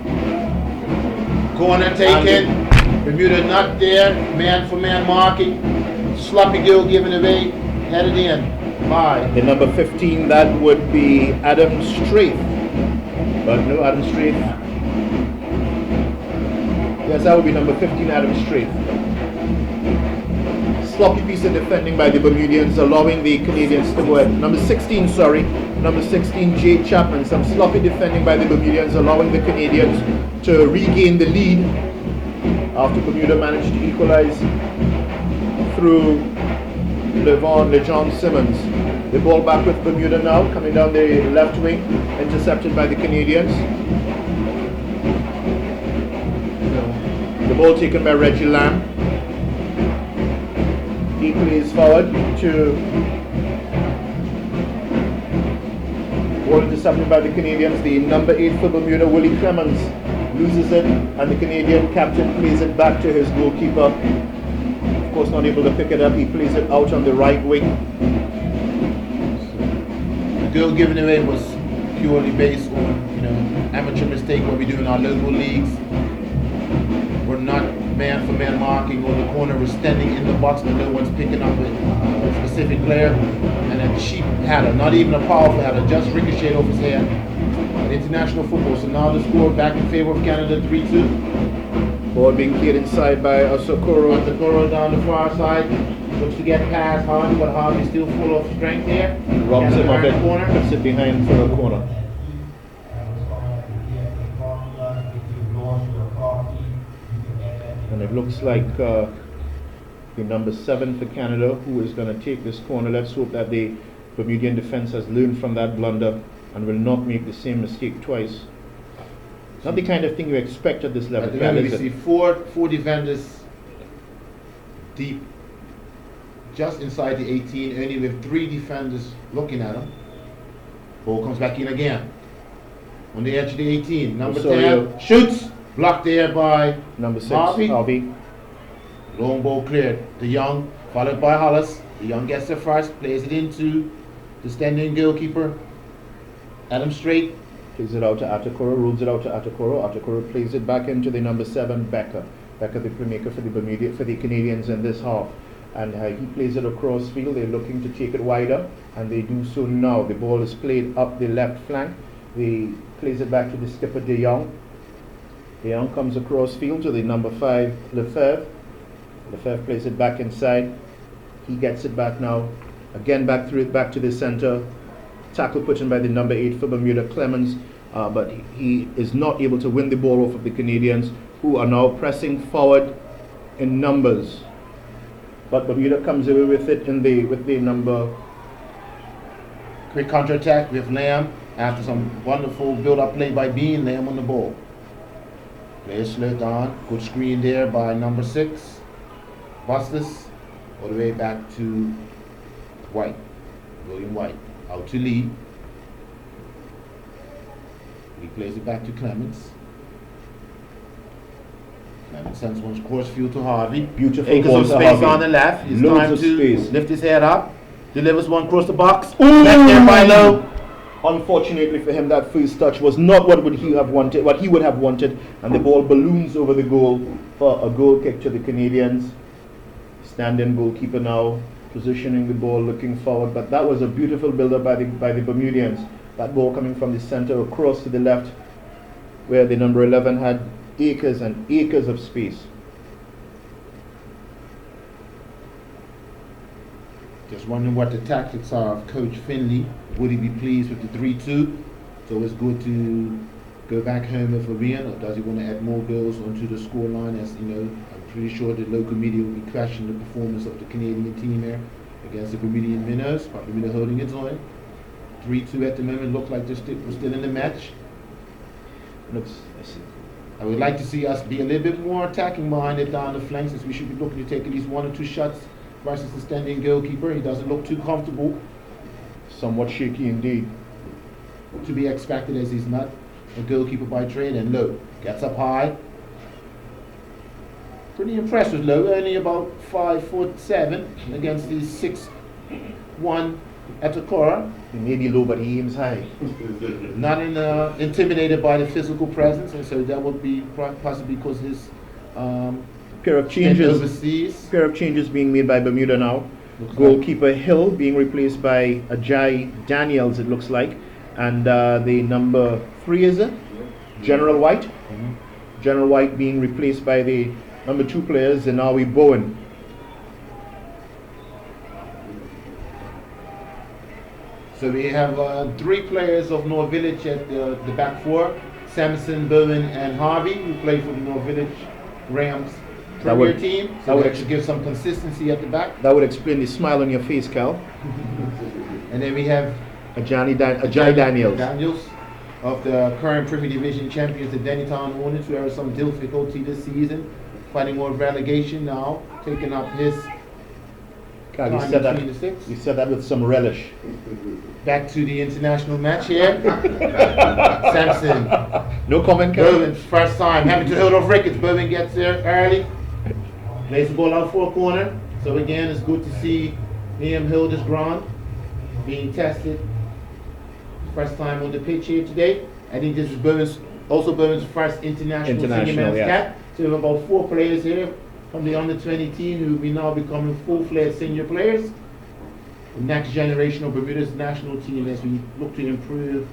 Corner taken. Bermuda not there. Man for man marking. Sloppy goal given away. Headed in by The number 15, that would be Adam Straith. But no Adam Straith. Yes, that would be number 15, Adam Straith. Sloppy piece of defending by the Bermudians, allowing the Canadians to go ahead. Number 16, sorry. Number 16, Jay Chapman. Some sloppy defending by the Bermudians, allowing the Canadians to regain the lead after Bermuda managed to equalize through LeJohn Simmons. The ball back with Bermuda now, coming down the left wing, intercepted by the Canadians. The ball taken by Reggie Lamb. He plays forward to ball intercepted by the Canadians. The number 8 for Bermuda, Willie Clemens, loses it, and the Canadian captain plays it back to his goalkeeper. Of course, not able to pick it up. He plays it out on the right wing. the goal given away was purely based on amateur mistake what we do in our local leagues. We're not man for man marking, or the corner was standing in the box and no one's picking up a specific player, and a cheap header, not even a powerful header, just ricocheted off his head. An international football, so now the score back in favor of Canada, 3-2. Ball being cleared inside by Asokoro. Asokoro down the far side, looks to get past Harvey, but Harvey's still full of strength there. Robs him of it, corner. puts it behind for a corner. And it looks like the number 7 for Canada, who is going to take this corner. Let's hope that the Bermudian defense has learned from that blunder and will not make the same mistake twice. Not the kind of thing you expect at this level. At the moment we see four defenders deep, just inside the 18, only with 3 defenders looking at him. Ball comes back in again. On the edge of the 18, number 10 shoots, blocked there by number 6, Harvey. Long ball cleared. De Jong, followed by Hollis. De Jong gets there first, plays it into the standing goalkeeper, Adam Strait. Plays it out to Atakoro, rolls it out to Atakoro. Atakoro plays it back into the number 7, Becker. Becker, the playmaker for the Canadians in this half. And he plays it across field. They're looking to take it wider, and they do so now. The ball is played up the left flank. They plays it back to the skipper, De Jong. De Jong comes across field to the number 5, Lefebvre. Lefebvre plays it back inside. He gets it back now. Again back through it, back to the center. Tackle put in by the number 8 for Bermuda, Clemens. But he is not able to win the ball off of the Canadians, who are now pressing forward in numbers. But Bermuda comes away with it with the number. Quick counter-attack with Lamb after some wonderful build-up play by Bean. Lamb on the ball. Play slowed on. Good screen there by number 6, Bustos. All the way back to White. William White. Out to Lee. He plays it back to Clements. Clements sends one cross field to Harvey. Beautiful Acres ball of to space Harvey. on the left. It's Loads time of to space. lift his head up. Delivers one across the box. Ooh! Left there by low. Unfortunately for him, that first touch was not what he would have wanted, and the ball balloons over the goal for a goal kick to the Canadians. Stand-in goalkeeper now positioning the ball, looking forward, but that was a beautiful build-up by the Bermudians. That ball coming from the center across to the left, where the number 11 had acres and acres of space. Just wondering what the tactics are of Coach Finley. Would he be pleased with the 3-2? So it's good to go back home with a win, or does he want to add more goals onto the scoreline? As you know, I'm pretty sure the local media will be questioning the performance of the Canadian team here against the Bermudian Minnows. But Bermuda holding its own. 3-2 at the moment. Look like we're still in the match. I would like to see us be a little bit more attacking minded down the flanks, as we should be looking to take at least 1 or 2 shots versus the standing goalkeeper. He doesn't look too comfortable. Somewhat shaky indeed. To be expected, as he's not a goalkeeper by trade. And Lowe gets up high. Pretty impressed with Lowe, only about 5'7" against the 6'1" Atakora. He may be low, but he aims high. Not intimidated by the physical presence, and so that would be possibly because his Pair of stint changes. overseas. Pair of changes being made by Bermuda now. Looks Goalkeeper Hill being replaced by Ajay Daniels, it looks like, and the number 3 is it? General White. General White being replaced by the number 2 player, Zenawi Bowen. So we have 3 players of North Village at the back 4. Sampson, Bowen, and Harvey, who play for the North Village Rams Premier team. So that should give some consistency at the back. That would explain the smile on your face, Cal. And then we have Ajay Daniels. Daniels of the current Premier Division champions, the Dennytown Hornets, who have some difficulty this season, fighting more relegation now, taking up his Cal, time between the sticks. you said that with some relish. Back to the international match here. Sampson. No comment, Cal? Bowen, first time having to hold off Ricketts. Bowen gets there early. Plays the ball out for a corner. So again, it's good to see Liam Hildesgrand being tested. First time on the pitch here today. I think this is Bowen's first international senior men's yes. cap. So we have about 4 players here from the under-20 team who will be now becoming full-fledged senior players. The next generation of Bermuda's national team as we look to improve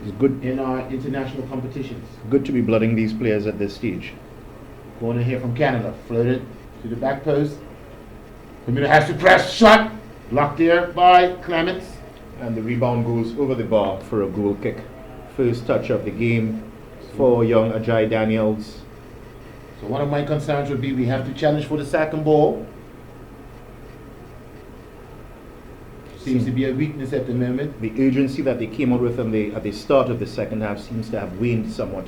in our international competitions. Good to be blooding these players at this stage. Corner here from Canada, floated to the back post. Bermuda has to press, shot, blocked there by Clements. And the rebound goes over the bar for a goal kick. First touch of the game for young Ajay Daniels. So one of my concerns would be we have to challenge for the second ball. Seems to be a weakness at the moment. The urgency that they came out with at the start of the second half seems to have waned somewhat.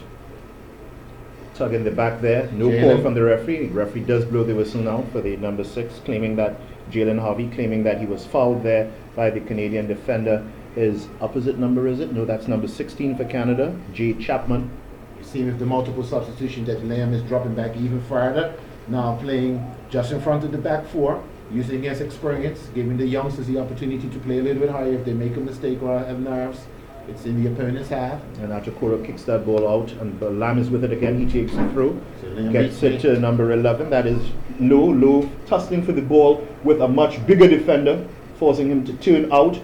Tug in the back there. No call from the referee. The referee does blow the whistle now for the number 6, claiming that Jalen Harvey, claiming that he was fouled there by the Canadian defender. His opposite number, is it? No, that's number 16 for Canada, Jay Chapman. You see with the multiple substitutions that Liam is dropping back even further. Now playing just in front of the back 4. Using his experience, giving the youngsters the opportunity to play a little bit higher. If they make a mistake or have nerves, it's in the opponent's half. And Atakura kicks that ball out, and Lam is with it again. He takes it through, So gets it to number 11. That is Low, tussling for the ball with a much bigger defender, forcing him to turn out.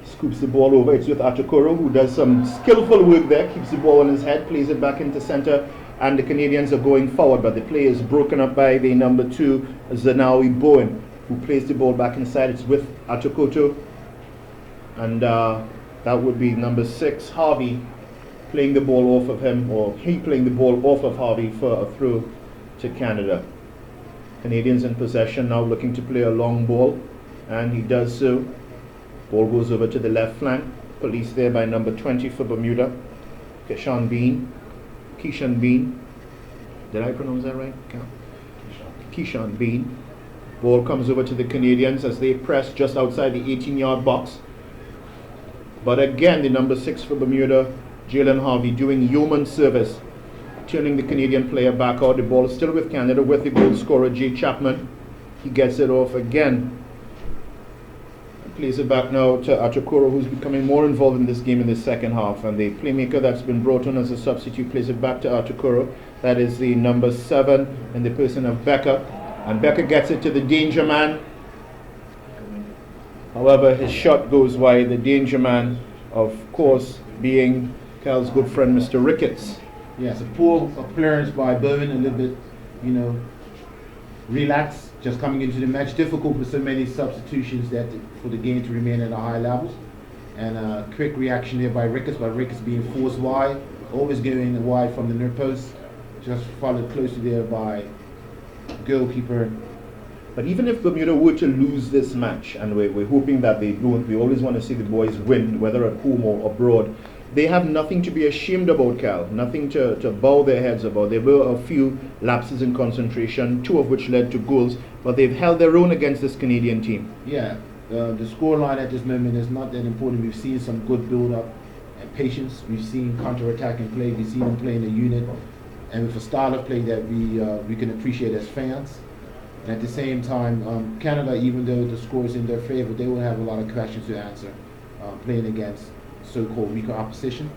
Scoops the ball over. It's with Atakura, who does some skillful work there. Keeps the ball on his head, plays it back into center. And the Canadians are going forward, but the play is broken up by the number 2, Zenawi Bowen, who plays the ball back inside. It's with Atokoto, and that would be number 6, Harvey, playing the ball off of him, or he playing the ball off of Harvey for a throw to Canada. Canadians in possession now, looking to play a long ball, and he does so. Ball goes over to the left flank. Police there by number 20 for Bermuda, Keishan Bean. Did I pronounce that right? Keishan Bean. Ball comes over to the Canadians as they press just outside the 18-yard box. But again, the number 6 for Bermuda Jalen Harvey doing yeoman service, turning the Canadian player back out. The ball is still with Canada with the goal scorer Jay Chapman. He gets it off again. Plays it back now to Atukoro, who's becoming more involved in this game in the second half. And the playmaker that's been brought on as a substitute plays it back to Atukoro. That is the number 7 in the person of Becker. And Becker gets it to the danger man. However, his shot goes wide. The danger man, of course, being Cal's good friend, Mr. Ricketts. Yes, a poor clearance by Bowen, a little bit, relaxed, just coming into the match. Difficult with so many substitutions for the game to remain at a high levels. And a quick reaction there by Ricketts being forced wide, always going wide from the near post, just followed closely there by goalkeeper. But even if Bermuda were to lose this match, and we're hoping that they don't, we always want to see the boys win, whether at home or abroad, they have nothing to be ashamed about, Cal, nothing to bow their heads about. There were a few lapses in concentration, 2 of which led to goals, but they've held their own against this Canadian team. Yeah, the scoreline at this moment is not that important. We've seen some good build-up and patience. We've seen counter-attacking play. We've seen them play in a unit, and with a style of play that we can appreciate as fans. And at the same time, Canada, even though the score is in their favor, they will have a lot of questions to answer playing against so-called weaker opposition.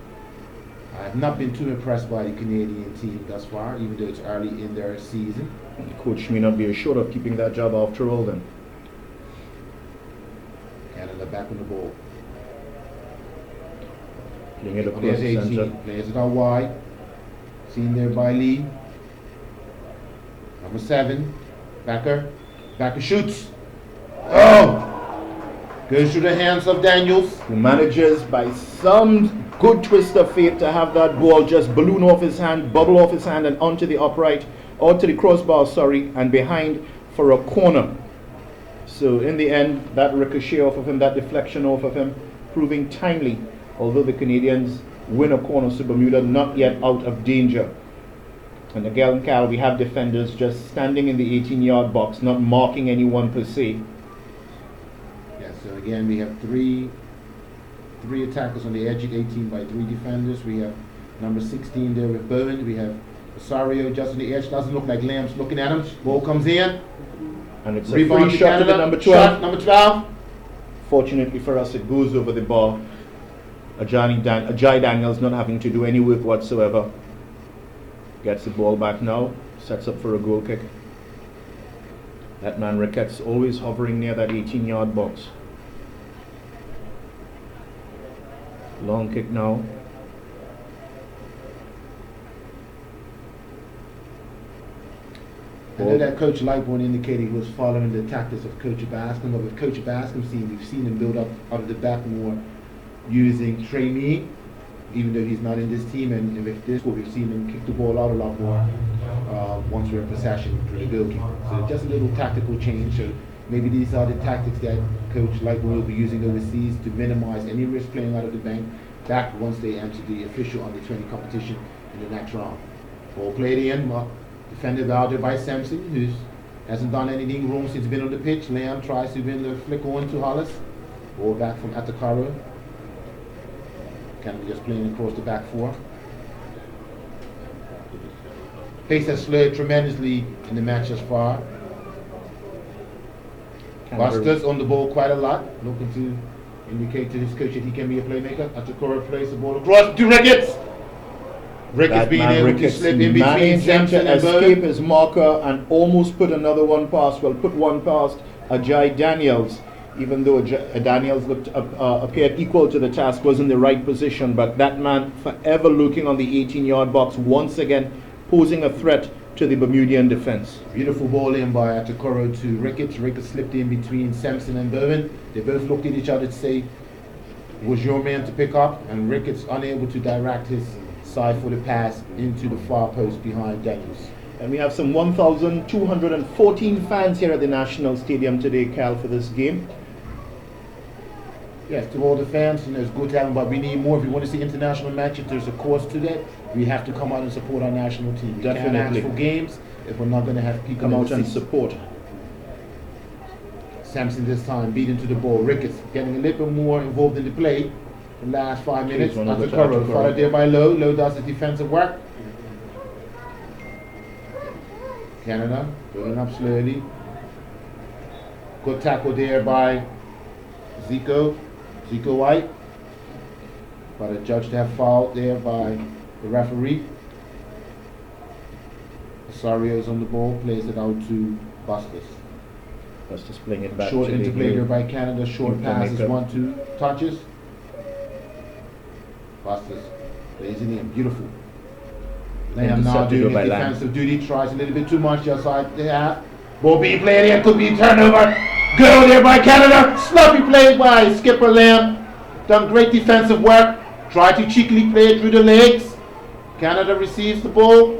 I have not been too impressed by the Canadian team thus far, even though it's early in their season. The coach may not be assured of keeping that job after all then. Canada back on the ball. Playing it across There's the 18, center. plays it out wide. Seen there by Lee. Number 7, Becker. Becker shoots. Oh! Goes through the hands of Daniels. Who manages by some good twist of fate to have that ball just balloon off his hand, bubble off his hand and onto the upright, or to the crossbar, and behind for a corner. So in the end, that ricochet off of him, that deflection off of him, proving timely, although the Canadians win a corner, so Bermuda not yet out of danger. And again, Cal, we have defenders just standing in the 18-yard box, not marking anyone per se. So again, we have three attackers on the edge at 18 by 3 defenders. We have number 16 there with Bowen. We have Osorio just on the edge. Doesn't look like Lamb's looking at him. Ball comes in. And it's a Rebound free shot to the number 12. Shot, number 12. Fortunately for us, it goes over the bar. Ajay Daniels not having to do any work whatsoever. Gets the ball back now. Sets up for a goal kick. That man Ricketts always hovering near that 18-yard box. Long kick now. I know that Coach Lightbourne indicated he was following the tactics of Coach Bascom, but with Coach Bascom's team, we've seen him build up out of the back more using trainee, even though he's not in this team, and with this, we've seen him kick the ball out a lot more once we're in possession through the goalkeeper. So just a little tactical change. So maybe these are the tactics that Coach Lightbourne will be using overseas to minimize any risk playing out of the bank back once they enter the official under-20 competition in the next round. Ball played in, defended out there by Sampson, who hasn't done anything wrong since he's been on the pitch. Lamb tries to win the flick on to Hollis. Ball back from Atakaro. Canada just playing across the back 4. Pace has slowed tremendously in the match thus far. Bustos on the ball quite a lot, looking to indicate to his coach that he can be a playmaker. Atakaro plays the ball across to Ricketts. Ricketts being able to slip in between Sampson and escape Bowen. his marker and almost put another one past. Well, put one past Ajay Daniels, even though Daniels appeared equal to the task, was in the right position. But that man forever looking on the 18-yard box, once again posing a threat to the Bermudian defense. Beautiful ball in by Atakoro to Ricketts. Ricketts slipped in between Sampson and Bowen. They both looked at each other to say, it was your man to pick up, and Ricketts unable to direct his side for the pass into the far post behind Daniels. And we have some 1,214 fans here at the National Stadium today, Cal, for this game. Yes, to all the fans, it's good to have them, but we need more. If we want to see international matches, there's a cost to that. We have to come out and support our national team. We Definitely. can't ask for games if we're not going to have people Come in out the and seats. support. Sampson this time beating to the ball. Ricketts getting a little bit more involved in the play. the last 5 minutes. one over to Atakoro, Atakoro. followed there by Lowe. Lowe does the defensive work. Canada building up slowly. Good tackle there by Zico White. But a judge to have fouled there by the referee. Osario's on the ball, plays it out to Bustos. Bustos playing it back Short to the interplay there new- by Canada, short new passes, Jamaica. 1-2 touches. Bustos plays it in, beautiful. Lamb now Intercepted doing by his Lamb. defensive duty, tries a little bit too much just like the half. Ball being played in, could be turnover. Good there by Canada, sloppy play by Skipper Lamb. Done great defensive work, tried to cheekily play it through the legs. Canada receives the ball.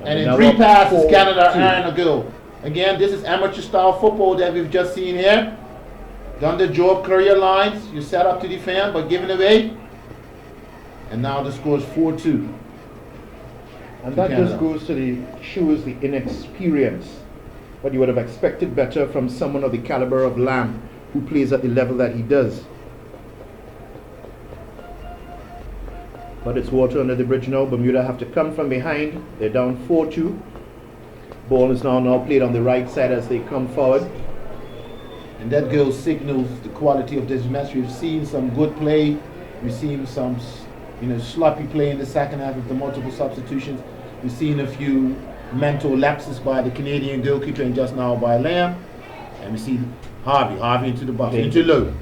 And in now 3 up passes, 4-2. Canada earn a goal. Again, this is amateur style football that we've just seen here. Done the job, clear your lines. You're set up to defend, but giving away. And now the score is 4-2. And that Canada. just goes to shows the inexperience. What you would have expected better from someone of the caliber of Lamb, who plays at the level that he does. But it's water under the bridge now. Bermuda have to come from behind. They're down 4-2. Ball is now played on the right side as they come forward. And that goal signals the quality of this match. We've seen some good play. We've seen some, sloppy play in the second half with the multiple substitutions. We've seen a few mental lapses by the Canadian goalkeeper and just now by Lamb. And we see Harvey into the box, into Lowe.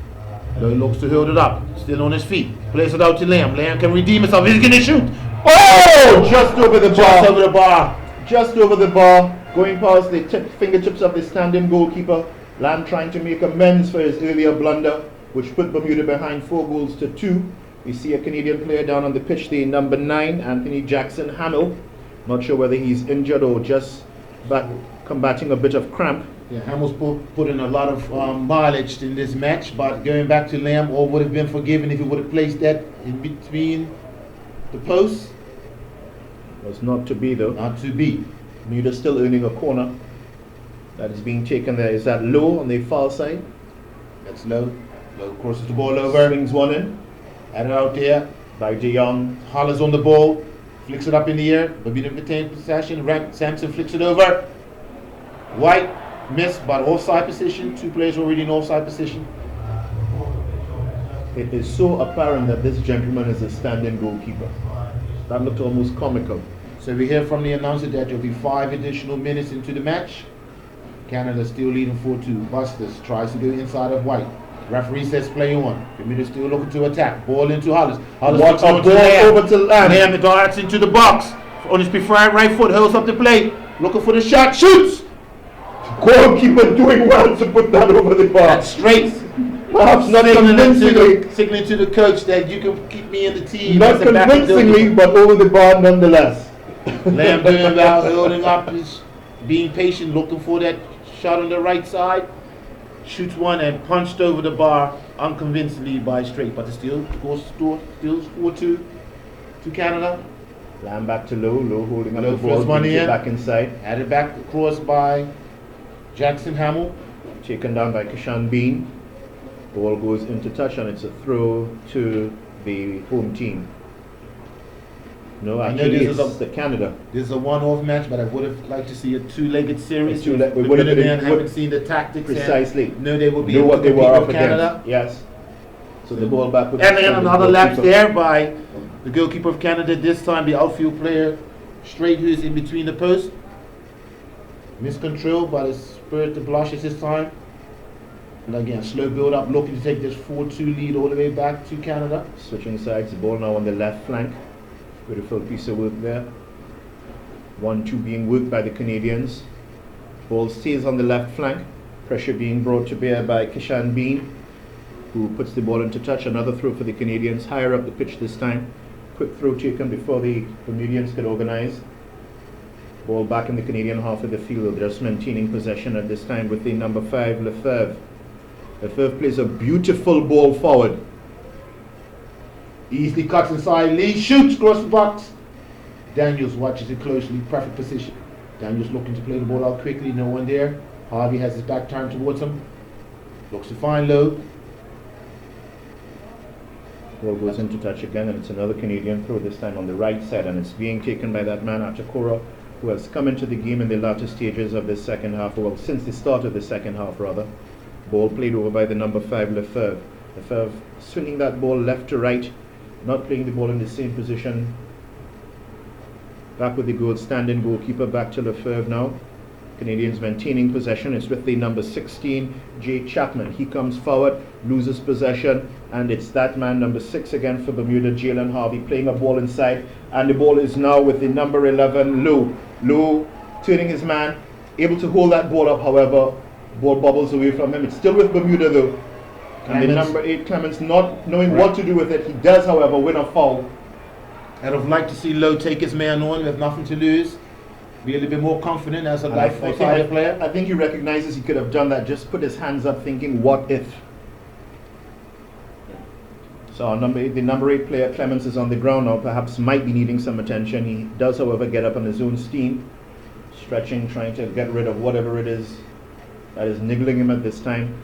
Lowe looks to hold it up, still on his feet. Plays it out to Lamb. Lamb can redeem himself. He's going to shoot. Oh! Just over the bar. Just over the bar. Just over the bar. Going past the fingertips of the standing goalkeeper. Lamb trying to make amends for his earlier blunder, which put Bermuda behind 4-2. We see a Canadian player down on the pitch, the number 9, Anthony Jackson Hamill. Not sure whether he's injured or just combating a bit of cramp. Yeah, Hamill's put in a lot of mileage in this match, but going back to Lamb, all would have been forgiven if he would have placed that in between the posts. Was not to be though. Not to be. Bermuda still earning a corner. That is being taken there. Is that Low on the far side? That's Low. Low crosses the ball over. Swings one in Added out there. by De Jong. Hollers on the ball. Flicks it up in the air. Bermuda retains possession. Sampson flicks it over. White missed, but offside position. 2 players already in offside position. It is so apparent that this gentleman is a standing goalkeeper. That looked almost comical. So we hear from the announcer that there will be 5 additional minutes into the match. Canada still leading 4-2. Bustos tries to go inside of White. Referee says play on. Bermuda still looking to attack. Ball into Hollers. Hollers What a control to ball Lamb. over to Lamb. Lamb darts into the box. On his preferred right foot, holds up the plate. Looking for the shot. Shoots! Goalkeeper doing well to put that over the bar. That's straight. Perhaps not convincingly. Signaling to the coach that you can keep me in the team. Not as a backup convincingly, goalkeeper. but over the bar nonetheless. Lamb doing well, holding up, his, being patient, looking for that shot on the right side. Shoots one and punched over the bar unconvincingly by Straight, but it still goes still 4-2 to Canada. Lamb back to Low. Low holding up Low the ball. first one brings it in. back inside. Added back across by Jackson Hamill. Taken down by Kishan Bean. Ball goes into touch and it's a throw to the home team. No, I know actually this it's is the Canada. This is a one-off match, but I would have liked to see a 2-legged series. We would have The been- Minutemen haven't would- seen the tactics. and Precisely. know they will be Know able what to they compete were up with Canada. against. Yes. So the ball back with And then the another lapse goalkeeper. there by the goalkeeper of Canada. This time the outfield player, Straight, who is in between the posts. Miscontrol, but it's spurred to blushes this time. And again, slow build up, looking to take this 4-2 lead all the way back to Canada. Switching sides, the ball now on the left flank. Beautiful piece of work there. 1-2 being worked by the Canadians. Ball stays on the left flank. Pressure being brought to bear by Kishan Bean, who puts the ball into touch. Another throw for the Canadians, higher up the pitch this time. Quick throw taken before the Bermudians could organize. Ball back in the Canadian half of the field, just maintaining possession at this time with the number 5, Lefebvre. Lefebvre plays a beautiful ball forward. Easily cuts inside, Lee shoots across the box. Daniels watches it closely, perfect position. Daniels looking to play the ball out quickly, no one there. Harvey has his back turned towards him. Looks to find Lowe. Ball goes into touch again, and it's another Canadian throw, this time on the right side, and it's being taken by that man, Achakura, who has come into the game in the latter stages of the second half, well, since the start of the second half, rather. Ball played over by the number 5, Lefebvre. Lefebvre swinging that ball left to right, not playing the ball in the same position. Back with the goal, standing goalkeeper, back to Lefebvre now. Canadians maintaining possession. It's with the number 16, Jay Chapman. He comes forward, loses possession, and it's that man, number 6 again for Bermuda, Jalen Harvey, playing a ball inside, and the ball is now with the number 11, Lowe. Lowe turning his man, able to hold that ball up, however, ball bobbles away from him. It's still with Bermuda though. And the number 8, Clemens, not knowing what to do with it. He does, however, win a foul. I'd have liked to see Lowe take his man on with nothing to lose. Be a little bit more confident as a life fire player. I think he recognizes he could have done that, just put his hands up thinking, what if? So the number 8 player, Clemens, is on the ground now, perhaps might be needing some attention. He does, however, get up on his own steam, stretching, trying to get rid of whatever it is that is niggling him at this time.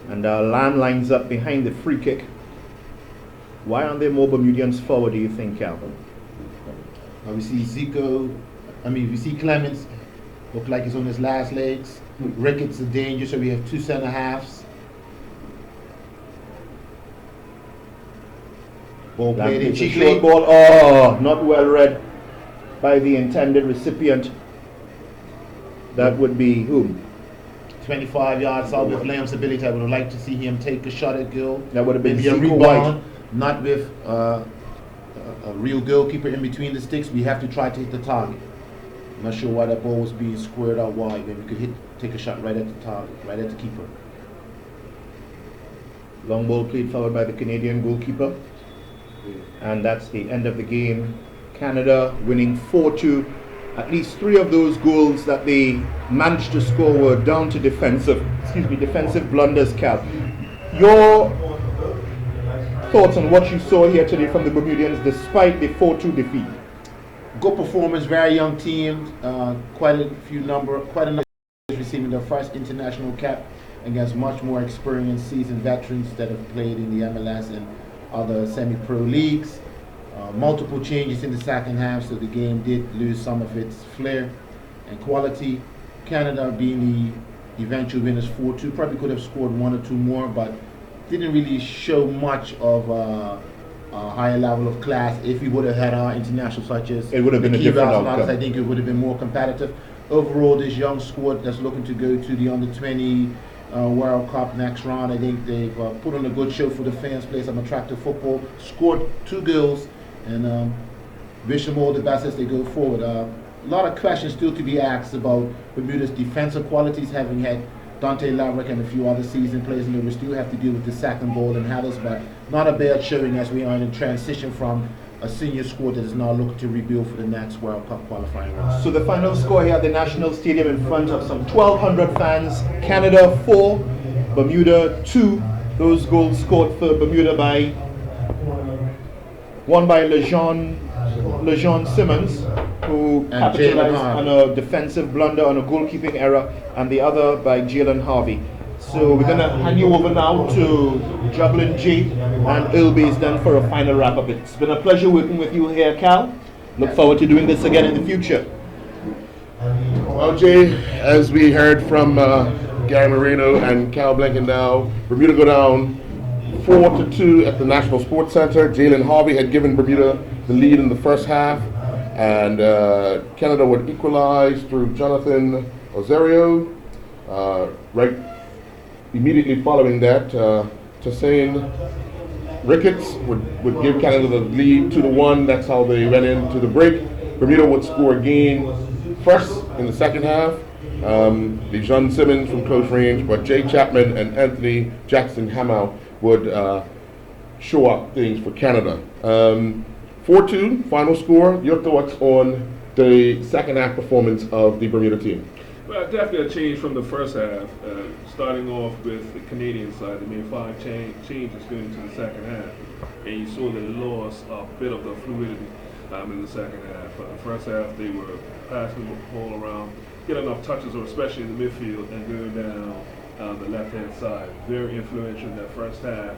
And Lamb lines up behind the free kick. Why aren't there more Bermudians forward, do you think, Cal? We see Clemens look like he's on his last legs. Ricketts a danger, so we have 2 center halves. Ball played in cheekily. Short ball, oh, not well read by the intended recipient. That would be whom? 25 yards out with Lamb's ability. I would have liked to see him take a shot at goal. That would have been maybe a Zico rebound, White. not with a real goalkeeper in between the sticks. We have to try to hit the target. I'm not sure why that ball was being squared out wide when we could take a shot right at the target, right at the keeper. Long ball played forward by the Canadian goalkeeper. And that's the end of the game. Canada winning 4-2. At least 3 of those goals that they managed to score were down to defensive blunders, Cal. Your thoughts on what you saw here today from the Bermudians despite the 4-2 defeat? Good performance, very young team. Quite a number receiving their first international cap against much more experienced, seasoned veterans that have played in the MLS and other semi-pro leagues. Multiple changes in the second half, so the game did lose some of its flair and quality. Canada being the eventual winners 4-2, probably could have scored 1 or 2 more, but didn't really show much of a higher level of class. If we would have had our internationals such as it would have been a different outcome. I think it would have been more competitive. Overall, this young squad that's looking to go to the under-20 World Cup next round, I think they've put on a good show for the fans, played some attractive football, scored 2 goals, and wish them all the best as they go forward. A lot of questions still to be asked about Bermuda's defensive qualities, having had Dante Laverick and a few other seasoned players, and we still have to deal with the second ball and headers, but not a bad showing as we are in a transition from a senior squad that is now looking to rebuild for the next World Cup qualifying round. So the final score here at the National Stadium in front of some 1,200 fans, Canada 4, Bermuda 2. Those goals scored for Bermuda by one by Lejean Simmons, who capitalized on a defensive blunder, on a goalkeeping error, and the other by Jalen Harvey. So we're going to hand you over now to Juggling G and Earl Bays then for a final wrap-up. It's been a pleasure working with you here, Cal. Look forward to doing this again in the future. Well, Jay, as we heard from Gary Marino and Cal Blankendow, Bermuda go down 4-2 at the National Sports Center. Jalen Harvey had given Bermuda the lead in the first half, and Canada would equalize through Jonathan Osorio. Right immediately following that, Tassain Ricketts would give Canada the lead 2-1. That's how they went into the break. Bermuda would score again first in the second half. Lejean Simmons from close range, but Jay Chapman and Anthony Jackson Hamau would show up things for Canada. 4-2 final score. Your thoughts on the second half performance of the Bermuda team? Well, definitely a change from the first half. Starting off with the Canadian side, they made 5 changes going into the second half, and you saw they lost a bit of the fluidity in the second half. The first half, they were passing the ball around, get enough touches, or especially in the midfield, and going down the left-hand side. Very influential in that first half.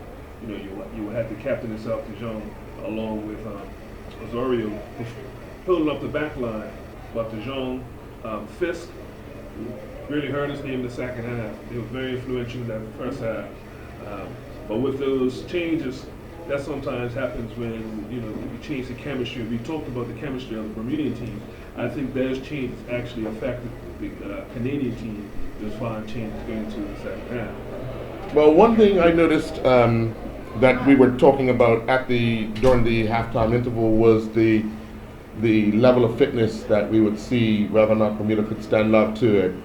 you had the captain himself, Dijon, along with Osorio, pulling up the back line. But Dijon, Fisk, really hurt his game in the second half. He was very influential in that first half. But with those changes, that sometimes happens when you change the chemistry. We talked about the chemistry of the Bermudian team. I think those changes actually affected the Canadian team. Those 5 changes going into the second half. Well, one thing I noticed that we were talking about during the halftime interval was the level of fitness that we would see, whether or not Bermuda could stand up to it.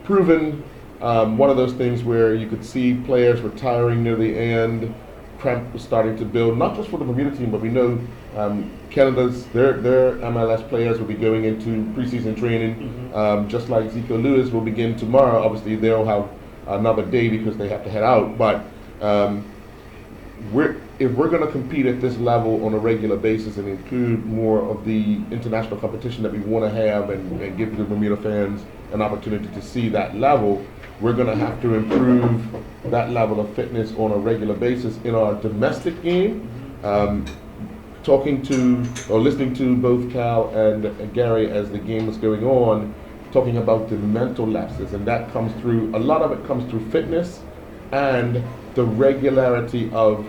Proven, one of those things where you could see players retiring near the end, cramp was starting to build, not just for the Bermuda team, but we know Canada's, their MLS players will be going into preseason training, just like Zico Lewis will begin tomorrow. Obviously, they'll have another day because they have to head out, but if we're going to compete at this level on a regular basis and include more of the international competition that we want to have and give the Bermuda fans an opportunity to see that level, we're going to have to improve that level of fitness on a regular basis in our domestic game. Talking to or listening to both Cal and Gary as the game was going on, talking about the mental lapses, and that comes through, a lot of it comes through fitness and the regularity of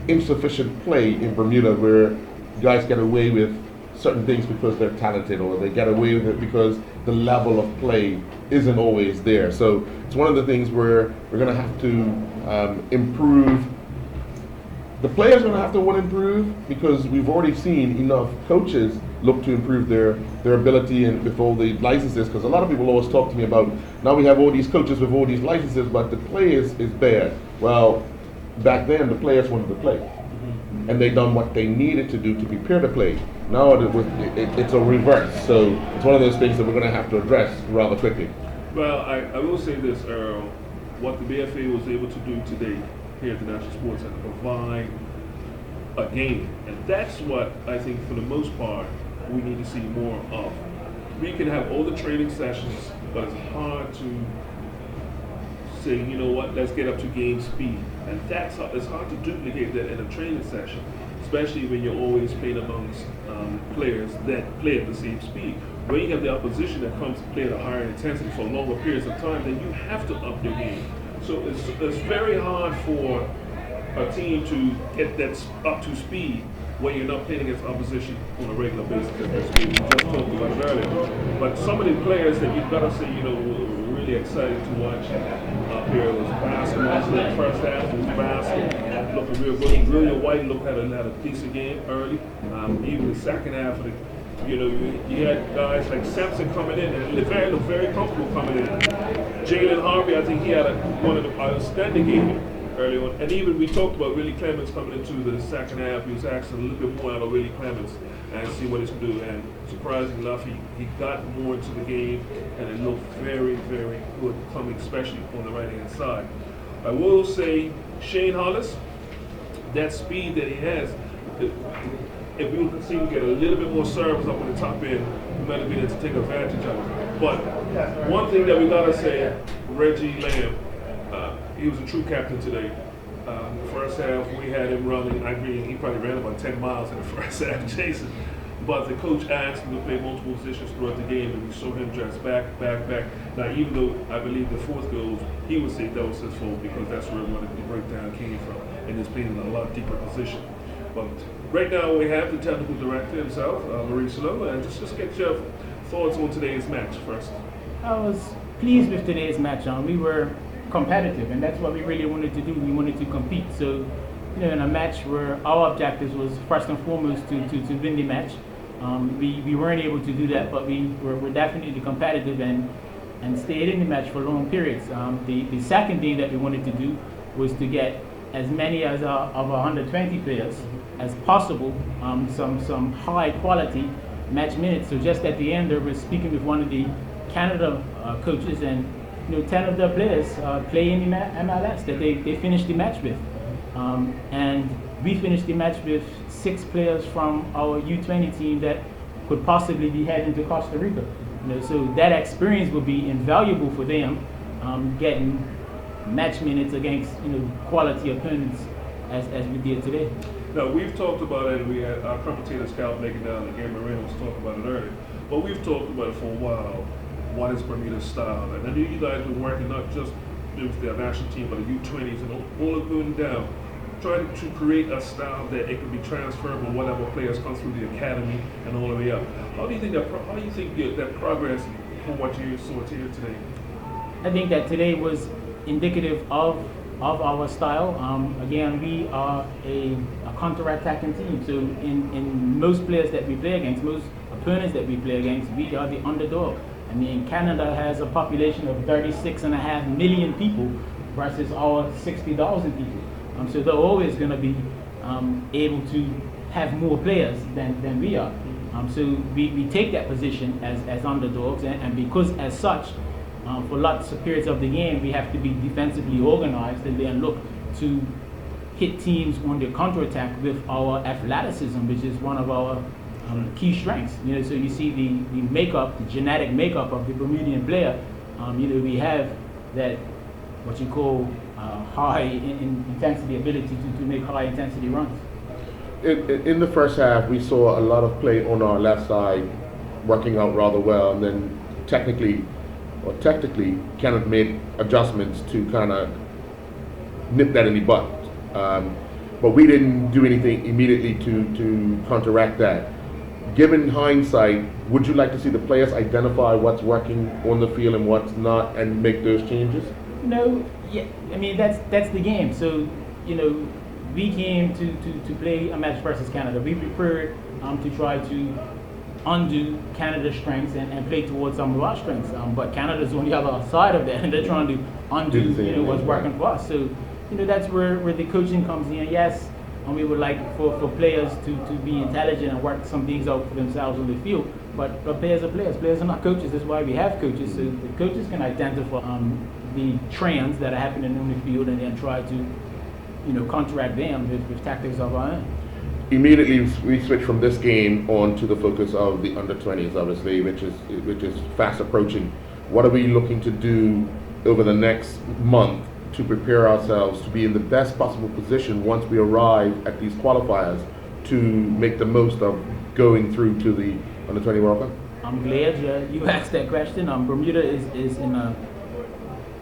insufficient play in Bermuda, where guys get away with certain things because they're talented, or they get away with it because the level of play isn't always there. So it's one of the things where we're going to have to improve. The players are going to have to want to improve, because we've already seen enough coaches look to improve their ability and with all the licenses, because a lot of people always talk to me about, now we have all these coaches with all these licenses, but the play is bad. Well, back then the players wanted to play, and they done what they needed to do to prepare to play. Now it's a reverse, so it's one of those things that we're going to have to address rather quickly. Well, I will say this, Earl, what the BFA was able to do today here at the National Sports Center, provide a game, and that's what I think for the most part we need to see more of. We can have all the training sessions, but it's hard to say, you know what, let's get up to game speed. And it's hard to duplicate that in a training session, especially when you're always playing amongst players that play at the same speed. When you have the opposition that comes to play at a higher intensity for longer periods of time, then you have to up your game. So it's very hard for a team to get that up to speed when you're not playing against opposition on a regular basis. We just talked about it earlier. But some of the players that you've got to say, were really excited to watch up here was basketball. So the first half was basketball, looking real good. William White looked at a decent game early. Even the second half of the, you had guys like Sampson coming in, and LeVert looked very comfortable coming in. Jalen Harvey, I think he had one of the outstanding games early on. And even we talked about Willie Clements coming into the second half. He was asking a little bit more out of Willie Clements and see what he can do. And surprisingly enough, he got more into the game, and it looked very, very good coming, especially on the right-hand side. I will say Shane Hollis, that speed that he has, if we could see him get a little bit more service up on the top end, we might have been able to take advantage of it. But one thing that we gotta say, Reggie Lamb, he was a true captain today. First half, we had him running. I agree, he probably ran about 10 miles in the first half, Jason. But the coach asked him to play multiple positions throughout the game, and we saw him dress back. Now, even though I believe the fourth goal, he would say that was his fault, because that's where the breakdown came from, and he's playing in a lot deeper position. But right now, we have the technical director himself, Maurice Lowe, and just get your thoughts on today's match first. I was pleased with today's match. We were competitive, and that's what we really wanted to do. We wanted to compete. So, in a match where our objectives was first and foremost to win the match. We weren't able to do that, but we were definitely competitive and stayed in the match for long periods. The second thing that we wanted to do was to get as many of 120 players as possible, some high quality match minutes. So just at the end, I was speaking with one of the Canada coaches, and 10 of their players play in the MLS that they finished the match with. And we finished the match with 6 players from our U20 team that could possibly be heading to Costa Rica. So that experience will be invaluable for them, getting match minutes against quality opponents as we did today. Now, we've talked about it, and we had our commentator Scout making down the game Moreno was talking about it earlier, but we've talked about it for a while. What is Bermuda's style? And I know you guys been working not just with the national team, but the U20s and all of going down, trying to create a style that it can be transferable whatever players come through the academy and all the way up. How do you think that progress from what you saw here today? I think that today was indicative of our style. Again, we are a counter-attacking team. So in most players that we play against, most opponents that we play against, we are the underdog. I mean, Canada has a population of 36.5 million people versus our 60,000 people. So they're always going to be able to have more players than we are. So we take that position as underdogs, and because as such, for lots of periods of the game, we have to be defensively organized and then look to hit teams on their counterattack with our athleticism, which is one of our key strengths. So you see the makeup, the genetic makeup of the Bermudian player. We have that what you call high intensity ability to make high intensity runs. In the first half, we saw a lot of play on our left side working out rather well, and then technically, Canada made adjustments to kind of nip that in the butt. But we didn't do anything immediately to counteract that. Given hindsight, would you like to see the players identify what's working on the field and what's not, and make those changes? No, yeah, I mean that's the game. So we came to play a match versus Canada. We prepared to try to undo Canada's strengths and play towards some of our strengths. But Canada's on the other side of that, and they're trying to undo what's working for us. So that's where the coaching comes in. Yes, and we would like for players to be intelligent and work some things out for themselves on the field. But players are players. Players are not coaches. That's why we have coaches. So the coaches can identify the trends that are happening on the field and then try to counteract them with tactics of our own. Immediately we switch from this game on to the focus of the under-20s, obviously, which is fast approaching. What are we looking to do over the next month to prepare ourselves to be in the best possible position once we arrive at these qualifiers to make the most of going through to the under-20 World Cup? I'm glad you asked that question. Bermuda is in a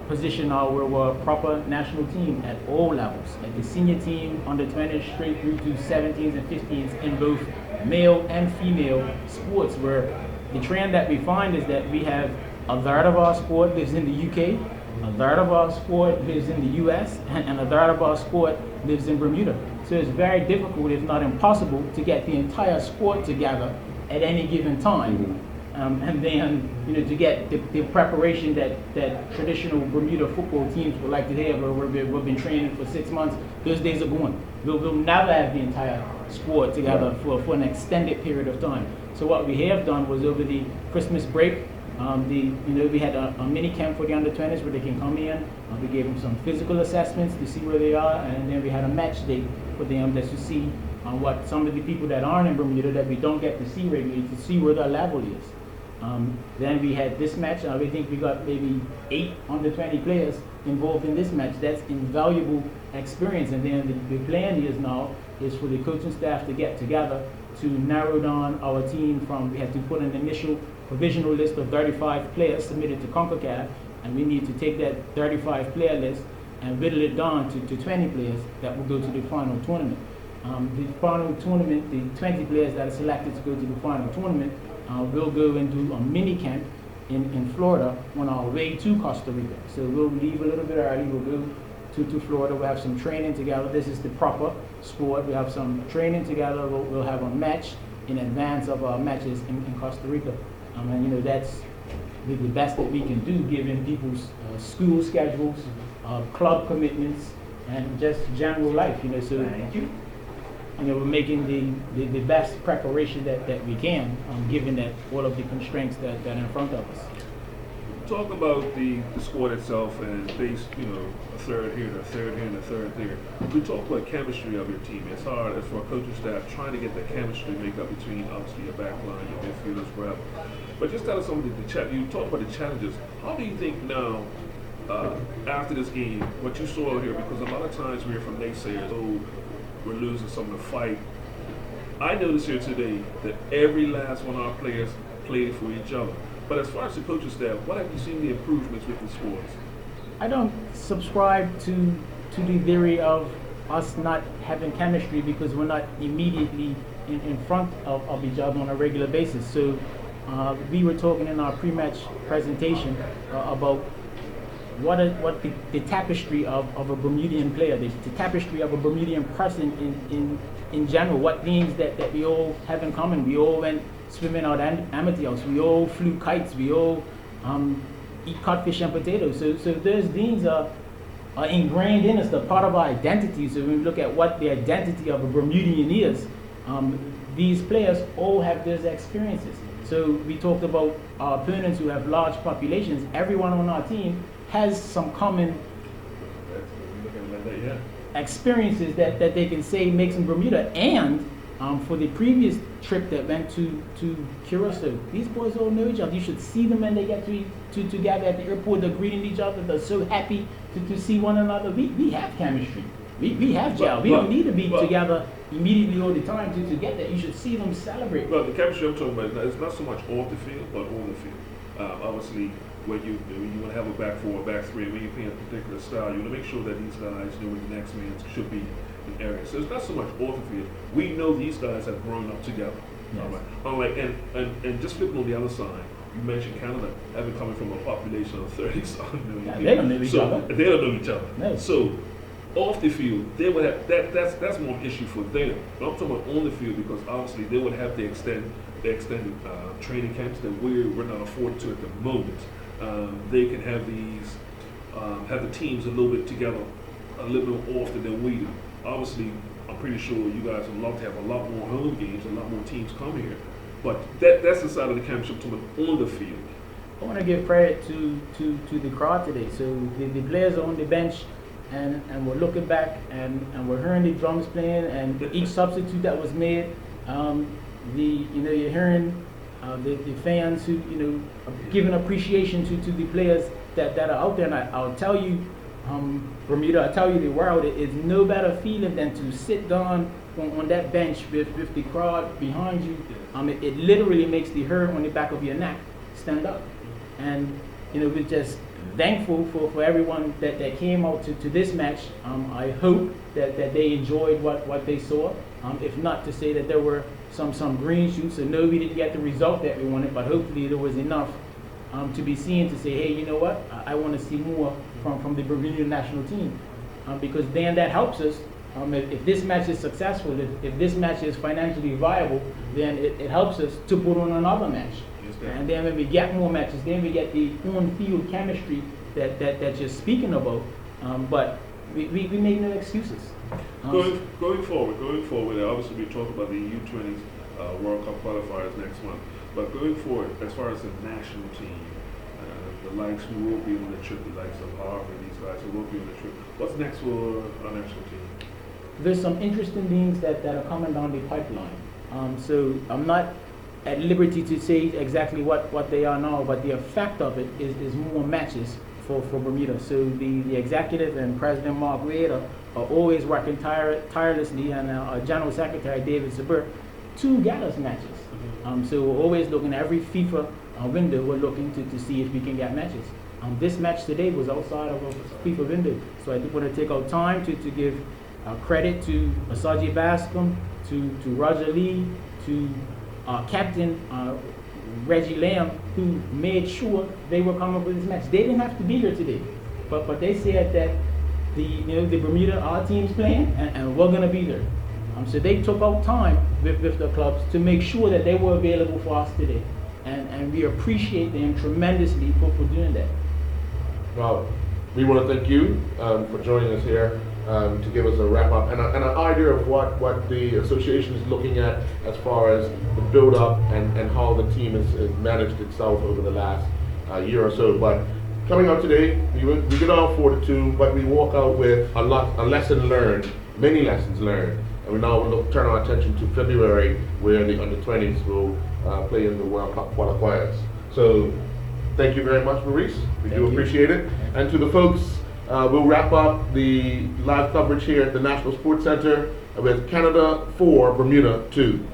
position now where we're a proper national team at all levels. At the senior team, under 20s, straight through to 17s and 15s in both male and female sports, where the trend that we find is that we have a third of our sport lives in the UK, a third of our sport lives in the US, and a third of our sport lives in Bermuda. So it's very difficult, if not impossible, to get the entire sport together at any given time. Mm-hmm. And then, to get the preparation that traditional Bermuda football teams would like to have, where we've been training for 6 months, those days are gone. We'll never have the entire sport together for an extended period of time. So what we have done was over the Christmas break, we had a mini camp for the under-20s where they can come in. We gave them some physical assessments to see where they are, and then we had a match day for them just to see what some of the people that aren't in Bermuda that we don't get to see regularly, to see where their level is. Then we had this match. I think we got maybe 8 under-20 players involved in this match. That's invaluable experience. And then the plan is for the coaching staff to get together to narrow down our team from, we had to put an initial provisional list of 35 players submitted to CONCACAF, and we need to take that 35 player list and whittle it down to 20 players that will go to the final tournament. The final tournament, the 20 players that are selected to go to the final tournament, we'll go and do a mini camp in Florida on our way to Costa Rica. So we'll leave a little bit early. We'll go to Florida. We'll have some training together. This is the proper sport. We have some training together. We'll have a match in advance of our matches in Costa Rica. And that's the best that we can do given people's school schedules, club commitments, and just general life. So we're making the best preparation that we can, given that all of the constraints that are in front of us. Talk about the squad itself and base, a third here, a third here, and a third there. We talk about chemistry of your team. It's hard as for a coaching staff trying to get the chemistry makeup between obviously your back line, your midfielders, whatever. But just tell us some of you talk about the challenges. How do you think now after this game, what you saw here, because a lot of times we hear from naysayers, oh, we're losing some of the fight. I noticed here today that every last one of our players played for each other. But as far as the coaching staff, what have you seen the improvements with the squads? I don't subscribe to the theory of us not having chemistry because we're not immediately in front of each other on a regular basis. So we were talking in our pre-match presentation about what the tapestry of a Bermudian player, the tapestry of a Bermudian person in general, what things that we all have in common. We all went swimming out Amity House, we all flew kites, we all eat codfish and potatoes. So those things are ingrained in us, they're part of our identity. So when we look at what the identity of a Bermudian is, these players all have those experiences. So we talked about our opponents who have large populations. Everyone on our team has some common experiences that they can say makes them Bermuda. And for the previous trip that went to Curacao, these boys all know each other. You should see them when they get to gather at the airport. They're greeting each other. They're so happy to see one another. We have chemistry. We have gel. We don't need to be together immediately all the time to get that. You should see them celebrate. Well, the chemistry I'm talking about is not so much off the field, but on the field. Obviously, when you want to have a back four, a back three, when you're playing a particular style, you want to make sure that these guys know where the next man should be in area. So it's not so much off the field. We know these guys have grown up together. Yes. All right. And just flipping on the other side, you mentioned Canada having coming from a population of 30-something million people. They don't know each other. They don't know each other. No. So off the field, they would have that's more an issue for them. But I'm talking about on the field because obviously they would have the extended training camps that we're not afforded to at the moment. They can have these have the teams a little bit together a little bit more often than we do. Obviously, I'm pretty sure you guys would love to have a lot more home games, a lot more teams come here. But that's the side of the championship tournament on the field. I want to give credit to the crowd today. So the players are on the bench, and we're looking back, and we're hearing the drums playing, and each substitute that was made. You're hearing the fans who are giving appreciation to the players that are out there. And I'll tell you, Bermuda, I'll tell you the world, it's no better feeling than to sit down on that bench with the crowd behind you. It literally makes the hair on the back of your neck stand up. And we're just thankful for everyone that came out to this match. I hope that they enjoyed what they saw. If not, to say that there were some green shoots. So no, we didn't get the result that we wanted, but hopefully there was enough to be seen to say, hey, you know what? I want to see more from the Bermuda national team, because then that helps us. If this match is successful, if this match is financially viable, then it helps us to put on another match. And then when we get more matches, then we get the on-field chemistry that you're speaking about. But we make no excuses. Going forward, obviously we talk about the U20 World Cup qualifiers next month. But going forward, as far as the national team, the likes who will be on the trip, the likes of Harvard, these guys who will be on the trip, what's next for our national team? There's some interesting things that are coming down the pipeline. So I'm not at liberty to say exactly what they are now, but the effect of it is more matches for Bermuda. So the executive and President Mark Wade are always working tirelessly, and our General Secretary David Sabur to get us matches. So we're always looking at every FIFA window, we're looking to see if we can get matches. This match today was outside of a FIFA window. So I do want to take our time to give credit to Asaji Bascom, to Roger Lee, to Captain Reggie Lamb, who made sure they were coming for this match. They didn't have to be here today, but they said that the Bermuda, our team's playing, and we're going to be there. So they took out time with the clubs to make sure that they were available for us today. And we appreciate them tremendously for doing that. Well, we want to thank you for joining us here to give us a wrap up and an idea of what the association is looking at as far as the build up and how the team has managed itself over the last year or so. But coming out today, we get out 4-2, but we walk out with a lesson learned, many lessons learned. And we now will turn our attention to February, where the under-20s will play in the World Cup qualifiers. So Thank you very much, Maurice. We Thank do you. appreciate it. And to the folks, we'll wrap up the live coverage here at the National Sports Center with Canada 4, Bermuda 2.